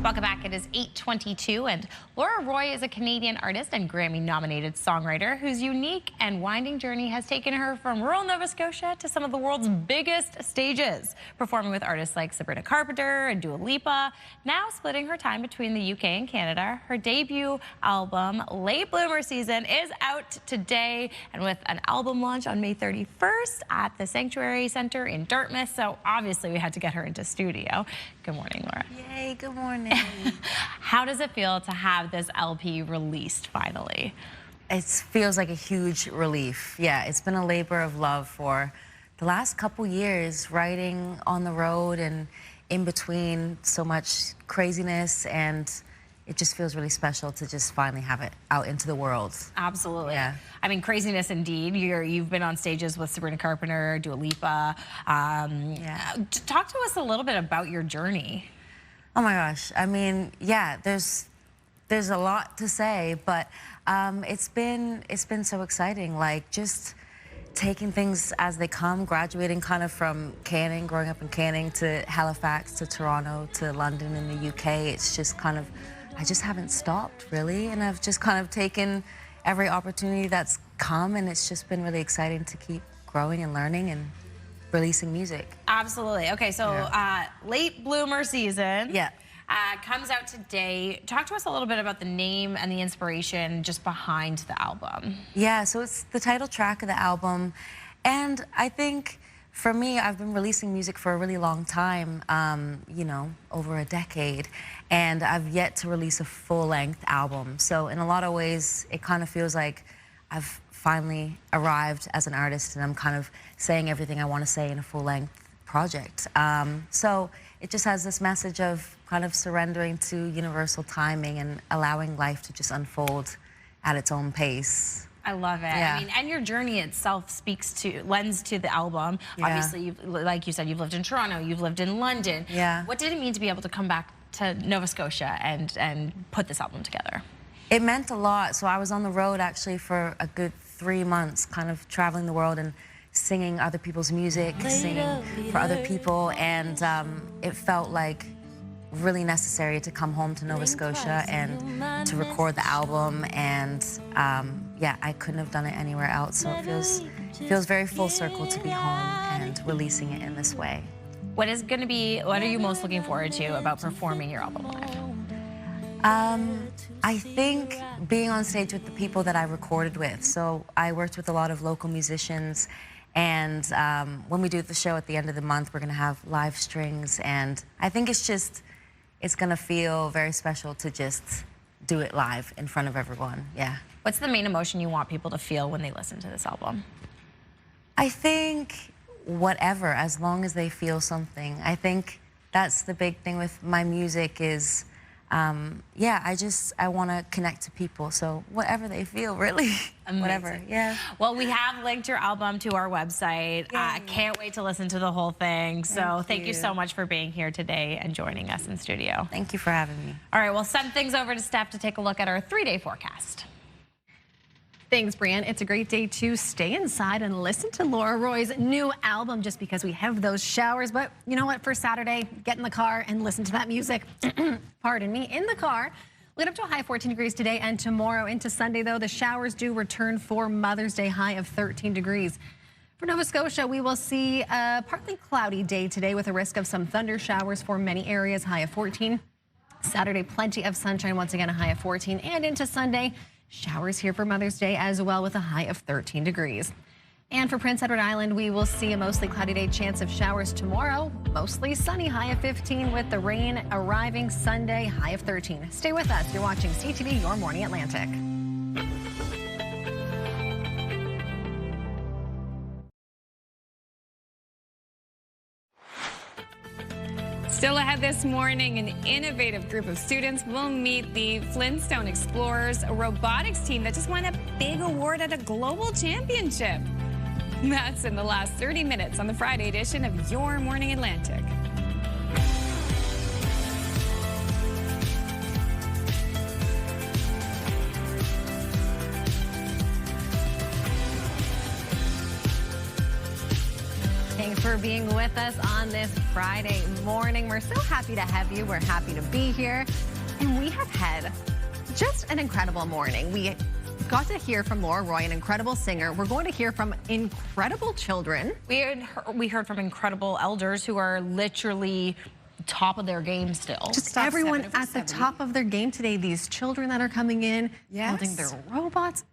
Welcome back. It is 8:22, and Laura Roy is a Canadian artist and Grammy-nominated songwriter whose unique and winding journey has taken her from rural Nova Scotia to some of the world's biggest stages, performing with artists like Sabrina Carpenter and Dua Lipa, now splitting her time between the UK and Canada. Her debut album, Late Bloomer Season, is out today, and with an album launch on May 31st at the Sanctuary Centre in Dartmouth, so obviously we had to get her into studio. Good morning, Laura. Yay, good morning. How does it feel to have this LP released finally? It feels like a huge relief. Yeah, it's been a labor of love for the last couple years, writing on the road and in between so much craziness, and it just feels really special to just finally have it out into the world. Absolutely. Yeah. I mean, craziness indeed. You've been on stages with Sabrina Carpenter, Dua Lipa. Talk to us a little bit about your journey. Oh my gosh. I mean, yeah, there's a lot to say, but it's been so exciting. Like, just taking things as they come, graduating kind of from Canning, growing up in Canning, to Halifax, to Toronto, to London in the UK. It's just kind of, I just haven't stopped, really, and I've just kind of taken every opportunity that's come, and it's just been really exciting to keep growing and learning and releasing music. Absolutely. Okay, so Late Bloomer Season comes out today. Talk to us a little bit about the name and the inspiration just behind the album. Yeah, so it's the title track of the album, and I think for me, I've been releasing music for a really long time, you know, over a decade, and I've yet to release a full-length album. So in a lot of ways, it kind of feels like I've finally arrived as an artist, and I'm kind of saying everything I want to say in a full-length project. So it just has this message of kind of surrendering to universal timing and allowing life to just unfold at its own pace. I love it. Yeah. I mean, and your journey itself lends to the album. Yeah. Obviously, like you said, you've lived in Toronto, you've lived in London. Yeah. What did it mean to be able to come back to Nova Scotia and put this album together? It meant a lot. So I was on the road actually for a good 3 months, kind of traveling the world and singing other people's music, singing for other people, and it felt like really necessary to come home to Nova Scotia and to record the album, and yeah, I couldn't have done it anywhere else, so it feels very full circle to be home and releasing it in this way. What are you most looking forward to about performing your album live? I think being on stage with the people that I recorded with. So I worked with a lot of local musicians, and when we do the show at the end of the month, we're going to have live strings, and I think it's going to feel very special to just do it live in front of everyone. Yeah. What's the main emotion you want people to feel when they listen to this album? I think whatever, as long as they feel something. I think that's the big thing with my music is, yeah, I want to connect to people. So whatever they feel, really. Whatever, yeah. Well, we have linked your album to our website. I can't wait to listen to the whole thing. So thank you so much for being here today and joining us in studio. Thank you for having me. All right, we'll send things over to Steph to take a look at our 3-day forecast. Thanks, Brian. It's a great day to stay inside and listen to Laura Roy's new album just because we have those showers. But you know what? For Saturday, get in the car and listen to that music. Pardon me. In the car. We'll get up to a high of 14 degrees today and tomorrow. Into Sunday, though, the showers do return for Mother's Day, high of 13 degrees. For Nova Scotia, we will see a partly cloudy day today with a risk of some thunder showers for many areas, high of 14. Saturday, plenty of sunshine, once again, a high of 14. And into Sunday, showers here for Mother's Day as well with a high of 13 degrees. And for Prince Edward Island, we will see a mostly cloudy day, chance of showers tomorrow. Mostly sunny, high of 15, with the rain arriving Sunday, high of 13. Stay with us. You're watching CTV Your Morning Atlantic. Still ahead this morning, an innovative group of students will meet the Flintstone Explorers, a robotics team that just won a big award at a global championship. That's in the last 30 minutes on the Friday edition of Your Morning Atlantic. Thanks for being with us on this Friday morning. We're so happy to have you. We're happy to be here. And we have had just an incredible morning. We got to hear from Laura Roy, an incredible singer. We're going to hear from incredible children. We heard from incredible elders who are literally top of their game still. Just everyone at the top of their game today. These children that are coming in, building their robots.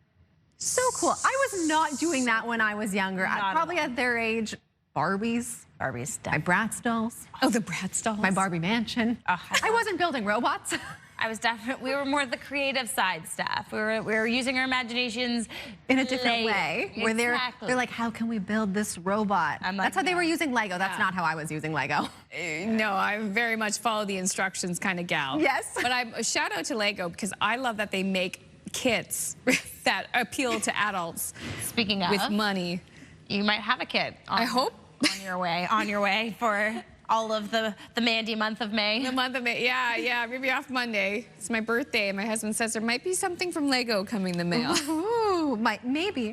So cool. I was not doing that when I was younger. Probably at their age. Barbies, my Bratz dolls. Oh, the Bratz dolls. My Barbie mansion. I wasn't building robots. I was definitely, we were more the creative side stuff. We were using our imaginations in a different way. Where they're like, how can we build this robot? That's how they were using Lego. That's not how I was using Lego. No, I very much follow the instructions kind of gal. Yes. But a shout out to Lego, because I love that they make kits that appeal to adults. Speaking of, with money. You might have a kit. I hope. On your way for all of the Mandy month of May. The month of May, yeah. Maybe off Monday. It's my birthday. My husband says there might be something from Lego coming in the mail. Ooh, maybe.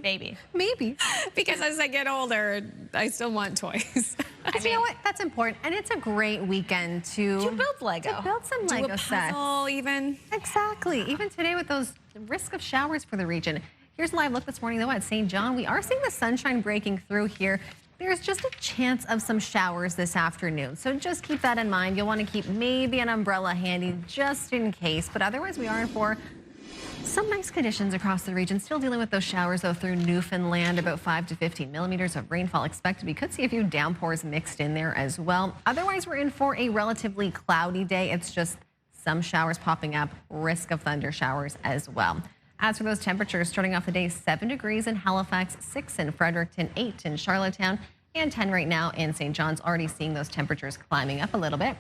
Because as I get older, I still want toys. You know what? That's important. And it's a great weekend to build Lego. To build some Lego a sets. puzzle even. Exactly. Even today with those risk of showers for the region. Here's a live look this morning, though, at St. John. We are seeing the sunshine breaking through here. There's just a chance of some showers this afternoon, so just keep that in mind. You'll want to keep maybe an umbrella handy just in case, but otherwise we are in for some nice conditions across the region. Still dealing with those showers, though, through Newfoundland. About 5 to 15 millimeters of rainfall expected. We could see a few downpours mixed in there as well. Otherwise, we're in for a relatively cloudy day. It's just some showers popping up, risk of thunder showers as well. As for those temperatures, starting off the day, 7 degrees in Halifax, 6 in Fredericton, 8 in Charlottetown, and 10 right now in St. John's. Already seeing those temperatures climbing up a little bit.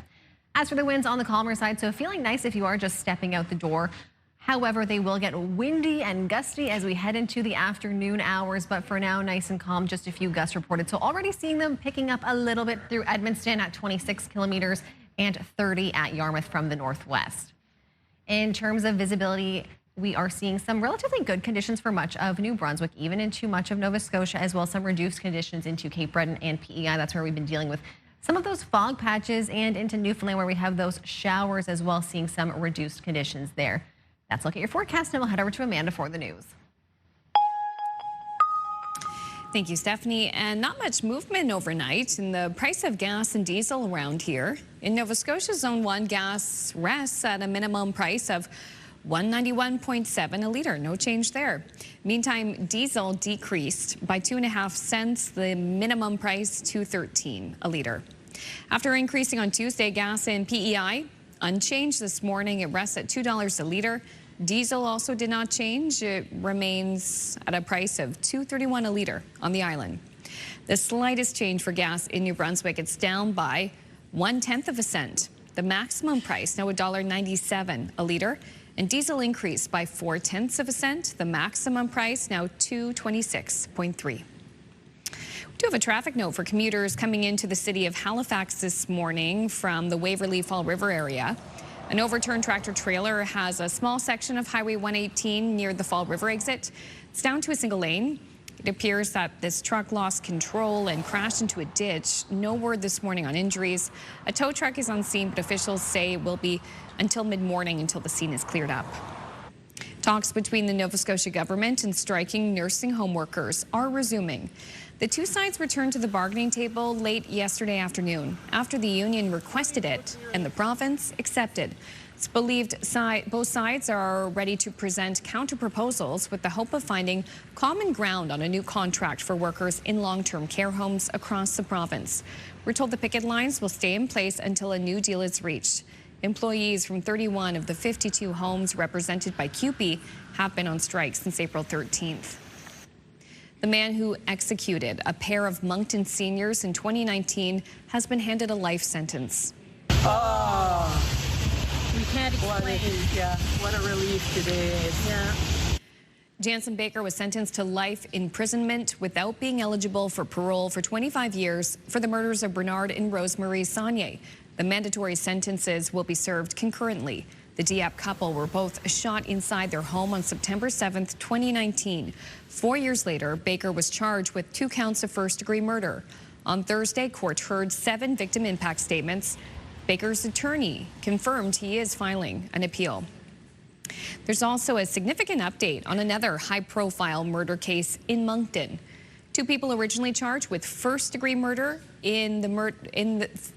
As for the winds, on the calmer side, so feeling nice if you are just stepping out the door. However, they will get windy and gusty as we head into the afternoon hours, but for now, nice and calm, just a few gusts reported. So already seeing them picking up a little bit through Edmundston at 26 kilometers and 30 at Yarmouth from the northwest. In terms of visibility, we are seeing some relatively good conditions for much of New Brunswick, even into much of Nova Scotia, as well as some reduced conditions into Cape Breton and PEI. That's where we've been dealing with some of those fog patches, and into Newfoundland where we have those showers as well, seeing some reduced conditions there. That's a look at your forecast, and we'll head over to Amanda for the news. Thank you, Stephanie. And not much movement overnight in the price of gas and diesel around here. In Nova Scotia, Zone 1 gas rests at a minimum price of $191.7 a litre. No change there. Meantime, diesel decreased by 2.5 cents, the minimum price $2.13 a litre. After increasing on Tuesday, gas and PEI unchanged this morning. It rests at $2 a litre. Diesel also did not change. It remains at a price of $2.31 a litre on the island. The slightest change for gas in New Brunswick, it's down by 1/10 cent. The maximum price now $1.97 a litre. And diesel increased by 0.4 cent. The maximum price now $2.26.3. We do have a traffic note for commuters coming into the city of Halifax this morning from the Waverley Fall River area. An overturned tractor trailer has a small section of Highway 118 near the Fall River exit. It's down to a single lane. It appears that this truck lost control and crashed into a ditch. No word this morning on injuries. A tow truck is on scene, but officials say it will be until mid-morning until the scene is cleared up. Talks between the Nova Scotia government and striking nursing home workers are resuming. The two sides returned to the bargaining table late yesterday afternoon after the union requested it and the province accepted. It's believed both sides are ready to present counter-proposals with the hope of finding common ground on a new contract for workers in long-term care homes across the province. We're told the picket lines will stay in place until a new deal is reached. Employees from 31 of the 52 homes represented by CUPE have been on strike since April 13th. The man who executed a pair of Moncton seniors in 2019 has been handed a life sentence. We can't explain. What a relief today is. Yeah. Jansen Baker was sentenced to life imprisonment without being eligible for parole for 25 years for the murders of Bernard and Rosemary Saunier. The mandatory sentences will be served concurrently. The Dieppe couple were both shot inside their home on September 7th, 2019. 4 years later, Baker was charged with 2 counts of first-degree murder. On Thursday, court heard 7 victim impact statements. Baker's attorney confirmed he is filing an appeal. There's also a significant update on another high-profile murder case in Moncton. 2 people originally charged with first-degree murder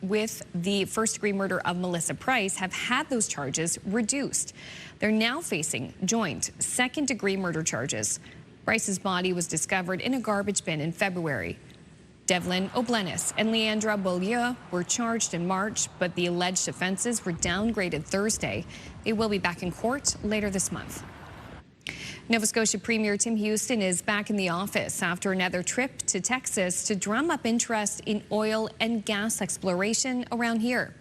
with the first-degree murder of Melissa Price have had those charges reduced. They're now facing joint second-degree murder charges. Price's body was discovered in a garbage bin in February. Devlin O'Blennis and Leandra Beaulieu were charged in March, but the alleged offenses were downgraded Thursday. They will be back in court later this month. Nova Scotia Premier Tim Houston is back in the office after another trip to Texas to drum up interest in oil and gas exploration around here.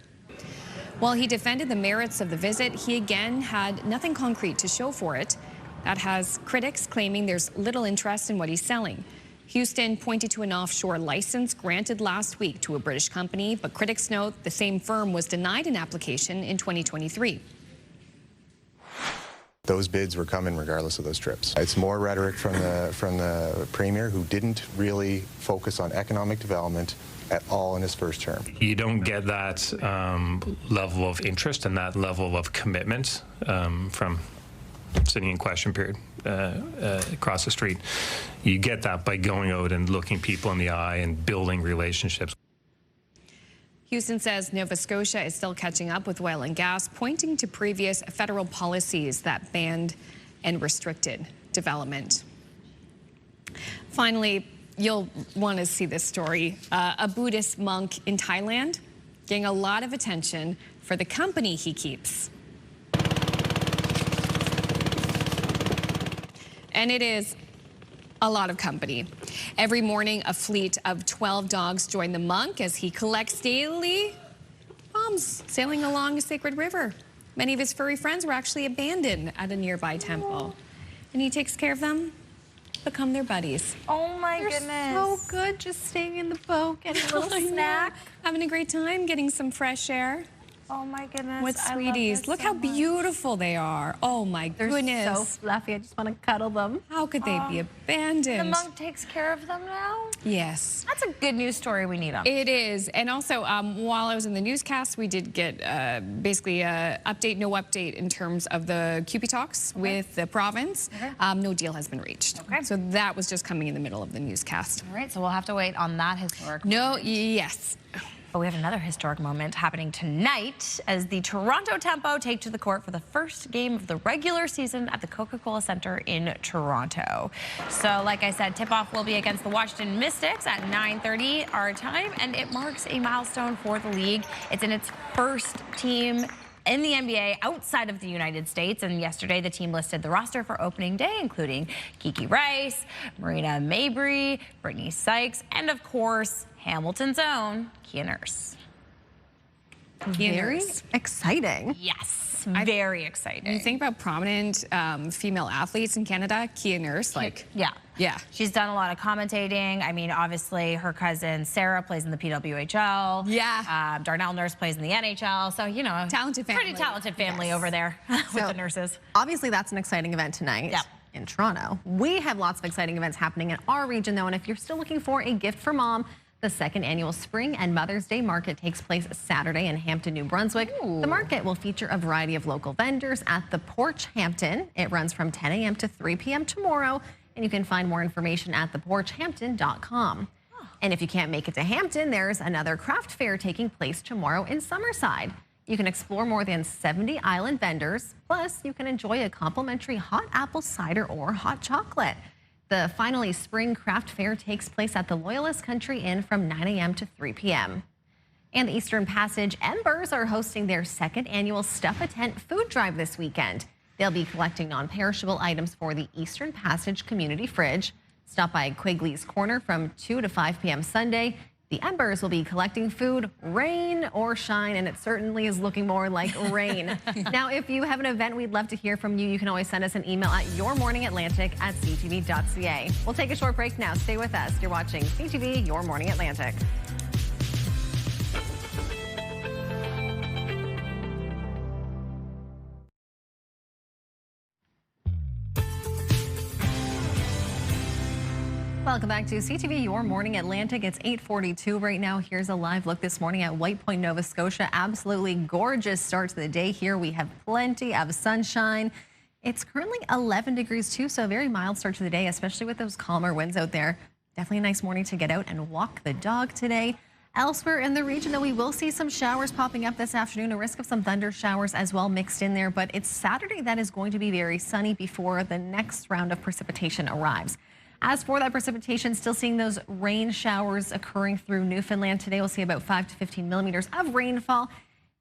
While he defended the merits of the visit, he again had nothing concrete to show for it. That has critics claiming there's little interest in what he's selling. Houston pointed to an offshore license granted last week to a British company, but critics note the same firm was denied an application in 2023. Those bids were coming regardless of those trips. It's more rhetoric from the Premier, who didn't really focus on economic development at all in his first term. You don't get that level of interest and that level of commitment from sitting in question period across the street. You get that by going out and looking people in the eye and building relationships. Houston says Nova Scotia is still catching up with oil and gas, pointing to previous federal policies that banned and restricted development. Finally, you'll want to see this story. A Buddhist monk in Thailand getting a lot of attention for the company he keeps. And it is a lot of company. Every morning, a fleet of 12 dogs join the monk as he collects daily palms sailing along a sacred river. Many of his furry friends were actually abandoned at a nearby temple. And he takes care of them, become their buddies. Oh my They're goodness. so good just staying in the boat, getting a little snack. Having a great time, getting some fresh air. Oh my goodness. What sweeties. Look how beautiful they are. Oh my goodness. They're so fluffy. I just want to cuddle them. How could they be abandoned? The monk takes care of them now? Yes. That's a good news story we need on. It is. And also, while I was in the newscast, we did get basically a update, no update in terms of the CUPE talks with the province. No deal has been reached. So that was just coming in the middle of the newscast. All right, so we'll have to wait on that historic Yes. But we have another historic moment happening tonight as the Toronto Tempo take to the court for the first game of the regular season at the Coca-Cola Centre in Toronto. So, like I said, tip-off will be against the Washington Mystics at 9:30 our time, and it marks a milestone for the league. It's in its first team in the NBA outside of the United States, and yesterday the team listed the roster for opening day, including Kiki Rice, Marina Mabry, Brittany Sykes, and of course, Hamilton's own Kia Nurse. Very exciting. Yes, very exciting. When you think about prominent female athletes in Canada, Kia Nurse, yeah. She's done a lot of commentating. I mean, obviously, her cousin Sarah plays in the PWHL. Yeah. Darnell Nurse plays in the NHL. So, you know, talented family. Pretty talented family over there with the nurses. Obviously, that's an exciting event tonight. In Toronto. We have lots of exciting events happening in our region, though, and if you're still looking for a gift for mom, the second annual Spring and Mother's Day Market takes place Saturday in Hampton, New Brunswick. The market will feature a variety of local vendors at the Porch Hampton. It runs from 10 a.m. to 3 p.m. tomorrow, and you can find more information at theporchhampton.com. And if you can't make it to Hampton, there's another craft fair taking place tomorrow in Summerside. You can explore more than 70 island vendors. Plus, you can enjoy a complimentary hot apple cider or hot chocolate. The Finally Spring Craft Fair takes place at the Loyalist Country Inn from 9 a.m. to 3 p.m. And the Eastern Passage Embers are hosting their second annual Stuff a Tent food drive this weekend. They'll be collecting non-perishable items for the Eastern Passage Community Fridge. Stop by Quigley's Corner from 2 to 5 p.m. Sunday. The Embers will be collecting food, rain or shine, and it certainly is looking more like rain. Now, if you have an event we'd love to hear from you, you can always send us an email at yourmorningatlantic@ctv.ca. We'll take a short break now. Stay with us. You're watching CTV Your Morning Atlantic. Welcome back to CTV Your Morning Atlantic. It's 8:42 right now. Here's a live look this morning at White Point, Nova Scotia. Absolutely gorgeous start to the day here. We have plenty of sunshine. It's currently 11 degrees too, so a very mild start to the day, especially with those calmer winds out there. Definitely a nice morning to get out and walk the dog today. Elsewhere in the region, though, we will see some showers popping up this afternoon, a risk of some thunder showers as well mixed in there. But it's Saturday that is going to be very sunny before the next round of precipitation arrives. As for that precipitation, still seeing those rain showers occurring through Newfoundland. Today we'll see about 5 to 15 millimeters of rainfall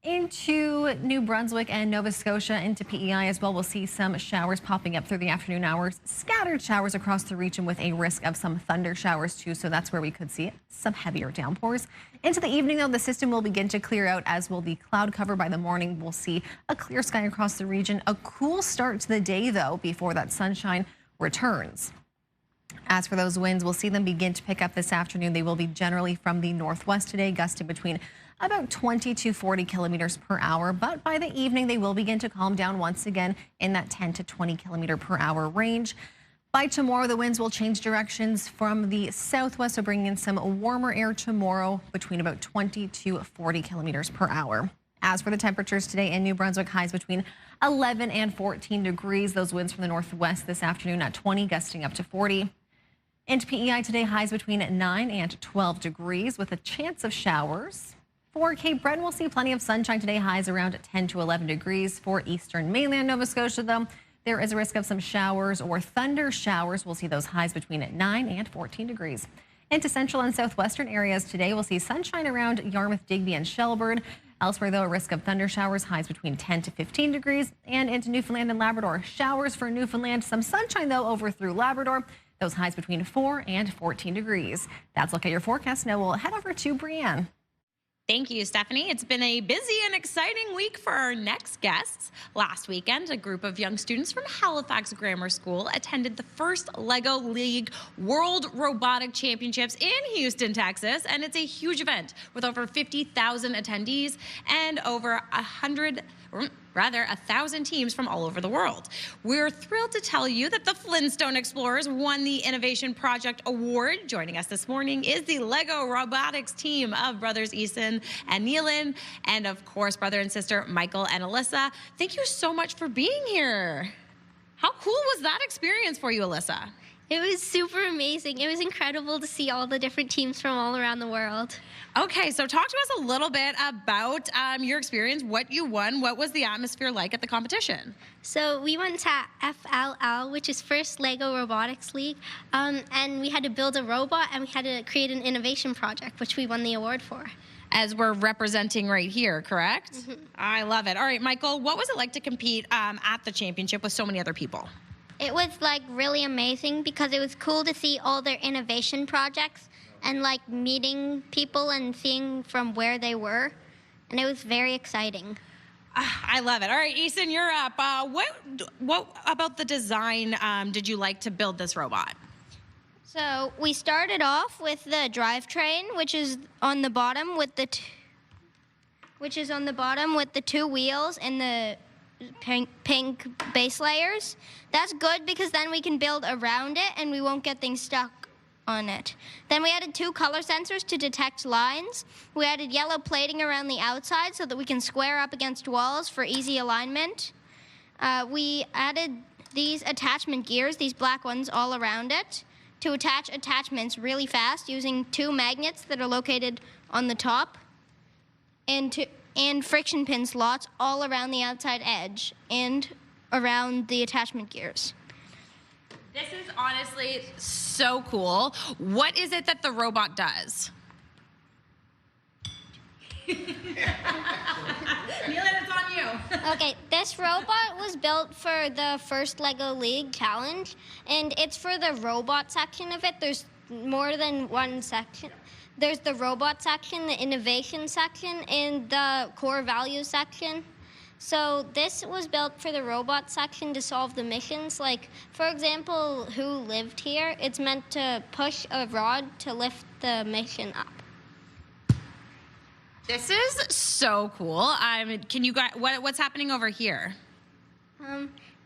into New Brunswick and Nova Scotia, into PEI as well. We'll see some showers popping up through the afternoon hours. Scattered showers across the region with a risk of some thunder showers too, so that's where we could see some heavier downpours. Into the evening, though, the system will begin to clear out, as will the cloud cover. By the morning, we'll see a clear sky across the region. A cool start to the day, though, before that sunshine returns. As for those winds, we'll see them begin to pick up this afternoon. They will be generally from the northwest today, gusting between about 20 to 40 kilometers per hour. But by the evening, they will begin to calm down once again in that 10 to 20 kilometer per hour range. By tomorrow, the winds will change directions from the southwest, so bringing in some warmer air tomorrow between about 20 to 40 kilometers per hour. As for the temperatures today in New Brunswick, highs between 11 and 14 degrees. Those winds from the northwest this afternoon at 20, gusting up to 40. Into PEI today, highs between 9 and 12 degrees with a chance of showers. For Cape Breton, we'll see plenty of sunshine today, highs around 10 to 11 degrees. For eastern mainland Nova Scotia, though, there is a risk of some showers or thunder showers. We'll see those highs between 9 and 14 degrees. Into central and southwestern areas today, we'll see sunshine around Yarmouth, Digby, and Shelburne. Elsewhere, though, a risk of thunder showers, highs between 10 to 15 degrees. And into Newfoundland and Labrador, showers for Newfoundland. Some sunshine, though, over through Labrador. Those highs between 4 and 14 degrees. That's a look at your forecast. Now we'll head over to Brianne. Thank you, Stephanie. It's been a busy and exciting week for our next guests. Last weekend, a group of young students from Halifax Grammar School attended the first LEGO League World Robotic Championships in Houston, Texas. And it's a huge event with over 50,000 attendees and over 1,000 teams from all over the world. We're thrilled to tell you that the Flintstone Explorers won the Innovation Project Award. Joining us this morning is the LEGO Robotics team of brothers Ethan and Neelan, and of course, brother and sister Michael and Alyssa. Thank you so much for being here. How cool was that experience for you, Alyssa? It was super amazing. It was incredible to see all the different teams from all around the world. Okay, so talk to us a little bit about your experience, what you won, what was the atmosphere like at the competition? So we went to FLL, which is First LEGO Robotics League, and we had to build a robot and we had to create an innovation project, which we won the award for. As we're representing right here, correct? Mm-hmm. I love it. All right, Michael, what was it like to compete at the championship with so many other people? It was like really amazing because it was cool to see all their innovation projects and like meeting people and seeing from where they were. And it was very exciting. I love it. All right, Ethan, you're up. What about the design did you like to build this robot? So we started off with the drivetrain, which is on the bottom with the two wheels and the pink base layers. That's good because then we can build around it and we won't get things stuck on it. Then we added 2 color sensors to detect lines. We added yellow plating around the outside so that we can square up against walls for easy alignment. We added these attachment gears, these black ones, all around it to attach attachments really fast using 2 magnets that are located on the top. And and friction pin slots all around the outside edge and around the attachment gears. This is honestly so cool. What is it that the robot does? Neela, it's on you. Okay, this robot was built for the first LEGO League Challenge, and it's for the robot section of it. There's more than one section. There's the robot section, the innovation section, and the core values section. So this was built for the robot section to solve the missions. Like, for example, Who Lived Here? It's meant to push a rod to lift the mission up. This is so cool. Can you guys, what's happening over here?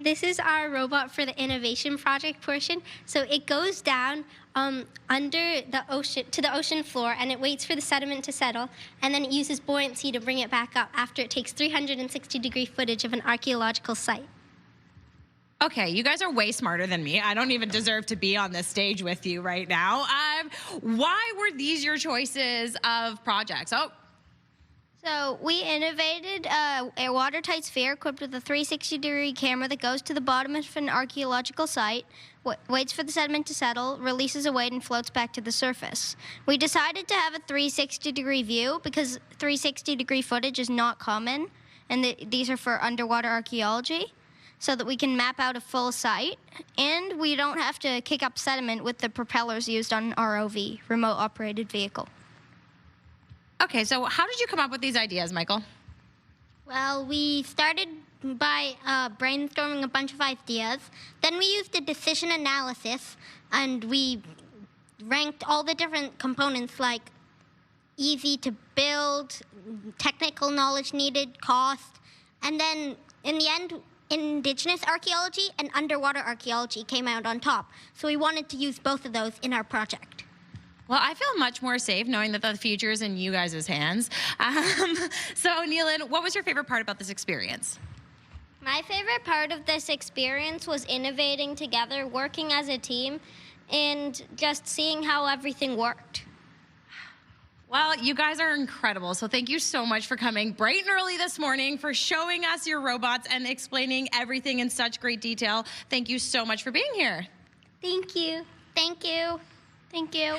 This is our robot for the innovation project portion. So it goes down under the ocean to the ocean floor, and it waits for the sediment to settle, and then it uses buoyancy to bring it back up after it takes 360-degree footage of an archaeological site. Okay, you guys are way smarter than me. I don't even deserve to be on this stage with you right now. Why were these your choices of projects? So we innovated a watertight sphere equipped with a 360-degree camera that goes to the bottom of an archaeological site, waits for the sediment to settle, releases a weight, and floats back to the surface. We decided to have a 360-degree view because 360-degree footage is not common, and these are for underwater archaeology, so that we can map out a full site, and we don't have to kick up sediment with the propellers used on an ROV, remote-operated vehicle. Okay, so how did you come up with these ideas, Michael? Well, we started by brainstorming a bunch of ideas. Then we used a decision analysis, and we ranked all the different components like easy to build, technical knowledge needed, cost, and then in the end, indigenous archaeology and underwater archaeology came out on top. So we wanted to use both of those in our project. Well, I feel much more safe knowing that the future is in you guys' hands. So, Neelan, what was your favorite part about this experience? My favorite part of this experience was innovating together, working as a team, and just seeing how everything worked. Well, you guys are incredible. So thank you so much for coming bright and early this morning, for showing us your robots and explaining everything in such great detail. Thank you so much for being here. Thank you. Thank you. Thank you.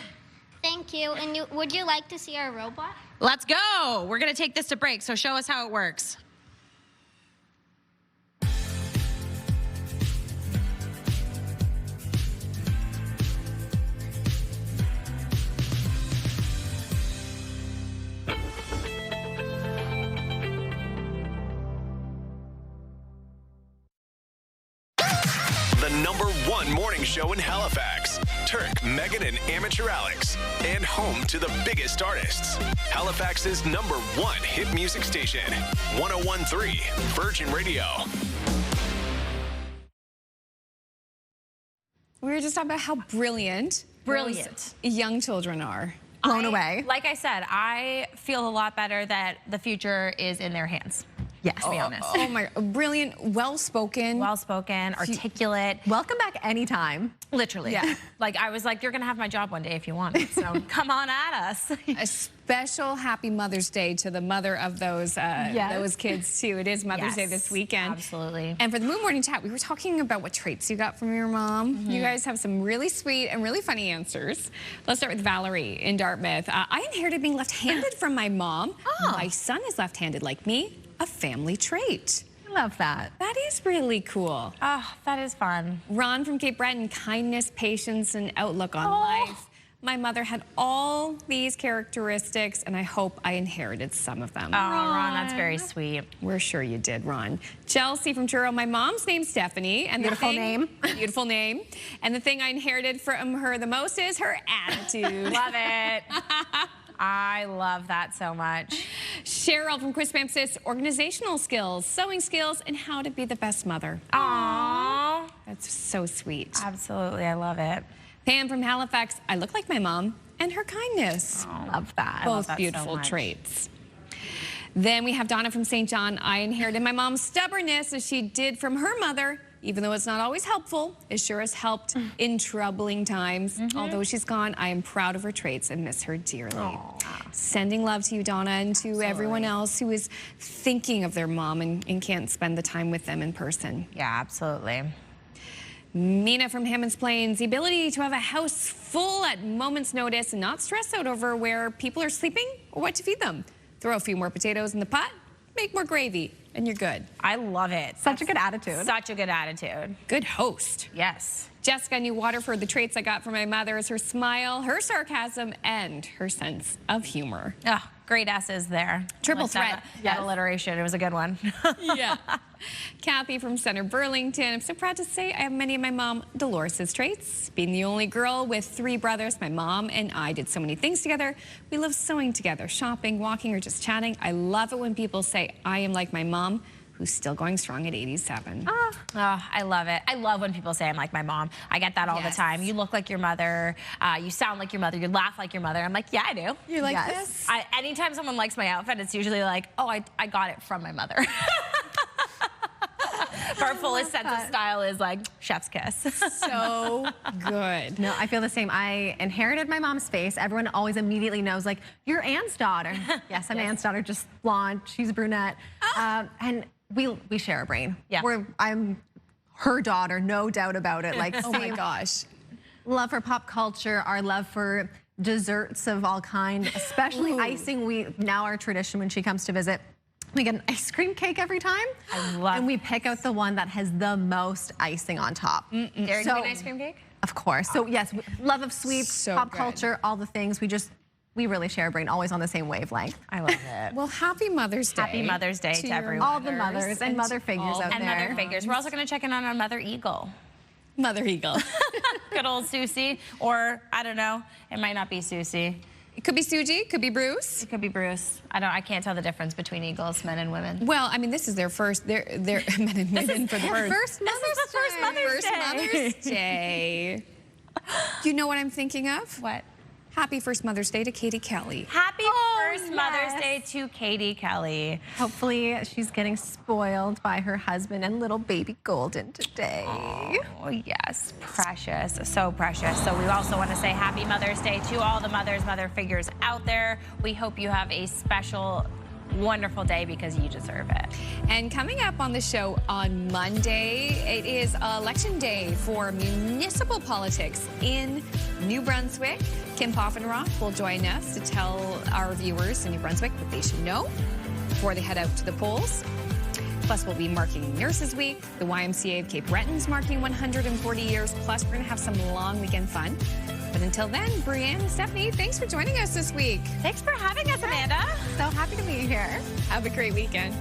Thank you. And would you like to see our robot? Let's go. We're going to take this to break, so show us how it works. The #1 morning show in Halifax. Turk, Megan, and Amateur Alex. And home to the biggest artists. Halifax's #1 hit music station. 101.3 Virgin Radio. We were just talking about how brilliant young children are. Blown away. Like I said, I feel a lot better that the future is in their hands. Yes, to be honest. Oh my, brilliant, well-spoken. Well-spoken, articulate. Welcome back anytime. Literally. Yeah. Like, I was like, you're going to have my job one day if you want it. So come on at us. A special happy Mother's Day to the mother of those kids, too. It is Mother's Day this weekend. Absolutely. And for the Moon Morning Chat, we were talking about what traits you got from your mom. You guys have some really sweet and really funny answers. Let's start with Valerie in Dartmouth. I inherited being left-handed from my mom. My son is left-handed like me. A family trait. I love that. That is really cool. Oh, that is fun. Ron from Cape Breton, kindness, patience, and outlook on life. My mother had all these characteristics, and I hope I inherited some of them. Oh, Ron, that's very sweet. We're sure you did, Ron. Chelsea from Truro, my mom's name's Stephanie. And beautiful name. Beautiful name. And the thing I inherited from her the most is her attitude. Love it. I love that so much. Cheryl from Quispamsis, organizational skills, sewing skills, and how to be the best mother. Aww. That's so sweet. Absolutely, I love it. Pam from Halifax, I look like my mom, and her kindness. Oh, love that. Both beautiful traits. Then we have Donna from St. John. I inherited my mom's stubbornness as she did from her mother. Even though it's not always helpful, it sure has helped in troubling times. Although she's gone, I am proud of her traits and miss her dearly. Sending love to you, Donna, and to everyone else who is thinking of their mom and can't spend the time with them in person. Yeah, absolutely. Mina from Hammonds Plains, the ability to have a house full at moment's notice and not stress out over where people are sleeping or what to feed them. Throw a few more potatoes in the pot, make more gravy, and you're good. I love it. Such a good attitude. Such a good attitude. Good host. Yes. Jessica New Waterford, the traits I got from my mother is her smile, her sarcasm, and her sense of humor. Oh, great S's there. Triple threat. That alliteration. It was a good one. Yeah. Kathy from Center Burlington. I'm so proud to say I have many of my mom Dolores' traits. Being the only girl with 3 brothers, my mom and I did so many things together. We love sewing together, shopping, walking, or just chatting. I love it when people say I am like my mom, who's still going strong at 87. Oh, I love it. I love when people say I'm like my mom. I get that all the time. You look like your mother. You sound like your mother. You laugh like your mother. I'm like, yeah, I do. You're like this? Anytime someone likes my outfit, it's usually like, oh, I got it from my mother. Our fullest sense of style is like chef's kiss. So good. No, I feel the same. I inherited my mom's face. Everyone always immediately knows, like, you're Anne's daughter. Yes, I'm Anne's daughter, just blonde. She's a brunette. And we share a brain. Yeah. I'm her daughter, no doubt about it. Like, oh my gosh. Love for pop culture, our love for desserts of all kind, especially icing. Now our tradition when she comes to visit, we get an ice cream cake every time. And we pick out the one that has the most icing on top. Dairy Queen ice cream cake? Of course. So yes, love of sweets, pop culture, all the things. We really share a brain, always on the same wavelength. I love it. Well, happy Mother's Day. Happy Mother's Day to everyone. All the mothers and mother figures out there. And mother figures. We're also going to check in on our Mother Eagle. Mother Eagle. Good old Susie. Or, I don't know, it might not be Susie. It could be Suji, could be Bruce. It could be Bruce. I can't tell the difference between eagles, men and women. Well, I mean, this is their first, they're men and women for the first Mother's Day. You know what I'm thinking of? What? Happy first Mother's Day to Katie Kelly. Happy first Mother's Day to Katie Kelly. Hopefully she's getting spoiled by her husband and little baby Golden today. Oh, yes. Precious. So precious. So we also want to say happy Mother's Day to all the mother figures out there. We hope you have a special, wonderful day because you deserve it. And coming up on the show on Monday, it is election day for municipal politics in New Brunswick. Kim Poffenroth will join us to tell our viewers in New Brunswick what they should know before they head out to the polls. Plus, we'll be marking Nurses Week. The YMCA of Cape Breton's marking 140 years. Plus, we're going to have some long weekend fun. But until then, Brianne and Stephanie, thanks for joining us this week. Thanks for having us, Amanda. So happy to be here. Have a great weekend.